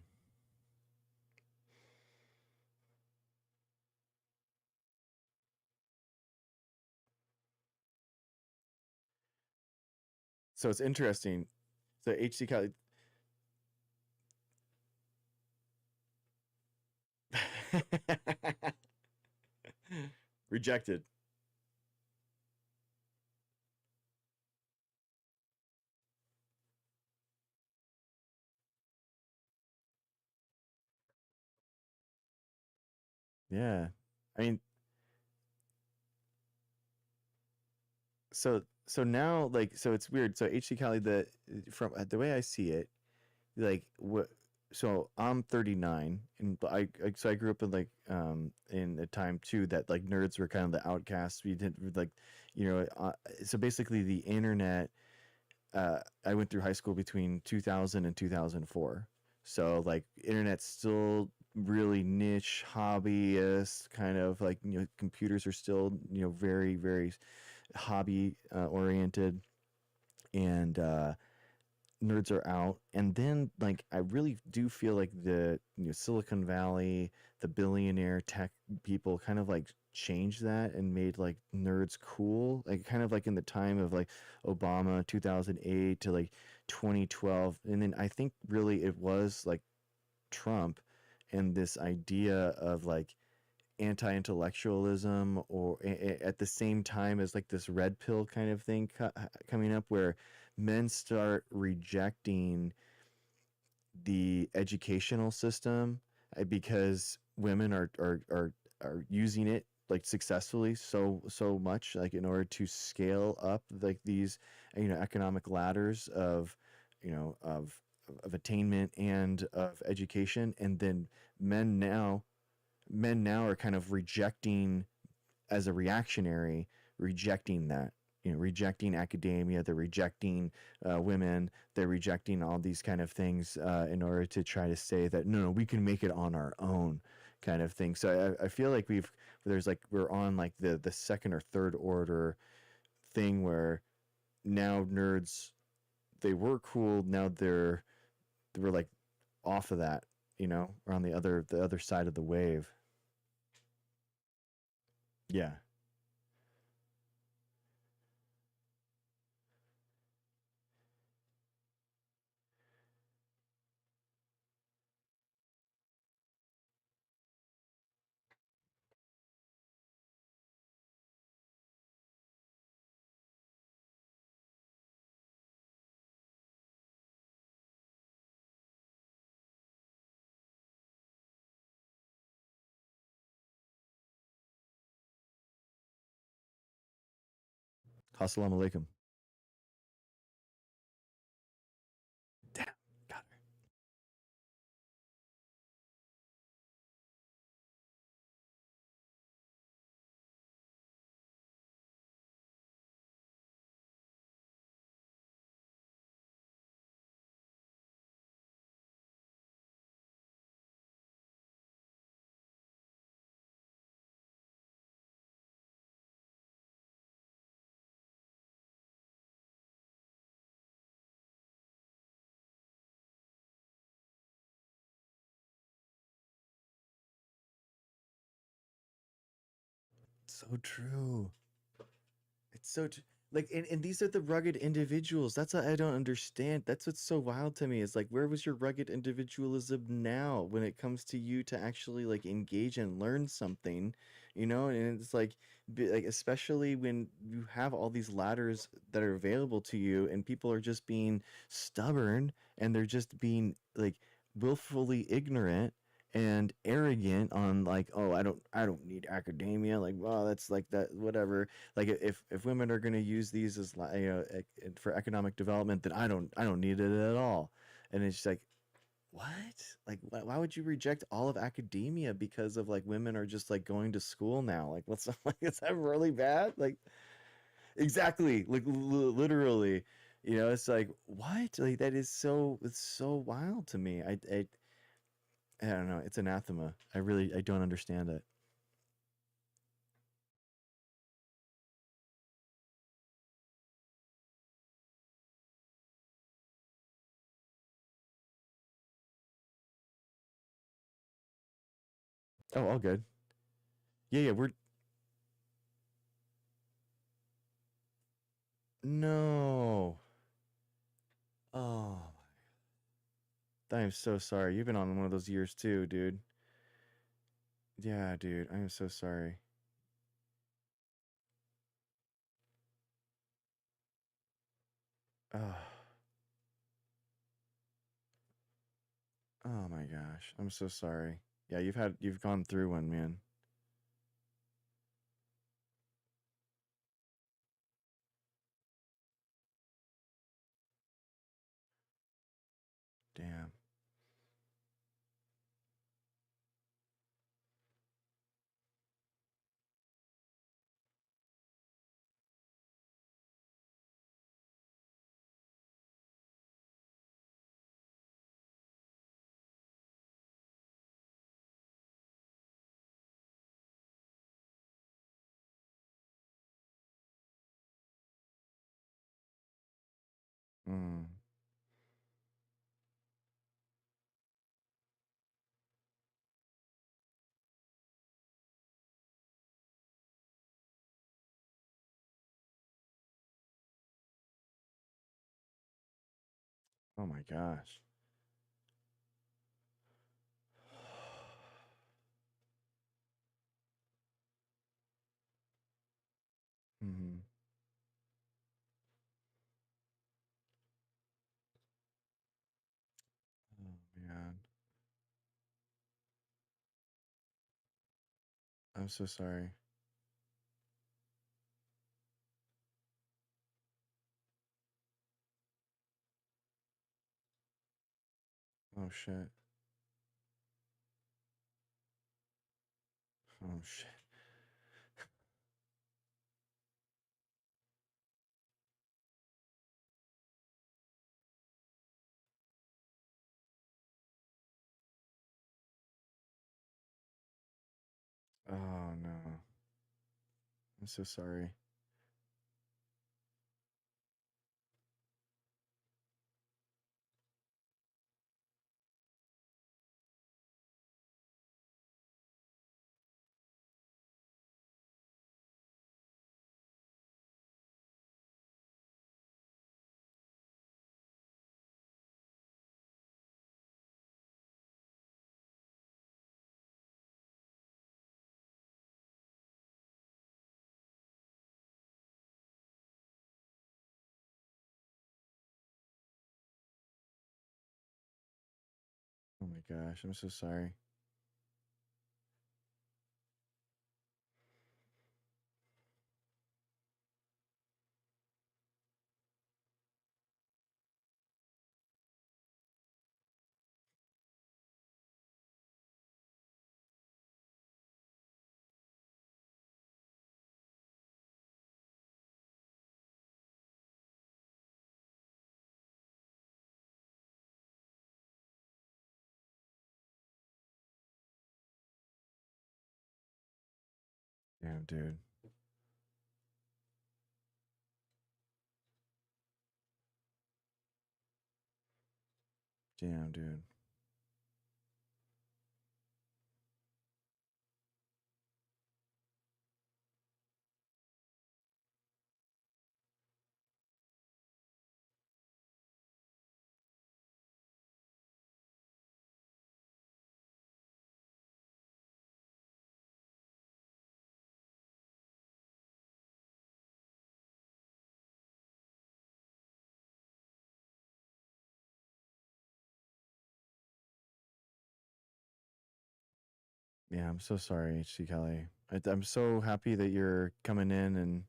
So it's interesting. So HC Kelly rejected. Yeah. I mean, so now like so it's weird. So HC Kelly, from the way I see it, like what so I'm 39, and so I grew up in like in a time too that like nerds were kind of the outcasts. We didn't like so basically the internet. I went through high school between 2000 and 2004. So like internet's still really niche hobbyist kind of like, computers are still, very, very hobby oriented, and nerds are out. And then like I really do feel like the, Silicon Valley, the billionaire tech people kind of like changed that and made like nerds cool, like kind of like in the time of like Obama 2008 to like 2012. And then I think really it was like Trump and this idea of like anti-intellectualism, or at the same time as like this red pill kind of thing coming up, where men start rejecting the educational system, because women are using it like successfully so much, like in order to scale up like these, economic ladders of, of attainment and of education. And then men now men now are kind of rejecting, as a reactionary, rejecting that, rejecting academia, they're rejecting women, they're rejecting all these kind of things, in order to try to say that no, we can make it on our own, kind of thing. So I feel like we're on like the second or third order thing, where now nerds, they were cool, now we're like off of that, we're on the other side of the wave. Yeah. Assalamu alaikum. Damn. God. So true. It's so like, and these are the rugged individuals. That's what I don't understand. That's what's so wild to me. Is like, where was your rugged individualism now when it comes to you to actually like engage and learn something, And it's like, like especially when you have all these ladders that are available to you, and people are just being stubborn, and they're just being like willfully ignorant and arrogant on like, oh, I don't need academia, like, well, that's like that, whatever. Like if women are going to use these as for economic development, then I don't need it at all. And it's just like, what? Like why would you reject all of academia because of like women are just like going to school now? Like what's like, is that really bad? Like exactly, like literally, it's like, what? Like that is it's so wild to me. I don't know, it's anathema. I don't understand it. Oh, all good. Yeah, yeah, we're no. Oh, I am so sorry. You've been on one of those years too, dude. Yeah, dude. I am so sorry. Oh, oh my gosh. I'm so sorry. Yeah, you've gone through one, man. Damn. Mm. Oh my gosh. Hmm. Oh man. I'm so sorry. Oh shit. Oh shit. Oh no. I'm so sorry. Oh my gosh. I'm so sorry. Damn, dude. Damn, dude. Yeah, I'm so sorry, HC Kelly. I'm so happy that you're coming in and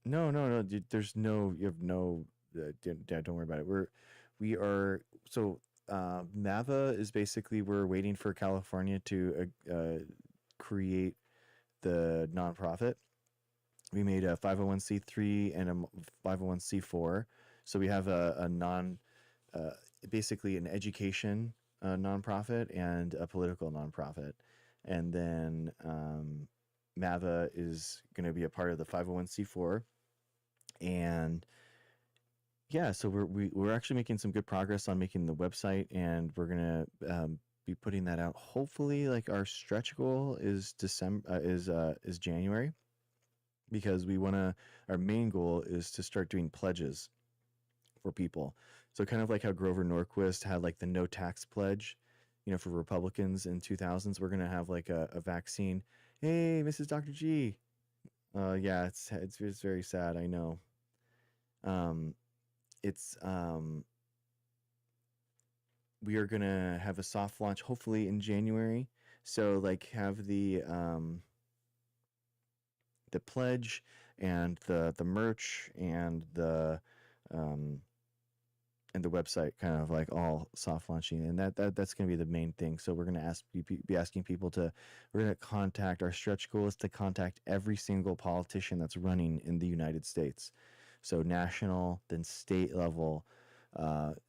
no, no, no. There's no, you have no, don't worry about it. We are, so MAVA is basically, we're waiting for California to create the nonprofit. We made a 501c3 and a 501c4. So we have a uh, basically an education nonprofit and a political nonprofit. And then MAVA is going to be a part of the 501c4. And yeah, so we're actually making some good progress on making the website, and we're gonna be putting that out. Hopefully, like our stretch goal is December, is January, because we want to. Our main goal is to start doing pledges for people. So kind of like how Grover Norquist had like the no tax pledge, for Republicans in 2000s. We're gonna have like a vaccine. Hey, Mrs. Dr. G. Yeah, it's very sad. I know. Um, it's we are gonna have a soft launch hopefully in January. So like have the pledge and the merch um, and the website kind of like all soft launching, and that's going to be the main thing. So we're going to be asking people to, we're going to contact, our stretch goal is to contact every single politician that's running in the United States. So national, then state level,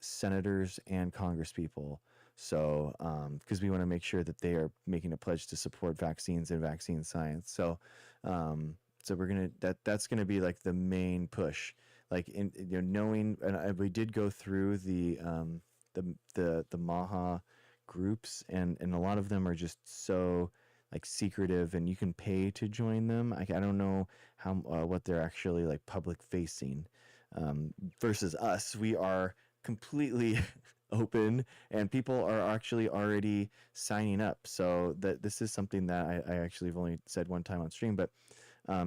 senators and congresspeople. So because we want to make sure that they are making a pledge to support vaccines and vaccine science. So we're gonna, that's gonna be like the main push. like in knowing, and we did go through the Maha groups, and a lot of them are just so like secretive, and you can pay to join them. I don't know how what they're actually like public facing, versus us. We are completely open, and people are actually already signing up. So that this is something that I actually have only said one time on stream, but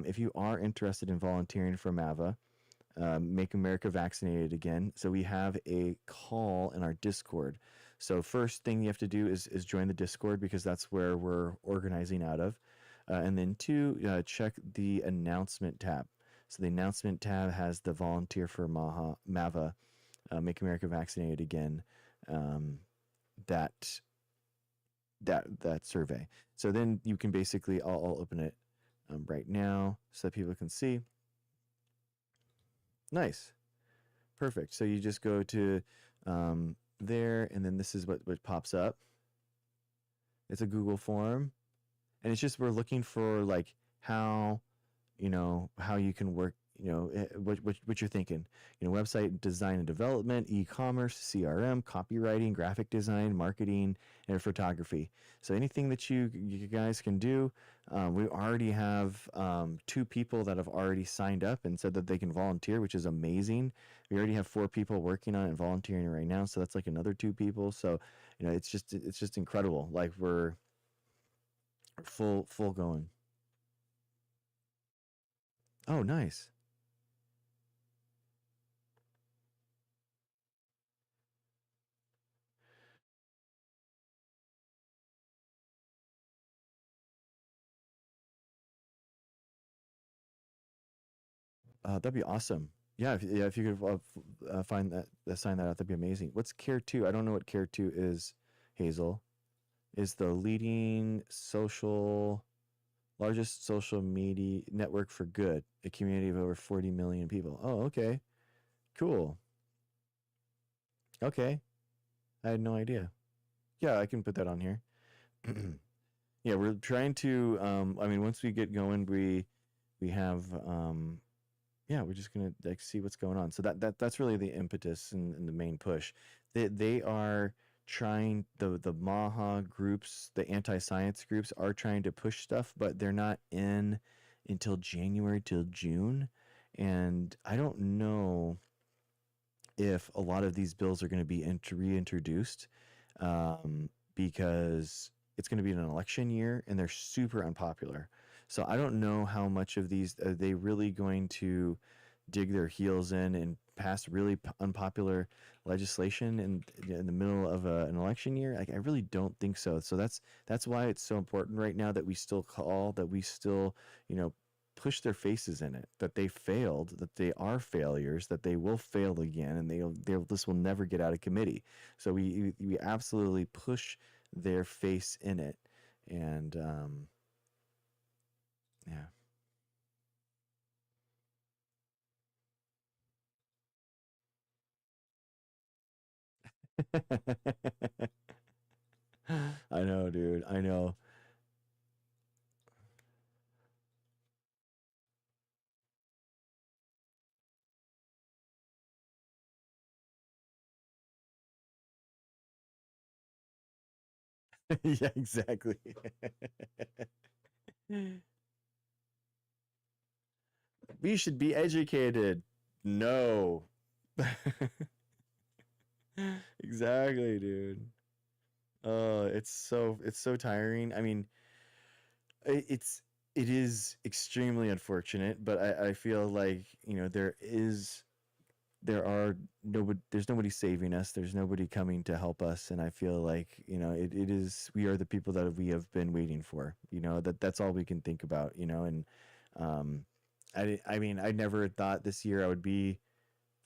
if you are interested in volunteering for MAVA, Make America Vaccinated Again. So we have a call in our Discord. So first thing you have to do is join the Discord, because that's where we're organizing out of. And then two, check the announcement tab. So the announcement tab has the volunteer for MAVA, Make America Vaccinated Again, that that survey. So then you can basically, I'll open it right now so that people can see. Nice. Perfect. So you just go to there, and then this is what pops up. It's a Google form, and it's just we're looking for like how how you can work, what you're thinking, website design and development, e-commerce, CRM, copywriting, graphic design, marketing, and photography. So anything that you guys can do. We already have 2 people that have already signed up and said that they can volunteer, which is amazing. We already have 4 people working on it and volunteering right now, so that's like another 2 people. So it's just incredible. Like we're full going. Oh, nice. That'd be awesome. Yeah, if you could find that, sign that out, that'd be amazing. What's Care Two? I don't know what Care Two is. Hazel is the leading largest social media network for good, a community of over 40 million people. Oh, okay, cool. Okay, I had no idea. Yeah, I can put that on here. Yeah, we're trying to. I mean, once we get going, we have yeah, we're just gonna like see what's going on. So that's really the impetus and the main push. They are trying, the Maha groups, the anti-science groups are trying to push stuff, but they're not in until January till June, and I don't know if a lot of these bills are going to be reintroduced, because it's going to be an election year and they're super unpopular. So I don't know how much of these are they really going to dig their heels in and pass really unpopular legislation in the middle of an election year. Like, I really don't think so. So that's why it's so important right now that we still call, that we still push their faces in it, that they failed, that they are failures, that they will fail again, and this will never get out of committee. So we absolutely push their face in it, and yeah. I know, dude. I know. Yeah, exactly. We should be educated. No. Exactly, dude. It's so tiring. I mean, it's it is extremely unfortunate, but I feel like there's nobody saving us. There's nobody coming to help us, and I feel like it is, we are the people that we have been waiting for. That's all we can think about. And um, I mean, I never thought this year I would be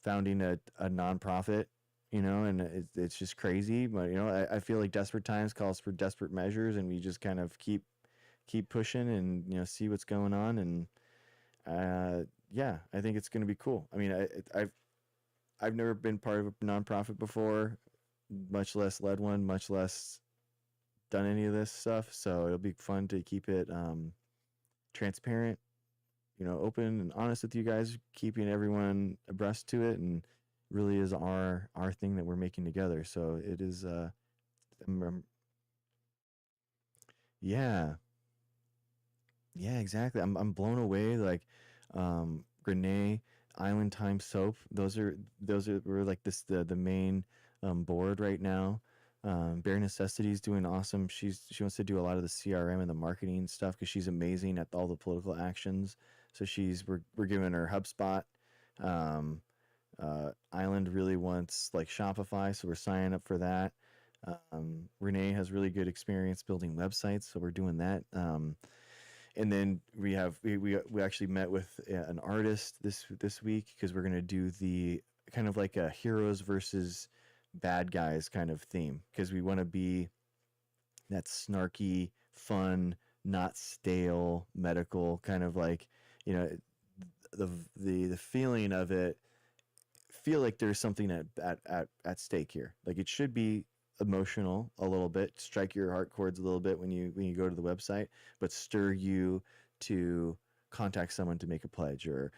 founding a nonprofit. And it's just crazy, but I feel like desperate times calls for desperate measures, and we just kind of keep pushing and see what's going on. And yeah, I think it's going to be cool. I mean, I've never been part of a nonprofit before, much less led one, much less done any of this stuff. So it'll be fun to keep it transparent. open and honest with you guys, keeping everyone abreast to it, and really is our thing that we're making together. So it is. Yeah, yeah, exactly. I'm blown away. Like, Grenade, Island Time Soap. Those are we're like this the main board right now. Bare Necessity's doing awesome. She wants to do a lot of the CRM and the marketing stuff because she's amazing at all the political actions. So we're giving her HubSpot. Um, Island really wants like Shopify, so we're signing up for that. Renee has really good experience building websites, so we're doing that. And then we actually met with an artist this week because we're gonna do the kind of like a heroes versus bad guys kind of theme because we want to be that snarky, fun, not stale medical kind of like you know the the feeling of it. Feel like there's something at stake here. Like it should be emotional a little bit, strike your heart chords a little bit when you go to the website, but stir you to contact someone to make a pledge or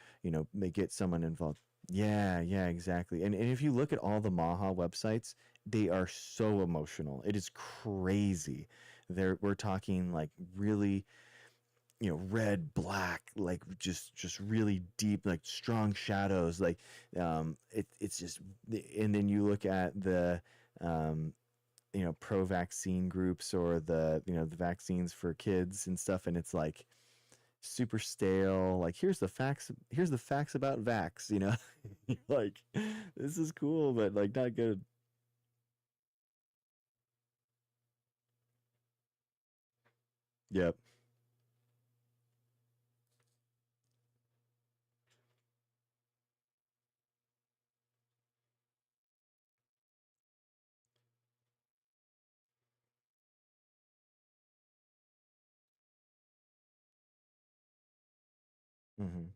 may get someone involved. Yeah, yeah, exactly. And if you look at all the Maha websites, they are so emotional. It is crazy. We're talking like really red, black, like just really deep, like strong shadows, like it's just. And then you look at the um pro vaccine groups or the vaccines for kids and stuff, and it's like super stale, like here's the facts about vax. Like this is cool but like not good. Yep. Hmm.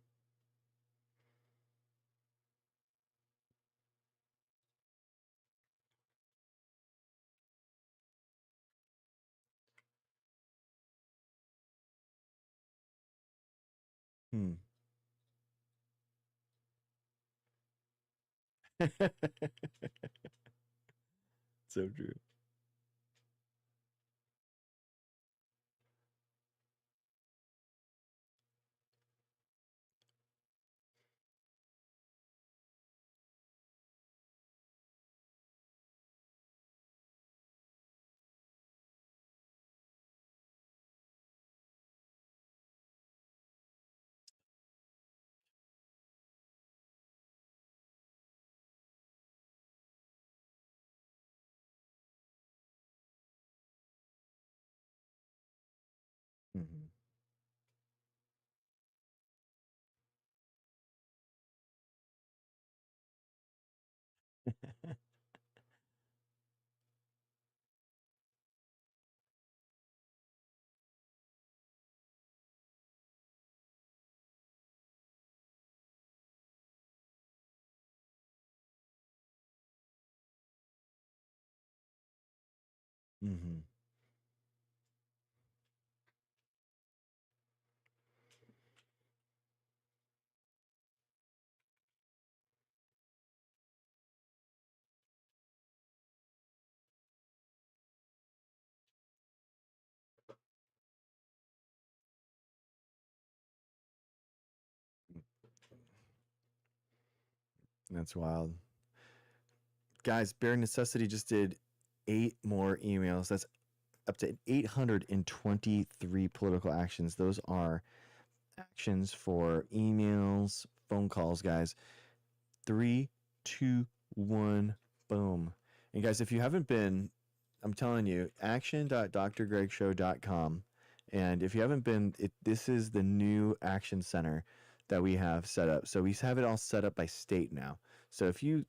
Hmm. So true. Hmm. Hmm. That's wild. Guys, Bare Necessity just did 8 more emails. That's up to 823 political actions. Those are actions for emails, phone calls, guys. Three, two, one, boom. And guys, if you haven't been, I'm telling you, action.drgregshow.com. And if you haven't been, this is the new action center that we have set up. So we have it all set up by state now. So if you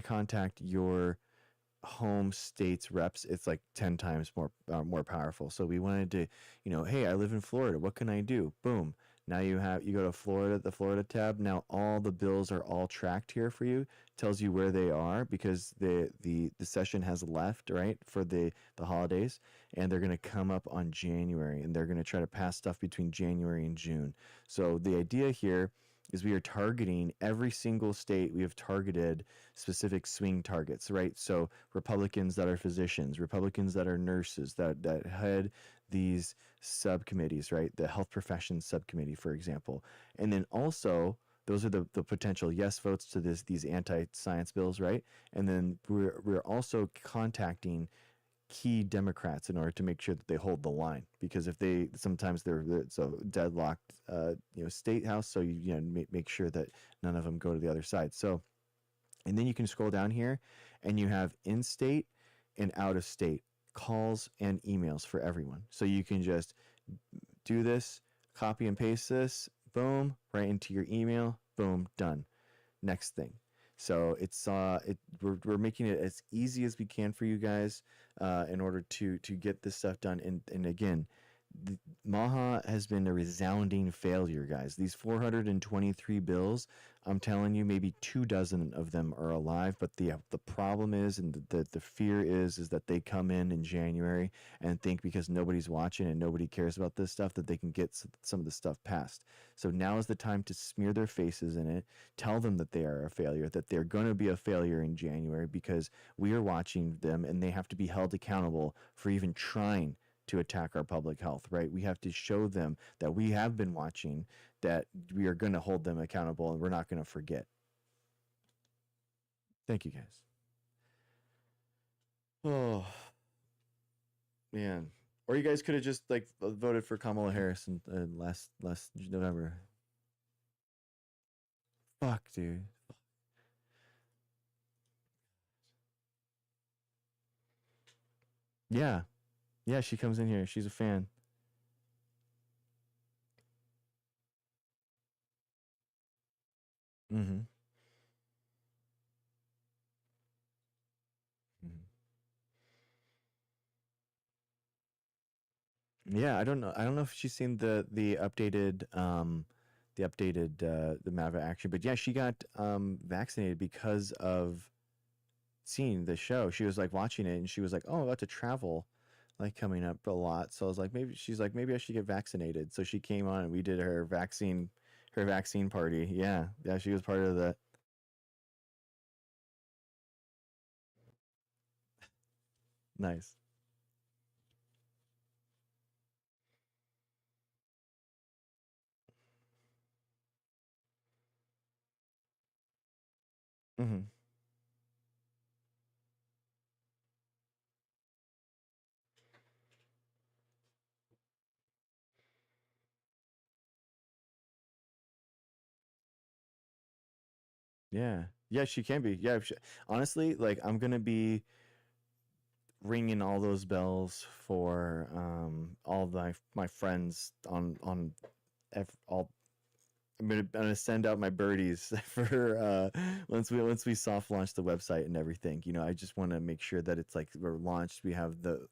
contact your home state's reps, it's like 10 times more powerful. So we wanted to, hey, I live in Florida. What can I do? Boom. Now you go to Florida, the Florida tab. Now all the bills are all tracked here for you. Tells you where they are because the session has left, right, for the holidays, and they're going to come up on January, and they're going to try to pass stuff between January and June. So the idea here is we are targeting every single state. We have targeted specific swing targets, right? So Republicans that are physicians, Republicans that are nurses, that head these subcommittees, right? The health professions subcommittee, for example. And then also, those are the potential yes votes to these anti-science bills, right? And then we're also contacting key Democrats in order to make sure that they hold the line, because if they sometimes they're so deadlocked, state house, so make sure that none of them go to the other side. So, and then you can scroll down here, and you have in-state and out-of-state calls and emails for everyone. So you can just do this, copy and paste this, boom, right into your email, boom, done. Next thing. So we're making it as easy as we can for you guys in order to get this stuff done. And again, MAHA has been a resounding failure, guys. These 423 bills, I'm telling you, maybe 24 of them are alive. But the problem is, and the fear is that they come in January and think because nobody's watching and nobody cares about this stuff that they can get some of the stuff passed. So now is the time to smear their faces in it, tell them that they are a failure, that they're going to be a failure in January because we are watching them and they have to be held accountable for even trying to attack our public health, right? We have to show them that we have been watching, that we are going to hold them accountable, and we're not going to forget. Thank you, guys. Oh, man. Or you guys could have just like voted for Kamala Harris in last November. Fuck, dude. Yeah. Yeah, she comes in here. She's a fan. Mm-hmm. Mm-hmm. Yeah, I don't know. I don't know if she's seen the updated the MAVA action, but yeah, she got vaccinated because of seeing the show. She was like watching it and she was like, "Oh, I'm about to travel like coming up a lot." So I was like, maybe I should get vaccinated. So she came on and we did her vaccine party. Yeah. Yeah, she was part of the nice. Mhm. Yeah. Yeah, she can be. Yeah, honestly, like I'm going to be ringing all those bells for all my friends on all. I'm gonna send out my birdies for once we soft launch the website and everything. I just want to make sure that it's like we're launched. We have the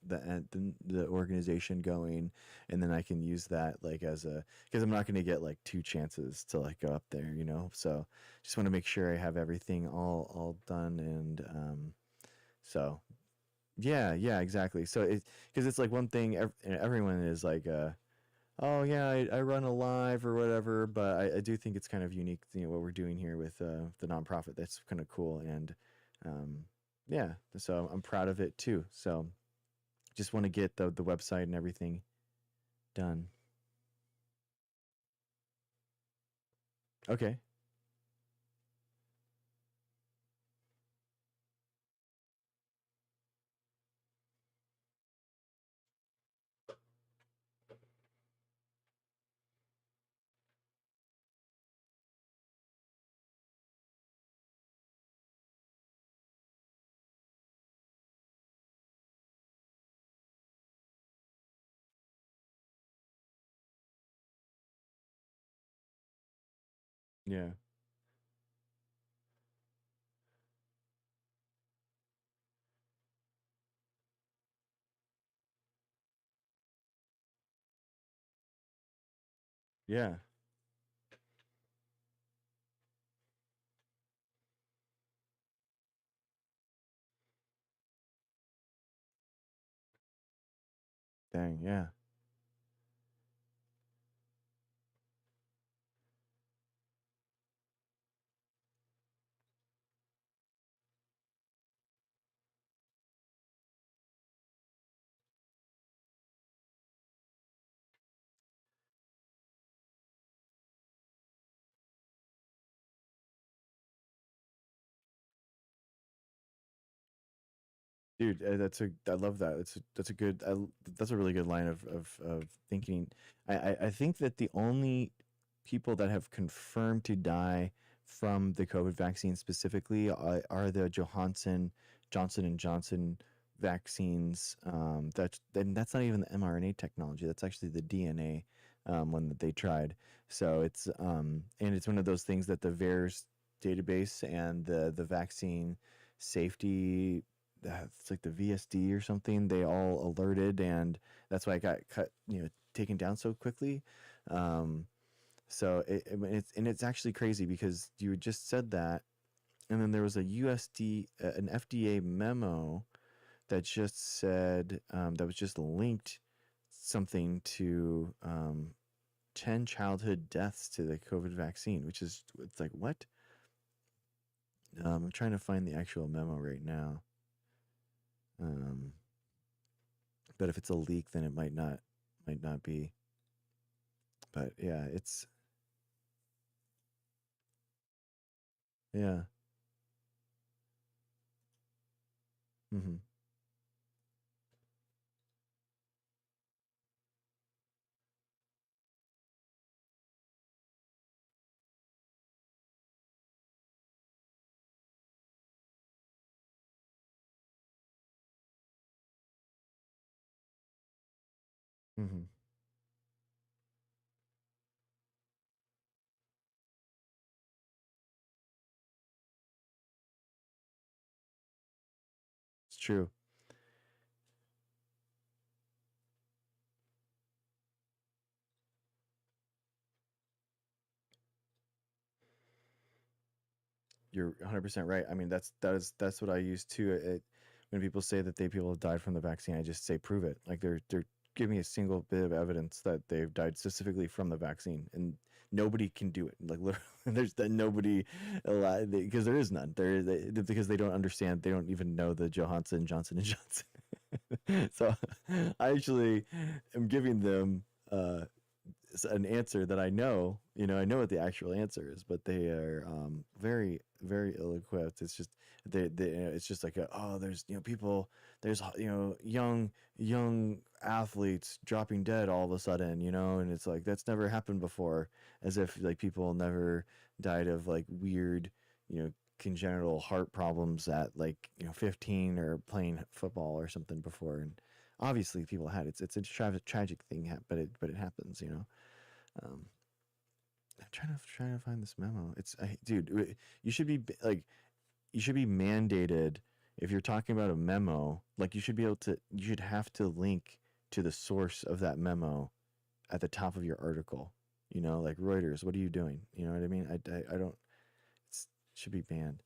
organization going, and then I can use that like as a, because I'm not gonna get like two chances to like go up there. So just want to make sure I have everything all done, and so yeah, yeah, exactly. So because it's like one thing everyone is like oh yeah, I run a live or whatever, but I do think it's kind of unique, what we're doing here with the nonprofit. That's kind of cool, and um, yeah, so I'm proud of it too. So just want to get the website and everything done. Okay. Yeah. Yeah. Dang, yeah. Dude, I love that. That's a good that's a really good line of thinking. I think that the only people that have confirmed to die from the COVID vaccine specifically are the Johnson and Johnson vaccines. That's not even the mRNA technology. That's actually the DNA one that they tried. So it's and it's one of those things that the VAERS database and the vaccine safety, it's like the VSD or something, they all alerted, and that's why it got cut, taken down so quickly. Um, so it's actually crazy because you just said that, and then there was a an FDA memo that just said that was just linked something to 10 childhood deaths to the COVID vaccine, which is, it's like, what? I'm trying to find the actual memo right now. Um, but if it's a leak, then it might not be. But yeah, it's yeah. Mm-hmm. Mm-hmm. It's true. You're 100% right. I mean, that's what I use too. When people say that people have died from the vaccine, I just say prove it. Like they're giving me a single bit of evidence that they've died specifically from the vaccine, and nobody can do it. Like literally, there's nobody alive because there is none. Because they don't understand. They don't even know the Johnson and Johnson. So I actually am giving them an answer that I know. I know what the actual answer is, but they are very, very ill-equipped. It's just it's just like there's people, there's young athletes dropping dead all of a sudden, and it's like that's never happened before, as if like people never died of like weird, congenital heart problems at like 15 or playing football or something before. And obviously people had it's a tragic thing, but it happens. um, I'm trying to find this memo. Dude, you should be like, you should be mandated, if you're talking about a memo, like you should have to link to the source of that memo at the top of your article. Like Reuters, what are you doing? You know what I mean? I don't. It should be banned.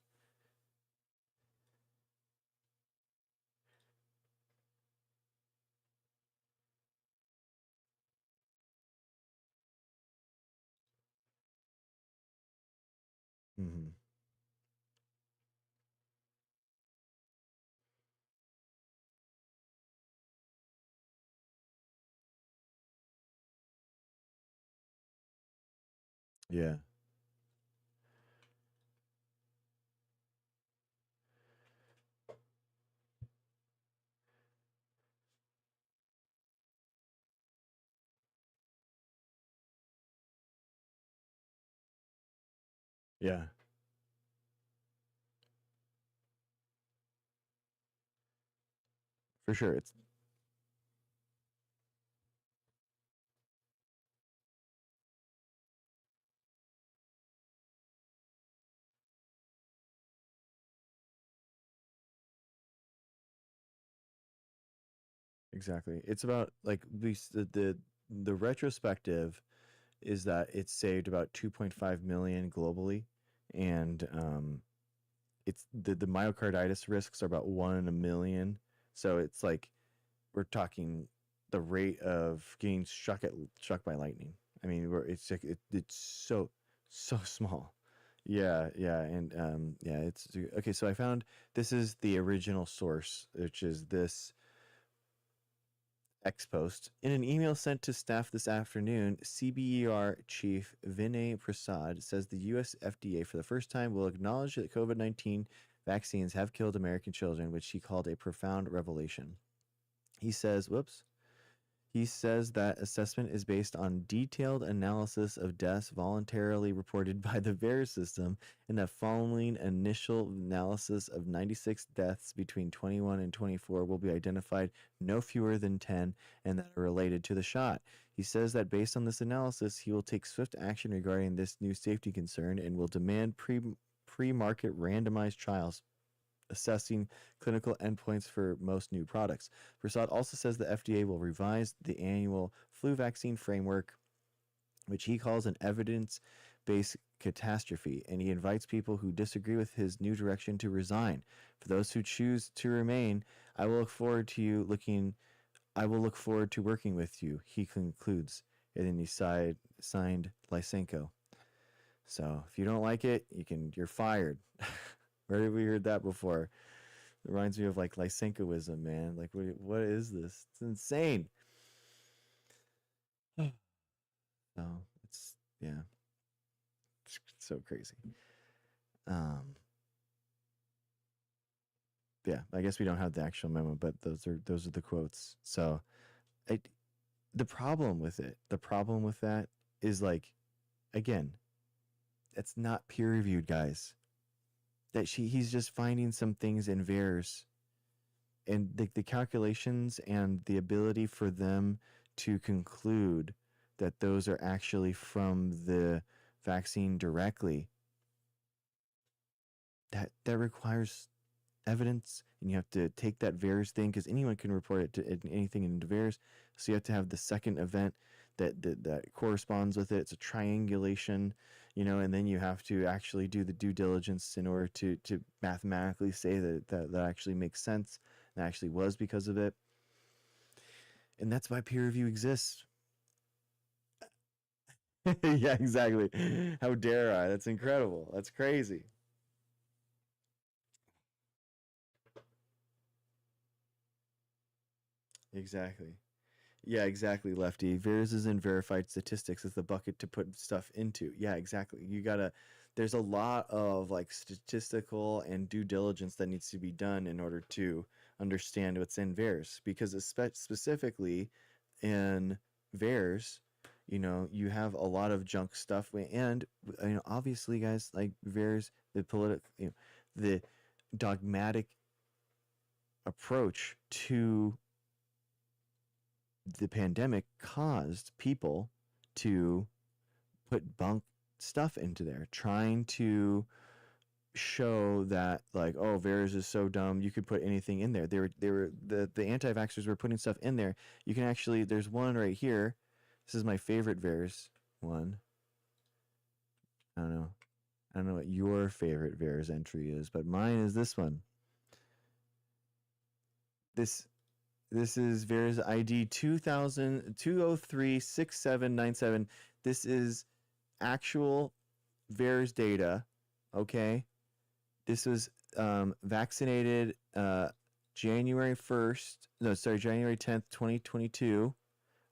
Hmm. Yeah, yeah, for sure. It's exactly. It's about like the retrospective is that it saved about 2.5 million globally, and it's the myocarditis risks are about 1 in a million. So it's like we're talking the rate of getting struck by lightning. I mean, it's like it's so small. Yeah, yeah, and yeah, it's okay. So I found this is the original source, which is this X post. In an email sent to staff this afternoon, CBER Chief Vinay Prasad says the U.S. FDA for the first time will acknowledge that COVID-19 vaccines have killed American children, which he called a profound revelation. He says, he says that assessment is based on detailed analysis of deaths voluntarily reported by the VAERS system, and that following initial analysis of 96 deaths between 21 and 24 will be identified no fewer than 10 and that are related to the shot. He says that based on this analysis, he will take swift action regarding this new safety concern and will demand pre-market randomized trials assessing clinical endpoints for most new products. Prasad also says the FDA will revise the annual flu vaccine framework, which he calls an evidence-based catastrophe, and he invites people who disagree with his new direction to resign. For those who choose to remain, I will look forward to working with you, he concludes. And then he signed Lysenko. So if you don't like it, you're fired. Where have we heard that before? It reminds me of like Lysenkoism, man. Like, what is this? It's insane. No, it's yeah, it's so crazy. Yeah, I guess we don't have the actual memo, but those are the quotes. So, the problem with that is like, again, it's not peer reviewed, guys. He's just finding some things in VAERS, and the calculations and the ability for them to conclude that those are actually from the vaccine directly, that requires evidence, and you have to take that VAERS thing, because anyone can report it to anything into VAERS. So you have to have the second event that corresponds with it. It's a triangulation, and then you have to actually do the due diligence in order to mathematically say that actually makes sense, and actually was because of it. And that's why peer review exists. Yeah, exactly. How dare I? That's incredible. That's crazy. Exactly. Yeah, exactly, Lefty. VAERS is in verified statistics as the bucket to put stuff into. Yeah, exactly. There's a lot of like statistical and due diligence that needs to be done in order to understand what's in VAERS, because specifically in VAERS, you have a lot of junk stuff, and obviously, guys, like VAERS, the dogmatic approach to the pandemic caused people to put bunk stuff into there, trying to show that like, oh, VAERS is so dumb, you could put anything in there. The anti-vaxxers were putting stuff in there. You can actually, there's one right here. This is my favorite VAERS one. I don't know what your favorite VAERS entry is, but mine is this one. This is VAERS ID 2036797. This is actual VAERS data. Okay. This was vaccinated January 10th, 2022.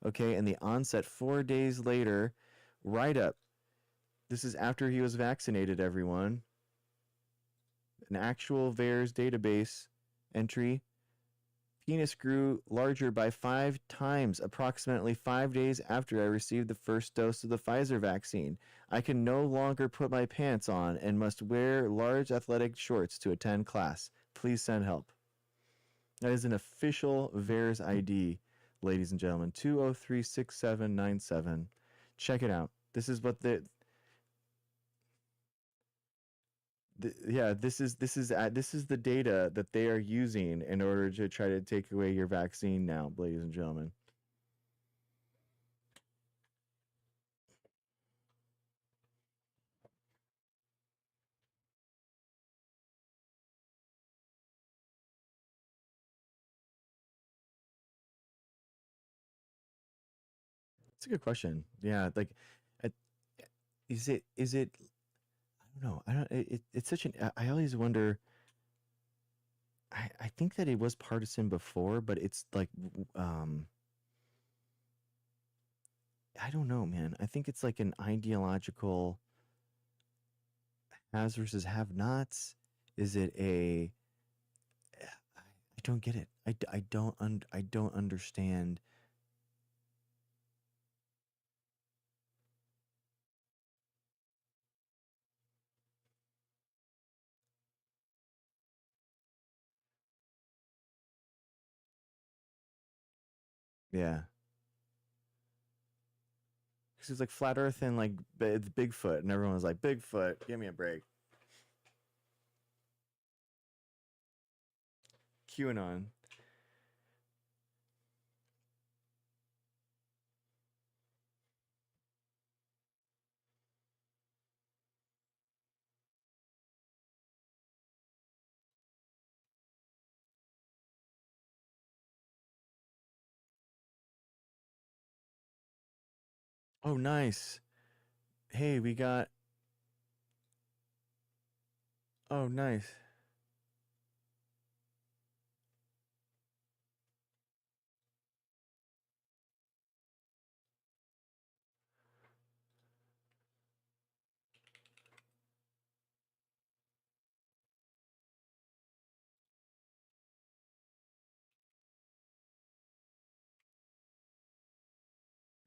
Okay. And the onset 4 days later, write up. This is after he was vaccinated, everyone. An actual VAERS database entry. Penis grew larger by 5 times approximately 5 days after I received the first dose of the Pfizer vaccine. I can no longer put my pants on and must wear large athletic shorts to attend class. Please send help. That is an official VAERS ID, ladies and gentlemen. 2036797. Check it out. This is what this is the data that they are using in order to try to take away your vaccine now, ladies and gentlemen. It's a good question. Yeah, like, uh, is it? I don't know. I don't. It's such an. I always wonder. I think that it was partisan before, but it's like, I don't know, man. I think it's like an ideological has versus have nots. Is it a? I don't get it. I don't understand. Yeah, because it's like flat Earth and like it's Bigfoot, and everyone was like, Bigfoot, give me a break. QAnon. Oh, nice. Hey, we got. Oh, nice.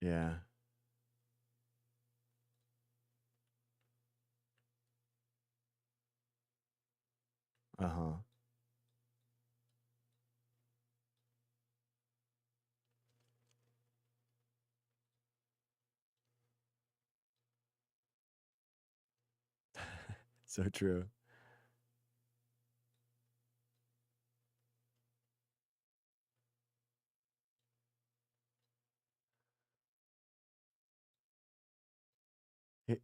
Yeah. Uh huh. So true. Hey,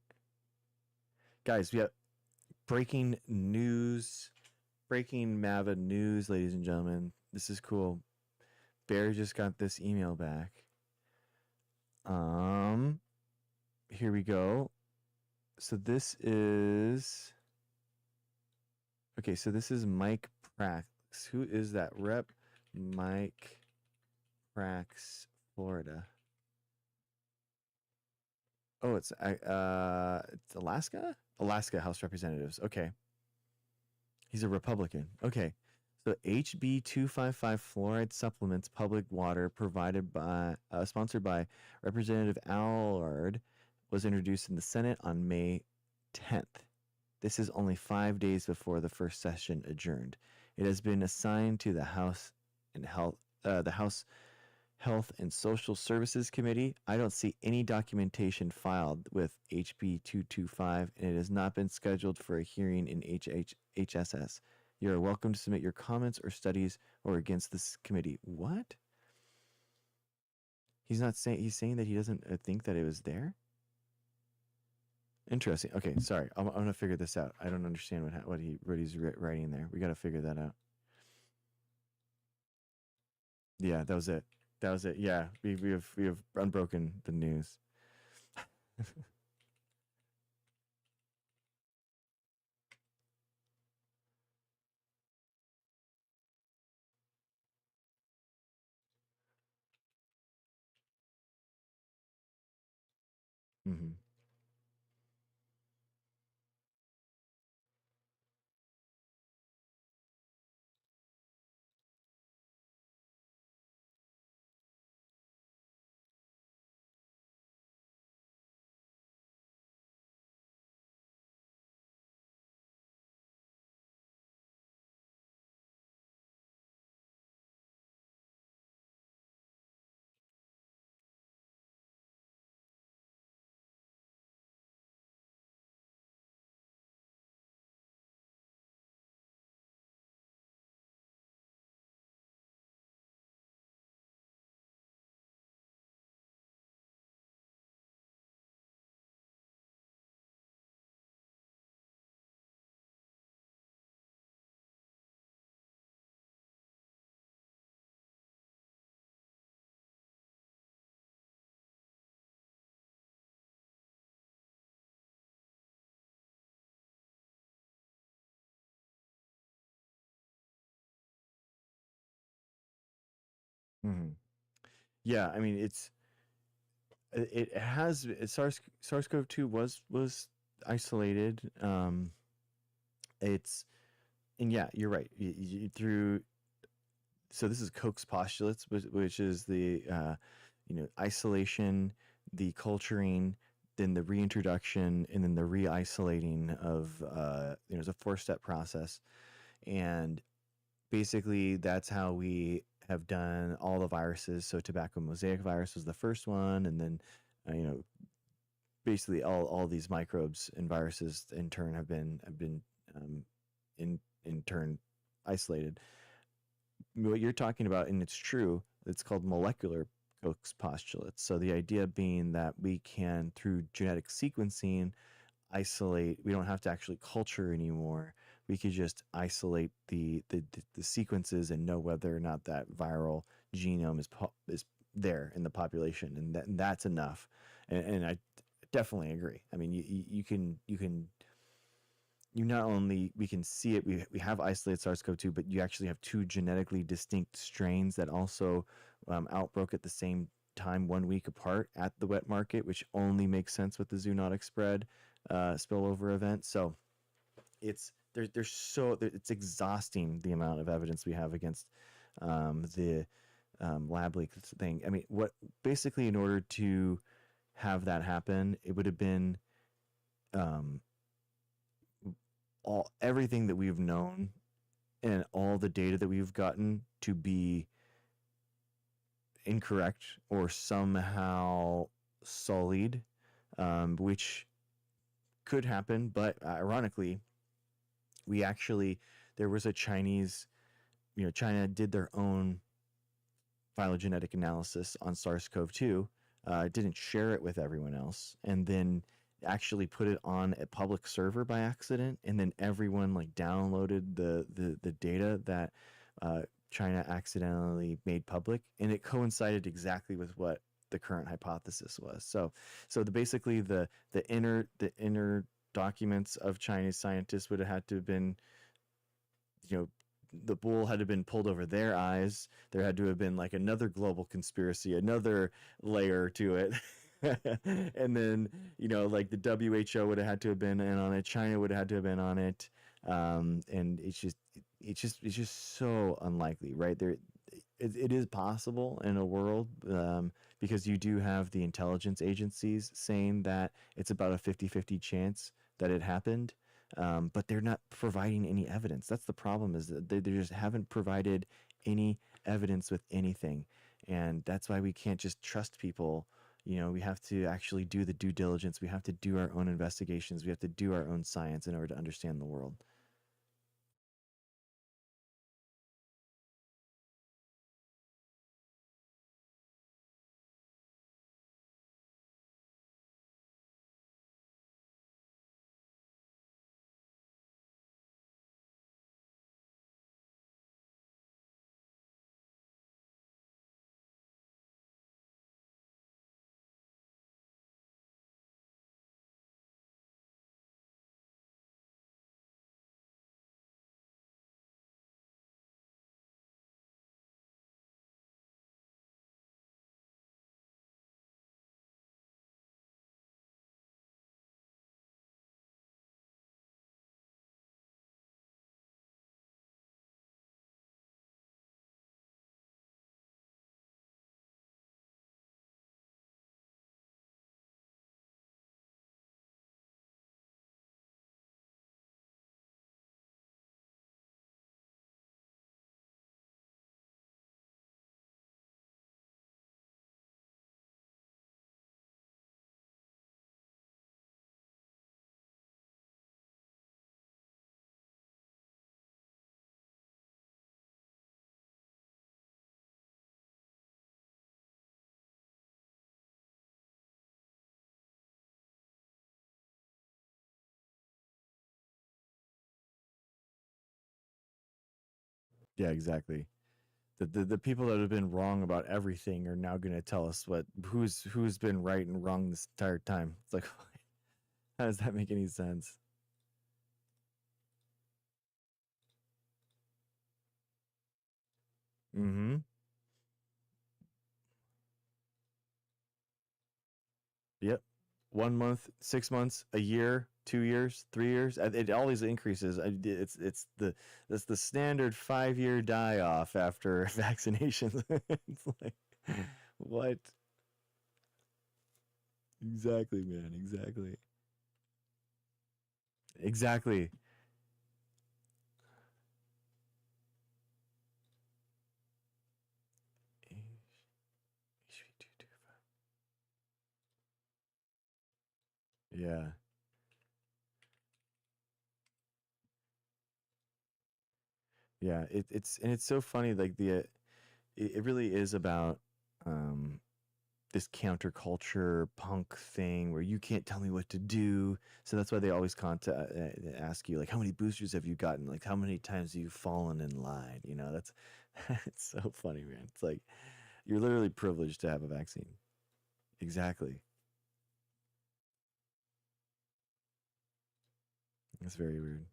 guys, we have breaking news. Breaking MAVA news, ladies and gentlemen. This is cool. Barry just got this email back. Um, Here we go. So this is okay. So this is Mike Prax. Who is that rep? Mike Prax, Florida. Oh, it's Alaska. Alaska House Representatives. Okay, he's a Republican. Okay, so HB 255 fluoride supplements public water provided by sponsored by Representative Allard was introduced in the Senate on May 10th. This is only 5 days before the first session adjourned. It has been assigned to the House Health and Social Services Committee. I don't see any documentation filed with HB 225, and it has not been scheduled for a hearing in HSS. You are welcome to submit your comments or studies or against this committee. What? He's not saying. He's saying that he doesn't think that it was there. Interesting. Okay, sorry. I'm gonna figure this out. I don't understand what he's writing there. We got to figure that out. Yeah, that was it. That was it. Yeah, we have unbroken the news. Hmm. Hmm. Yeah, I mean, it has SARS-CoV-2 was isolated. It's and yeah, you're right. Through so this is Koch's postulates, which is the isolation, the culturing, then the reintroduction, and then the re-isolating of it's a four-step process, and basically that's how we have done all the viruses. So tobacco mosaic virus was the first one, and then basically all these microbes and viruses in turn have been um, in turn isolated. What you're talking about, and it's true, it's called molecular Koch's postulates. So the idea being that we can, through genetic sequencing, isolate. We don't have to actually culture anymore. We could just isolate the sequences and know whether or not that viral genome is there in the population, and that's enough. And I definitely agree. I mean, you not only we can see it, we have isolated SARS-CoV-2, but you actually have two genetically distinct strains that also outbroke at the same time 1 week apart at the wet market, which only makes sense with the zoonotic spread spillover event. So it's exhausting the amount of evidence we have against the lab leak thing. I mean, what basically in order to have that happen, it would have been um, everything that we've known and all the data that we've gotten to be incorrect or somehow sullied, which could happen. But ironically, we actually there was a Chinese, China did their own phylogenetic analysis on SARS-CoV-2, didn't share it with everyone else, and then actually put it on a public server by accident, and then everyone like downloaded the data that China accidentally made public, and it coincided exactly with what the current hypothesis was. So basically the inner documents of Chinese scientists would have had to have been, you know, the bull had to have been pulled over their eyes. There had to have been like another global conspiracy, another layer to it. And then, like the WHO would have had to have been in on it. China would have had to have been on it. And it's just so unlikely, right? It is possible in a world, because you do have the intelligence agencies saying that it's about a 50-50 chance that it happened, but they're not providing any evidence. That's the problem, is that they just haven't provided any evidence with anything, and that's why we can't just trust people. We have to actually do the due diligence. We have to do our own investigations. We have to do our own science in order to understand the world. Yeah, exactly. The people that have been wrong about everything are now going to tell us who's been right and wrong this entire time. It's like, how does that make any sense? Mm-hmm. 1 month, 6 months, a year, 2 years, 3 years. It always increases. It's the standard 5 year die off after vaccinations. It's like what? Exactly, man. Exactly. Exactly. Yeah. Yeah. It's so funny. Like it really is about um this counterculture punk thing where you can't tell me what to do. So that's why they always ask you, like, how many boosters have you gotten? Like, how many times have you fallen in line? You know, that's it's so funny, man. It's like you're literally privileged to have a vaccine. Exactly. It's very weird.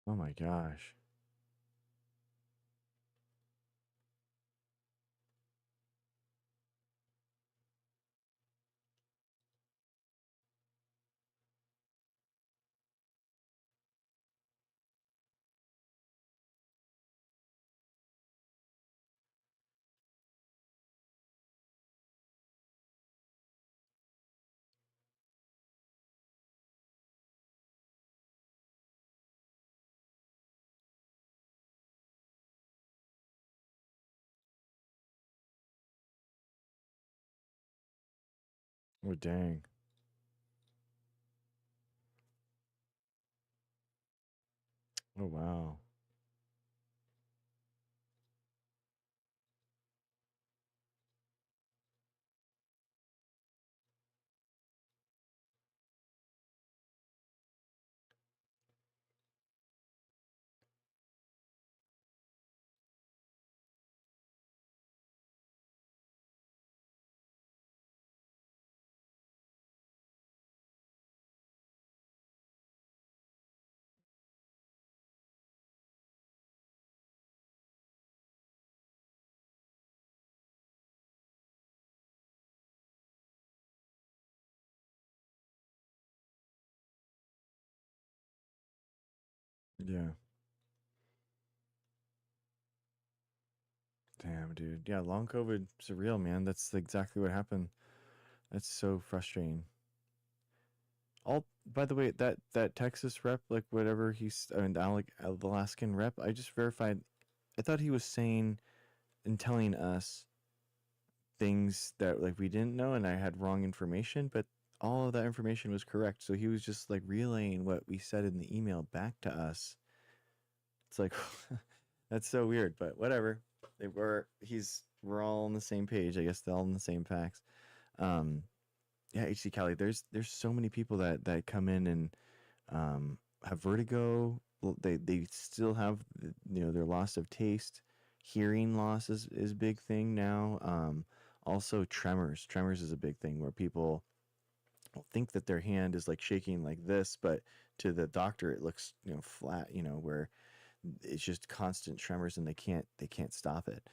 Oh my gosh. Oh dang. Oh wow. Yeah. Damn, dude. Yeah, long COVID surreal, man. That's exactly what happened. That's so frustrating. All by the way, that Texas rep, like whatever I mean, the Alaskan rep, I just verified. I thought he was saying and telling us things that like we didn't know, and I had wrong information, but all of that information was correct. So he was just like relaying what we said in the email back to us. It's like that's so weird, but whatever. We're all on the same page. I guess they're all on the same facts. Um, Yeah, HD Cali. There's so many people that come in and have vertigo. Well, they still have their loss of taste. Hearing loss is a big thing now. Also tremors. Tremors is a big thing where people think that their hand is like shaking like this, but to the doctor it looks flat. Where it's just constant tremors and they can't stop it.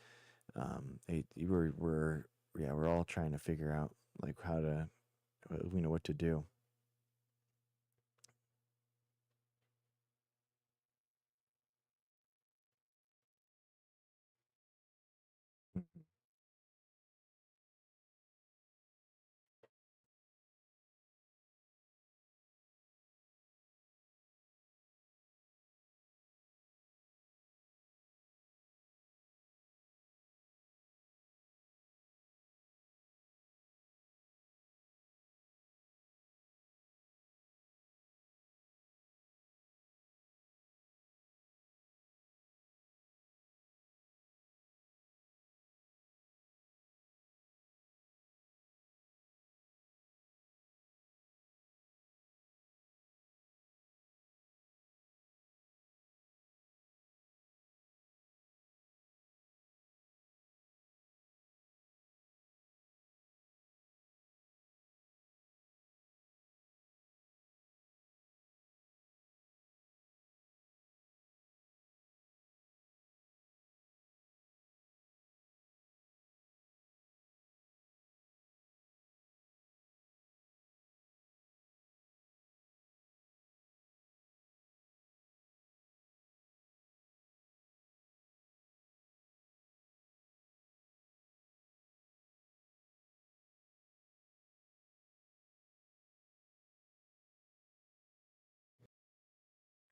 We're all trying to figure out like how to what to do.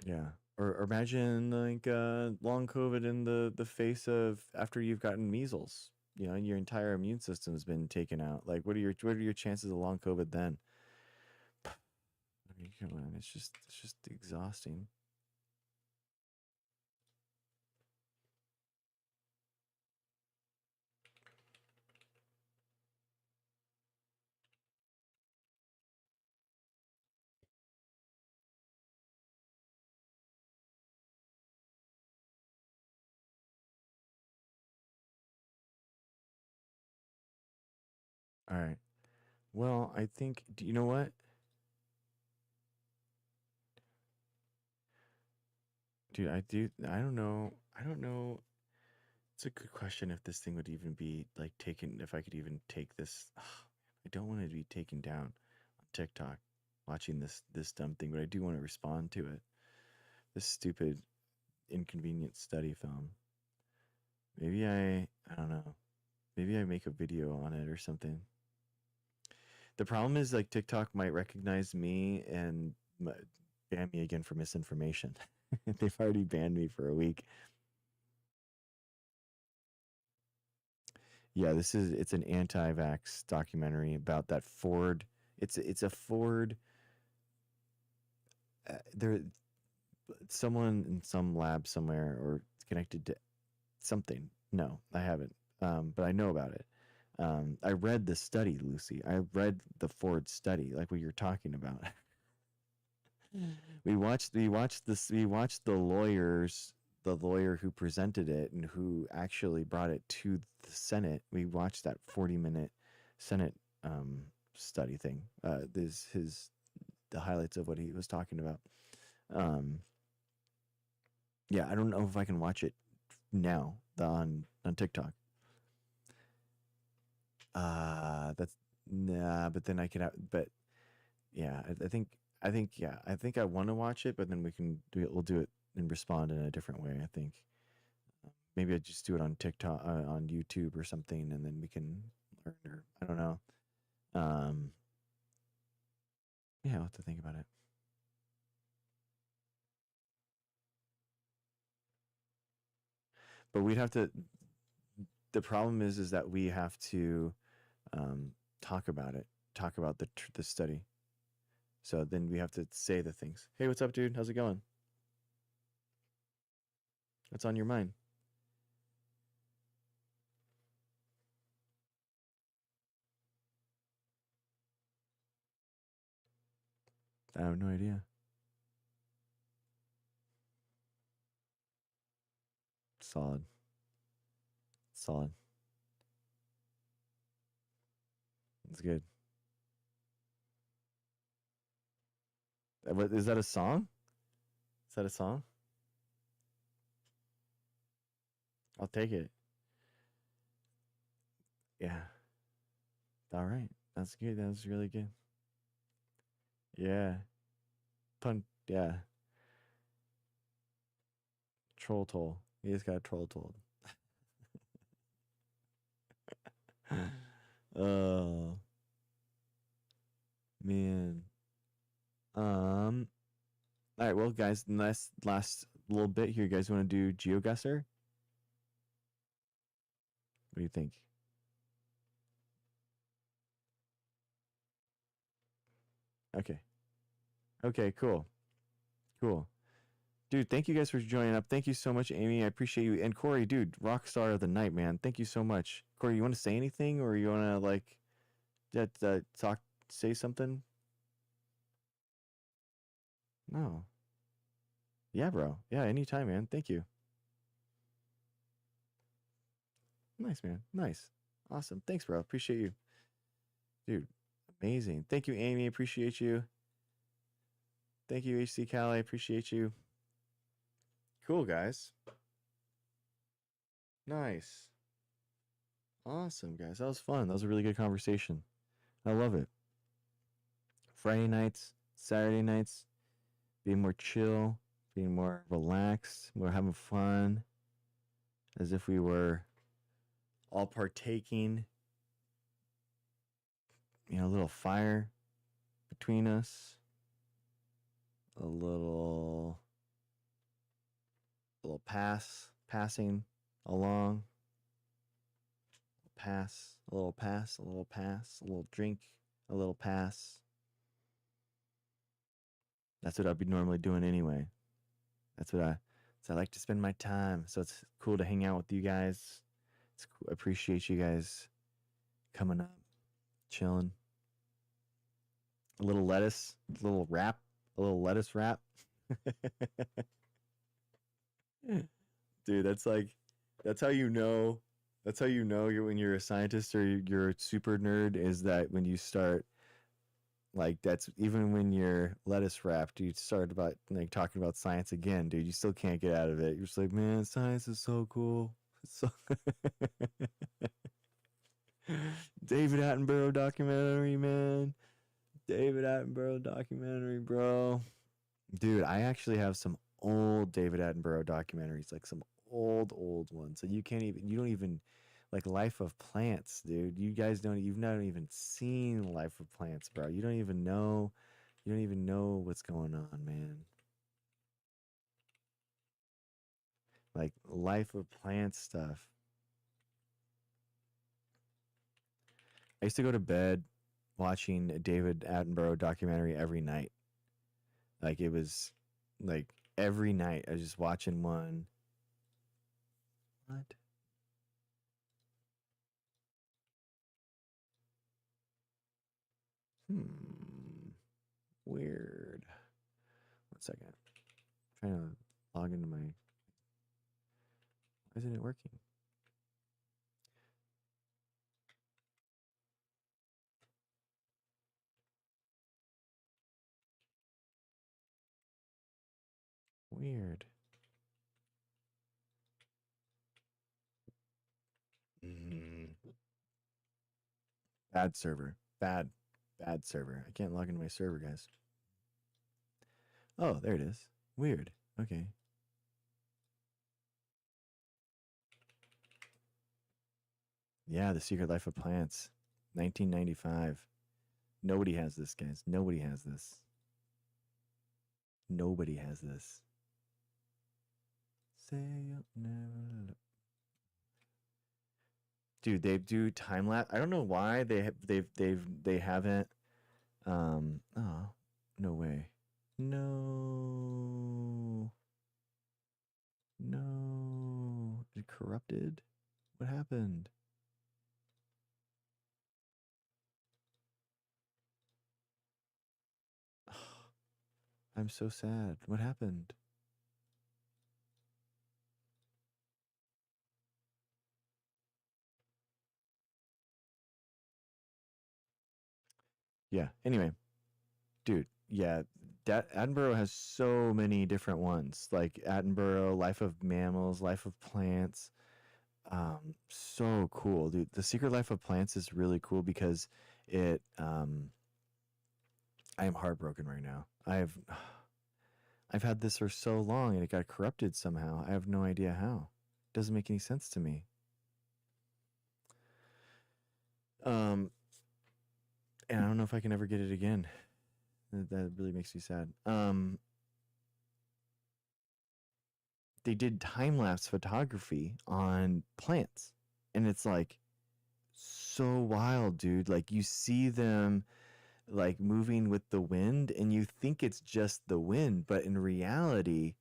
Yeah. Or imagine like long COVID in the face of after you've gotten measles. And your entire immune system's been taken out. Like, what are your chances of long COVID then? I mean, come on, it's just exhausting. All right. Well, I think. Do you know what, dude? I do. I don't know. I don't know. It's a good question if this thing would even be like taken. If I could even take this. I don't want it to be taken down on TikTok. Watching this dumb thing, but I do want to respond to it. This stupid, inconvenient study film. Maybe I don't know. Maybe I make a video on it or something. The problem is like TikTok might recognize me and ban me again for misinformation. They've already banned me for a week. Yeah, it's an anti-vax documentary about that Ford. It's a Ford. There, someone in some lab somewhere or connected to something. No, I haven't. But I know about it. I read the study, Lucy. I read the Ford study, like what you're talking about. We watched the lawyer who presented it and who actually brought it to the Senate. We watched that 40-minute Senate study thing. This his the highlights of what he was talking about. Um, yeah, I don't know if I can watch it now on TikTok. That's nah, but then I could have, but yeah, I think I want to watch it, but then we can do it. We'll do it and respond in a different way. I think maybe I just do it on TikTok, on YouTube or something, and then we can learn. Or I don't know. Um, yeah, I'll have to think about it. But we'd have to. The problem is that we have to um, talk about it. Talk about the study. So then we have to say the things. Hey, what's up, dude? How's it going? What's on your mind? I have no idea. Solid. Solid. That's good. What is that a song? Is that a song? I'll take it. Yeah. All right. That's good. That's really good. Yeah. Yeah. Troll toll. He just got troll told. Oh man. All right, well guys, last little bit here. You guys want to do Geoguessr? What do you think? Okay. Okay, cool. Cool. Dude, thank you guys for joining up. Thank you so much, Amy. I appreciate you. And Corey, dude, rock star of the night, man. Thank you so much. Corey, you want to say anything, or you want to like say something? No. Yeah, bro. Yeah, anytime, man. Thank you. Nice, man. Nice. Awesome. Thanks, bro. Appreciate you. Dude, amazing. Thank you, Amy. Appreciate you. Thank you, HC Cali. Appreciate you. Cool, guys. Nice. Awesome, guys. That was fun. That was a really good conversation. I love it. Friday nights, Saturday nights, being more chill, being more relaxed, more having fun, as if we were all partaking, a little fire between us, a little passing along, a little pass, a little drink, a little pass. That's what I'd be normally doing anyway. That's what I like to spend my time. So it's cool to hang out with you guys. It's cool. I appreciate you guys coming up, chilling. A little lettuce, a little lettuce wrap. Dude, that's how you know you're when you're a scientist or you're a super nerd, is that when you start that's even when you're lettuce wrapped, you start about talking about science again, dude. You still can't get out of it. You're just like, man, science is so cool. So David Attenborough documentary, man. David Attenborough documentary, bro. Dude, I actually have some old David Attenborough documentaries, like some old ones. So you don't even like Life of Plants, dude. You've not even seen Life of Plants, bro. You don't even know what's going on, man. Like Life of Plants stuff. I used to go to bed watching a David Attenborough documentary every night. Like it was like every night I was just watching one. What? Weird. 1 second. I'm trying to log into my. Why isn't it working? Weird. Bad server. Bad server. I can't log into my server, guys. Oh, there it is. Weird. Okay. Yeah, The Secret Life of Plants. 1995. Nobody has this, guys. Nobody has this. Nobody has this. Say you'll never look. Dude, they do time lapse. I don't know why they haven't. Oh, no way. No. It corrupted. What happened? I'm so sad. What happened? Yeah. Anyway, dude. Yeah, that Attenborough has so many different ones. Like Attenborough, Life of Mammals, Life of Plants. So cool, dude. The Secret Life of Plants is really cool because it. I am heartbroken right now. I've had this for so long and it got corrupted somehow. I have no idea how. It doesn't make any sense to me. Um, and I don't know if I can ever get it again. That really makes me sad. They did time lapse photography on plants, and it's like so wild, dude. Like you see them like moving with the wind, and you think it's just the wind, but in reality,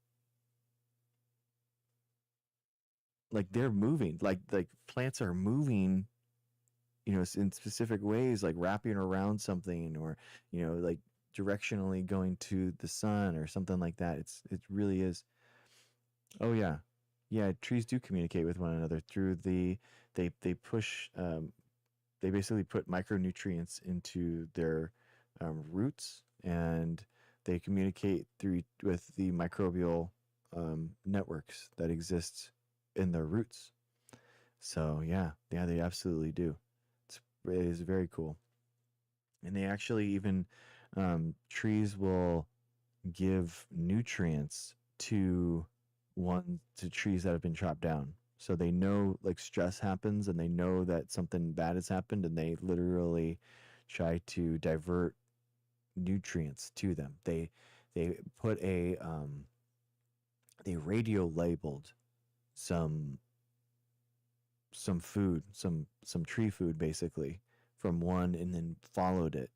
like they're moving. Like plants are moving, you know, in specific ways, like wrapping around something, or you know, like directionally going to the sun or something like that. It really is. Oh yeah, yeah. Trees do communicate with one another through they push they basically put micronutrients into their roots, and they communicate through with the microbial networks that exist in their roots. So yeah, they absolutely do. It is very cool, and they actually even trees will give nutrients to to trees that have been chopped down. So they know like stress happens and they know that something bad has happened, and they literally try to divert nutrients to them. They put they radio labeled some food, some tree food basically from one, and then followed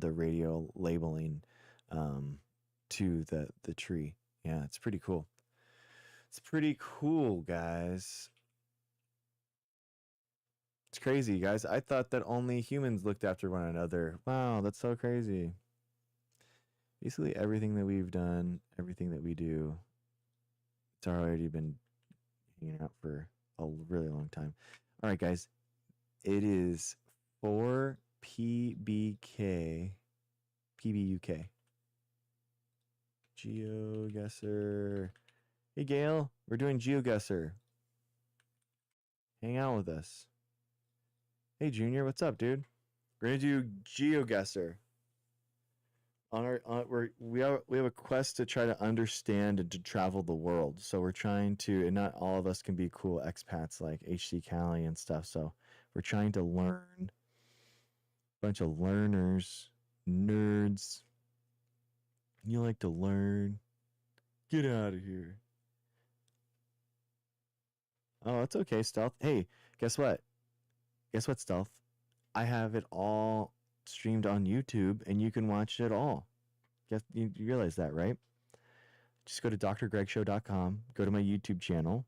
the radio labeling um to the tree. Yeah, it's pretty cool. It's pretty cool, guys. It's crazy, guys. I thought that only humans looked after one another. Wow, that's so crazy. Basically, everything that we've done, everything that we do, it's already been hanging out for a really long time. All right, guys. It is 4 PBK, PBUK. Geoguessr. Hey, Gail. We're doing Geoguessr. Hang out with us. Hey, Junior. What's up, dude? We're going to do Geoguessr. We have a quest to try to understand and to travel the world. So we're trying to, and not all of us can be cool expats like HC Cali and stuff. So we're trying to learn. Bunch of learners, nerds. You like to learn? Get out of here. Oh, it's okay, Stealth. Hey, guess what? Guess what, Stealth? I have it all streamed on YouTube, and you can watch it all. Guess you realize that, right? Just go to drgregshow.com, go to my YouTube channel,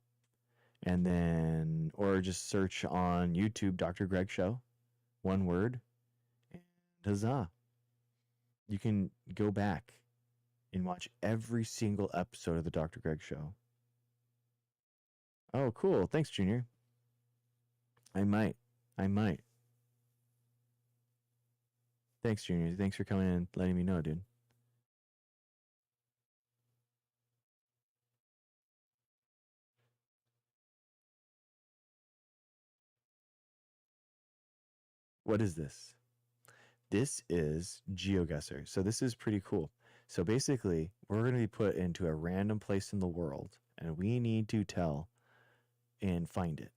and then, or just search on YouTube Dr. Greg Show, one word, and huzzah. You can go back and watch every single episode of the Dr. Greg Show. Oh, cool. Thanks, Junior. I might. I might. Thanks, Junior. Thanks for coming in and letting me know, dude. What is this? This is Geoguessr. So this is pretty cool. So basically, we're going to be put into a random place in the world, and we need to tell and find it.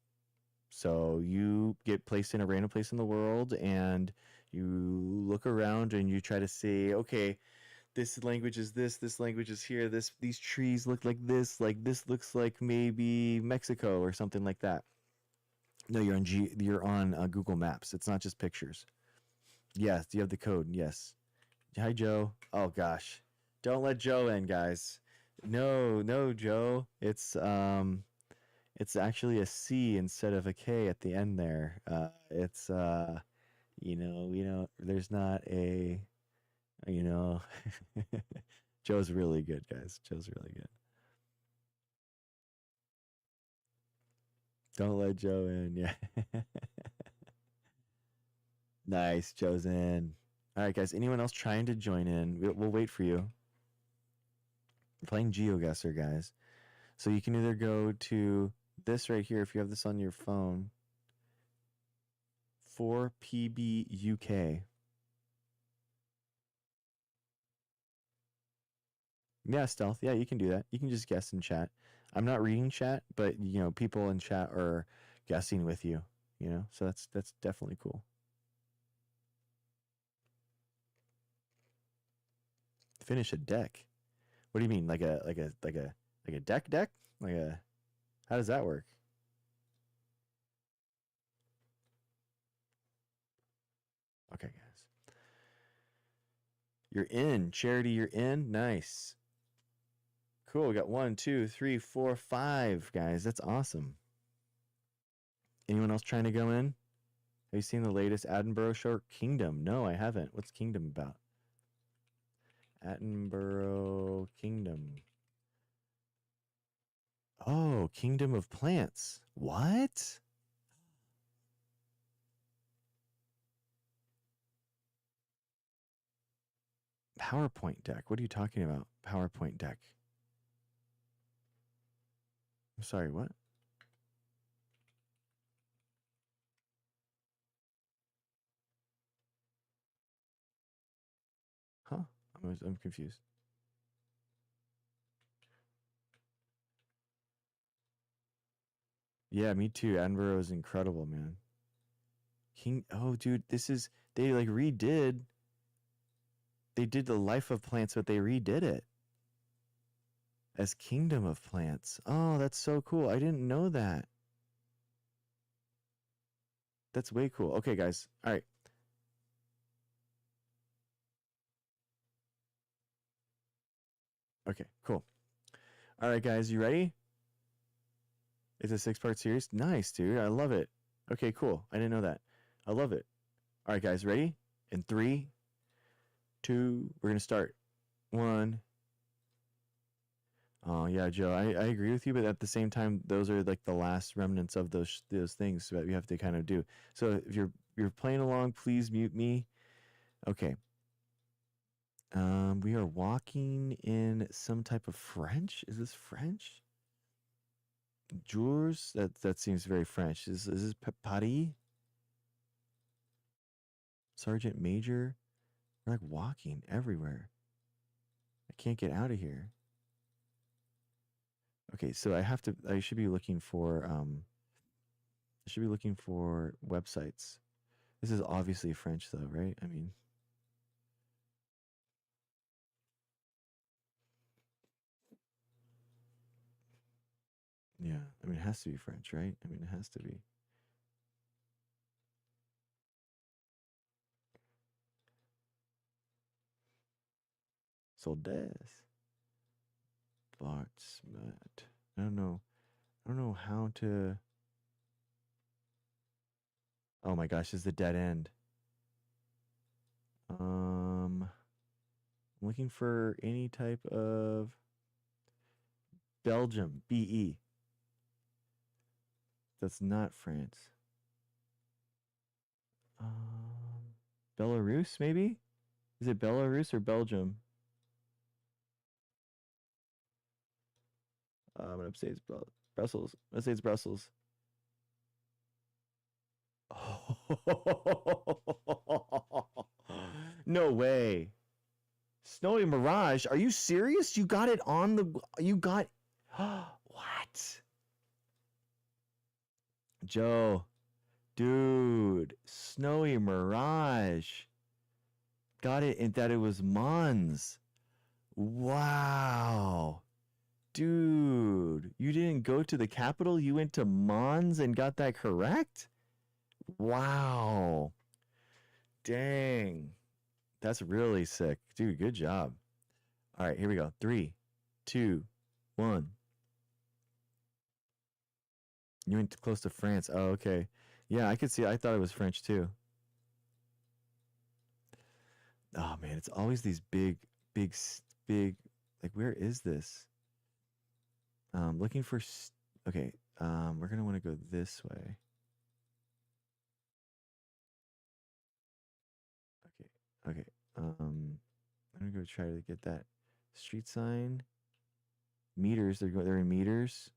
So you get placed in a random place in the world, and you look around and you try to see, okay, this language is this language is here, these trees look like this looks like maybe Mexico or something like that. No, you're on Google Maps. It's not just pictures. Yes, you have the code. Yes. Hi, Joe. Oh gosh, don't let Joe in, guys. No, no, Joe. It's actually a C instead of a K at the end there. It's you know, there's not a, you know, Joe's really good, guys. Joe's really good. Don't let Joe in. Yeah. Nice. Joe's in. All right, guys. Anyone else trying to join in? We'll wait for you. We're playing Geoguessr, guys. So you can either go to this right here if you have this on your phone. 4PBUK. Yeah, Stealth. Yeah, you can do that. You can just guess in chat. I'm not reading chat, but you know, people in chat are guessing with you. You know, so that's definitely cool. Finish a deck. What do you mean? Like a deck? Like a how does that work? Okay, guys. You're in. Charity, you're in. Nice. Cool. We got 1, 2, 3, 4, 5, guys. That's awesome. Anyone else trying to go in? Have you seen the latest Attenborough show? Kingdom? No, I haven't. What's Kingdom about? Attenborough Kingdom. Oh, Kingdom of Plants. What? PowerPoint deck. What are you talking about? PowerPoint deck. I'm sorry, what? Huh? I'm confused. Yeah, me too. Attenborough is incredible, man. Oh, dude, they like redid. They did the Life of Plants, but they redid it as Kingdom of Plants. Oh, that's so cool. I didn't know that. That's way cool. Okay, guys. All right. Okay, cool. All right, guys, you ready? It's a 6-part series. Nice, dude. I love it. Okay, cool. I didn't know that. I love it. All right, guys, ready? In 3, 2, we're going to start. 1. Oh, yeah, Joe, I agree with you, but at the same time, those are like the last remnants of those things that we have to kind of do. So if you're playing along, please mute me. Okay. We are walking in some type of French. Is this French? Jours? That seems very French. Is this Paris? Sergeant Major? We're like walking everywhere. I can't get out of here. Okay, so I should be looking for websites. This is obviously French though, right? I mean, yeah. I mean, it has to be French, right? I mean, it has to be. Soldes. Bartsmat. I don't know. I don't know how to. Oh my gosh, this is the dead end. I'm looking for any type of Belgium, BE. That's not France. Belarus, maybe? Is it Belarus or Belgium? I'm gonna say it's Brussels. Let's say it's Brussels. No way. Snowy Mirage? Are you serious? You got it on the. You got. What? Joe. Dude. Snowy Mirage. Got it in that it was Mons. Wow. Dude. You didn't go to the capital? You went to Mons and got that correct? Wow. Dang. That's really sick. Dude, good job. All right, here we go. 3, 2, 1. You went close to France. Oh, okay. Yeah, I could see. I thought it was French too. Oh man, it's always these big Like, where is this? Looking for. Okay. We're gonna want to go this way. Okay. Okay. I'm gonna go try to get that street sign. Meters. They're in meters.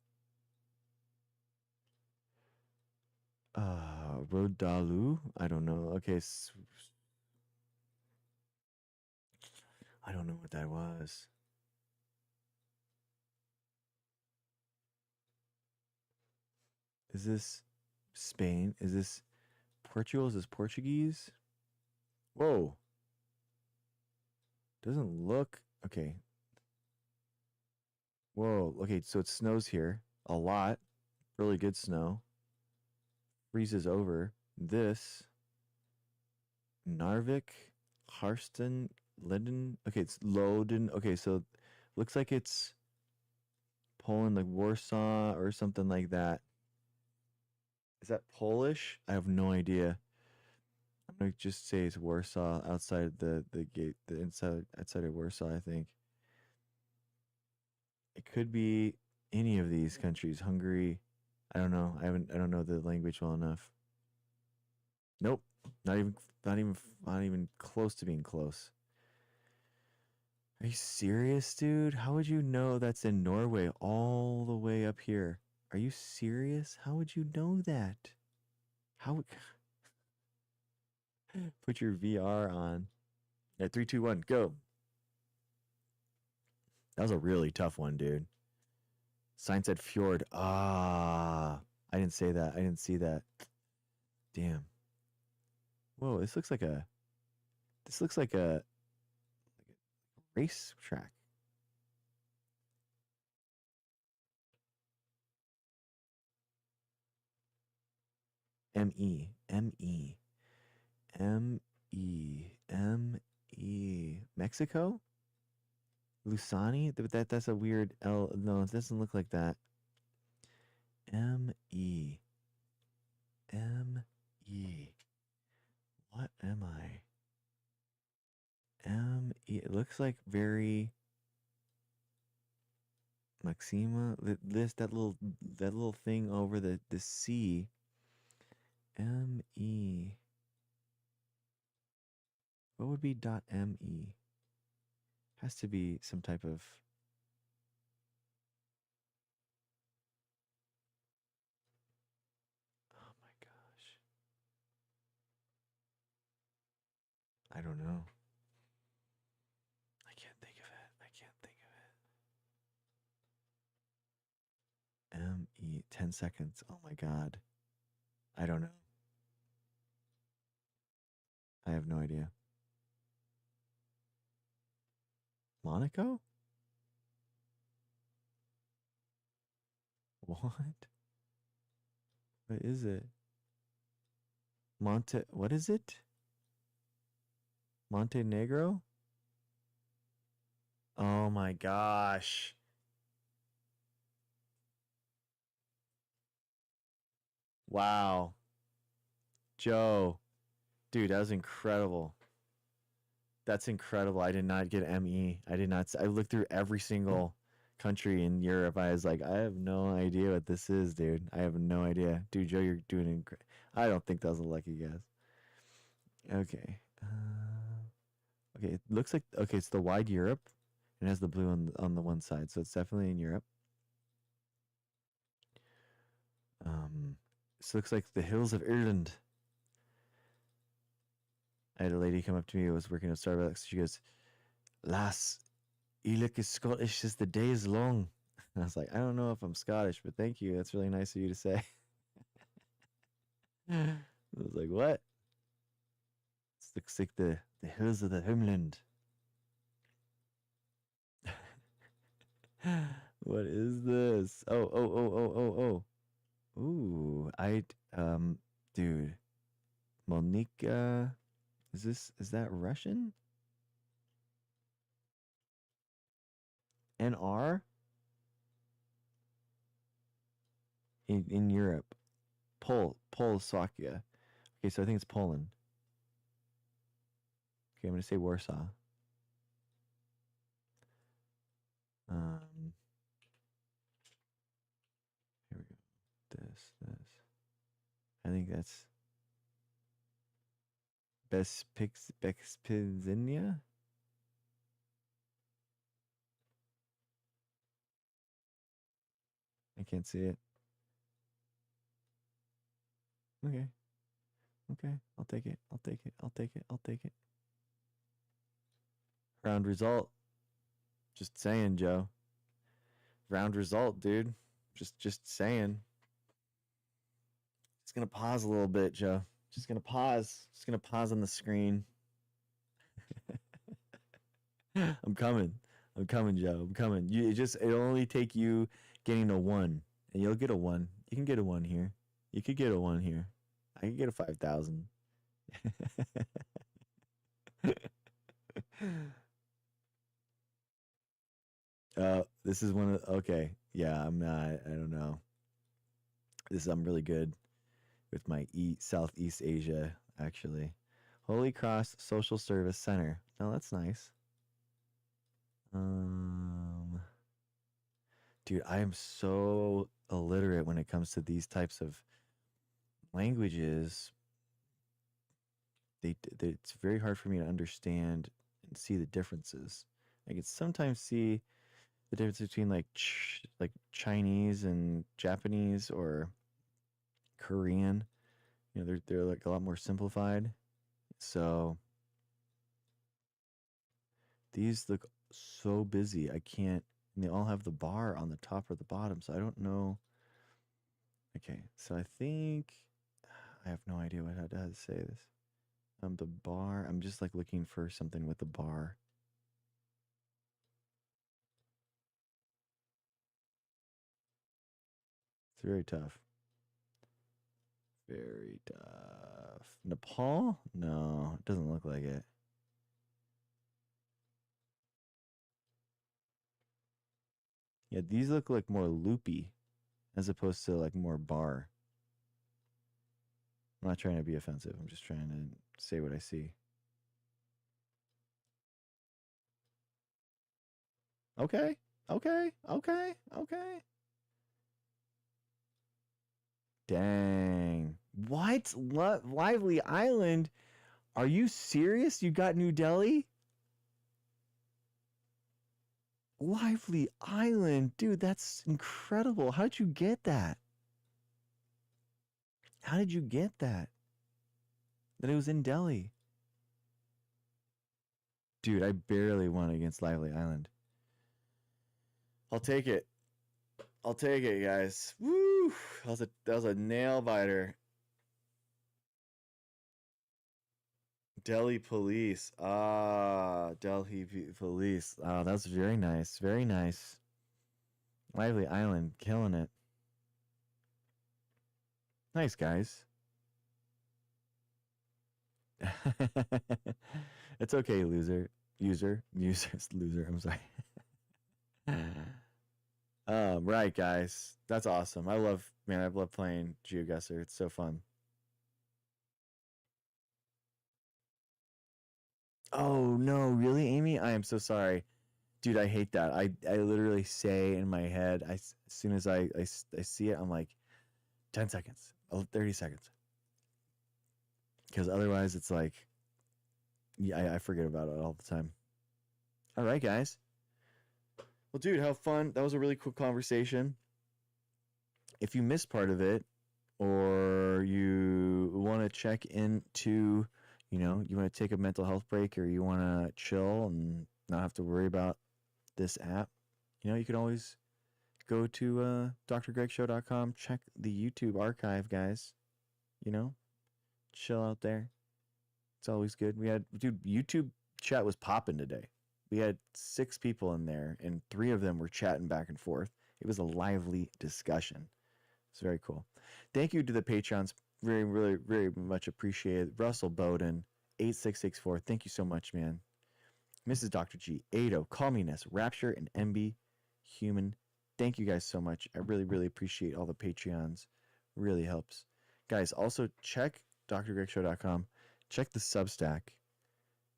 Rodalu. I don't know. Okay. I don't know what that was. Is this Spain? Is this Portugal? Is this Portuguese? Whoa. Doesn't look. Okay. Whoa. Okay, so it snows here a lot. Really good snow. Freezes over. This. Narvik. Harston. Linden. Okay, it's Loden. Okay, so looks like it's Poland, like Warsaw or something like that. Is that Polish? I have no idea. I'm gonna just say it's Warsaw, outside the gate, the inside outside of Warsaw. I think it could be any of these countries. Hungary. I don't know. I don't know the language well enough. Nope. Not even. Not even close to being close. Are you serious, dude? How would you know that's in Norway all the way up here? Are you serious? How would you know that? How would put your VR on? At 3, 2, 1, go. That was a really tough one, dude. Sign said fjord. Ah, I didn't say that. I didn't see that. Damn. Whoa, this looks like a. This looks like a race track. M-E. M-E. M-E. M-E. Mexico? Lusani? That's a weird L. No, it doesn't look like that. M-E. M-E. What am I? M-E. It looks like very Maxima. This that little thing over the C. M-E. What would be .me? Has to be some type of. Oh my gosh. I don't know. I can't think of it. I can't think of it. M-E. 10 seconds. Oh my god. I don't know. I have no idea. Monaco? What? What is it? What is it? Montenegro? Oh my gosh. Wow. Joe. Dude, that was incredible. That's incredible. I did not get ME. I did not. I looked through every single country in Europe. I was like, I have no idea what this is, dude. I have no idea. Dude, Joe, you're doing I don't think that was a lucky guess. Okay. Okay, it looks like, okay, it's the wide Europe. It has the blue on the one side, so it's definitely in Europe. This looks like the hills of Ireland. I had a lady come up to me who was working at Starbucks. She goes, Lass, you look as Scottish as the day is long. And I was like, I don't know if I'm Scottish, but thank you. That's really nice of you to say. I was like, what? It looks like the hills of the homeland. What is this? Oh. Ooh, dude. Monika. Is that Russian? NR? In Europe. Polsvakia. Okay, so I think it's Poland. Okay, I'm gonna say Warsaw. Um, here we go. This. I think that's Bespizinia. I can't see it. Okay. I'll take it. Round result. Just saying, Joe. Round result, dude. Just saying. Just gonna pause a little bit, Joe. Just gonna pause on the screen. I'm coming, Joe. I'm coming. It'll only take you getting a 1, and you'll get a 1. You can get a 1 here. You could get a 1 here. I could get a 5,000. This is one of okay. Yeah, I'm not. I don't know. I'm really good with my Southeast Asia actually. Holy Cross Social Service Center. Oh, that's nice. Dude, I am so illiterate when it comes to these types of languages. It's very hard for me to understand and see the differences. I can sometimes see the difference between like Chinese and Japanese or Korean. You know, they're like a lot more simplified. So these look so busy. I can't. And they all have the bar on the top or the bottom, so I don't know. Okay, so I think I have no idea how to say this. The bar. I'm just like looking for something with the bar. It's very tough. Very tough. Nepal? No, it doesn't look like it. Yeah, these look like more loopy as opposed to like more bar. I'm not trying to be offensive. I'm just trying to say what I see. Okay. Dang. What? Lively Island? Are you serious? You got New Delhi? Lively Island? Dude, that's incredible. How did you get that? How did you get that? That it was in Delhi? Dude, I barely won against Lively Island. I'll take it. Guys. Woo! That was a nail biter. Delhi police. Delhi police. Oh, that's very nice. Very nice. Lively Island, killing it. Nice, guys. It's okay, loser. Loser. I'm sorry. Right, guys. That's awesome. I've loved playing Geoguessr. It's so fun. Oh no, really, Amy? I am so sorry. Dude, I hate that. I literally say in my head, as soon as I see it, I'm like, 10 seconds, 30 seconds. Because otherwise it's like, yeah, I forget about it all the time. All right, guys. Well, dude, how fun. That was a really cool conversation. If you missed part of it, or you want to check into, you want to take a mental health break, or you want to chill and not have to worry about this app, you can always go to drgregshow.com, check the YouTube archive, guys. Chill out there. It's always good. YouTube chat was popping today. We had 6 people in there, and 3 of them were chatting back and forth. It was a lively discussion. It's very cool. Thank you to the Patreons. Very, really, very much appreciated. Russell Bowden, 8664. Thank you so much, man. Mrs. Dr. G, Ado, Communist, Rapture, and MB Human. Thank you guys so much. I really, really appreciate all the Patreons. Really helps. Guys, also check drgregshow.com. Check the Substack.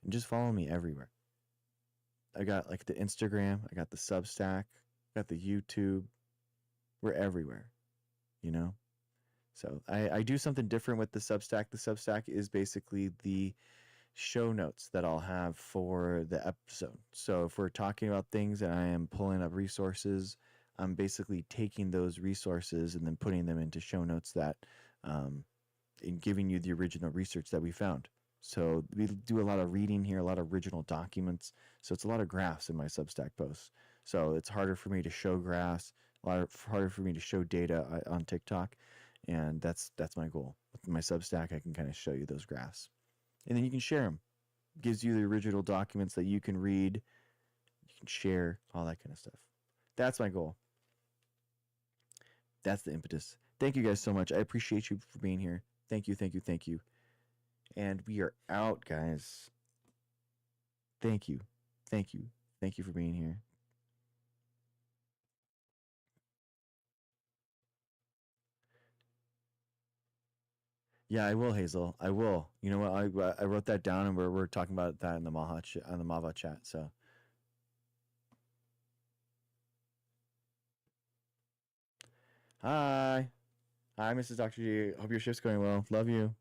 And just follow me everywhere. I got like the Instagram, I got the Substack, got the YouTube. We're everywhere, you know? So I do something different with the Substack. The Substack is basically the show notes that I'll have for the episode. So if we're talking about things and I am pulling up resources, I'm basically taking those resources and then putting them into show notes that in giving you the original research that we found. So we do a lot of reading here, a lot of original documents. So it's a lot of graphs in my Substack posts. So it's harder for me to show graphs, harder for me to show data on TikTok, and that's my goal. With my Substack, I can kind of show you those graphs, and then you can share them. Gives you the original documents that you can read, you can share, all that kind of stuff. That's my goal. That's the impetus. Thank you guys so much. I appreciate you for being here. Thank you, thank you, thank you. And we are out, guys. Thank you. Thank you. Thank you for being here. Yeah, I will, Hazel. I will. You know what? I wrote that down, and we're talking about that in the MAVA chat. So hi, hi, Mrs. Doctor G. Hope your shift's going well. Love you.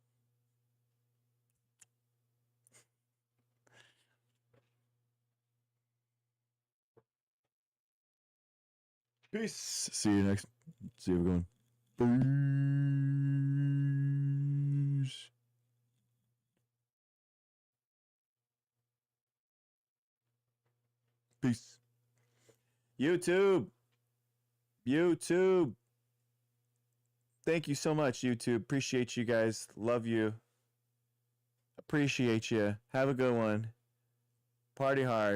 Peace. See you next. See you going. Peace. Peace. YouTube. YouTube. Thank you so much, YouTube. Appreciate you guys. Love you. Appreciate you. Have a good one. Party hard.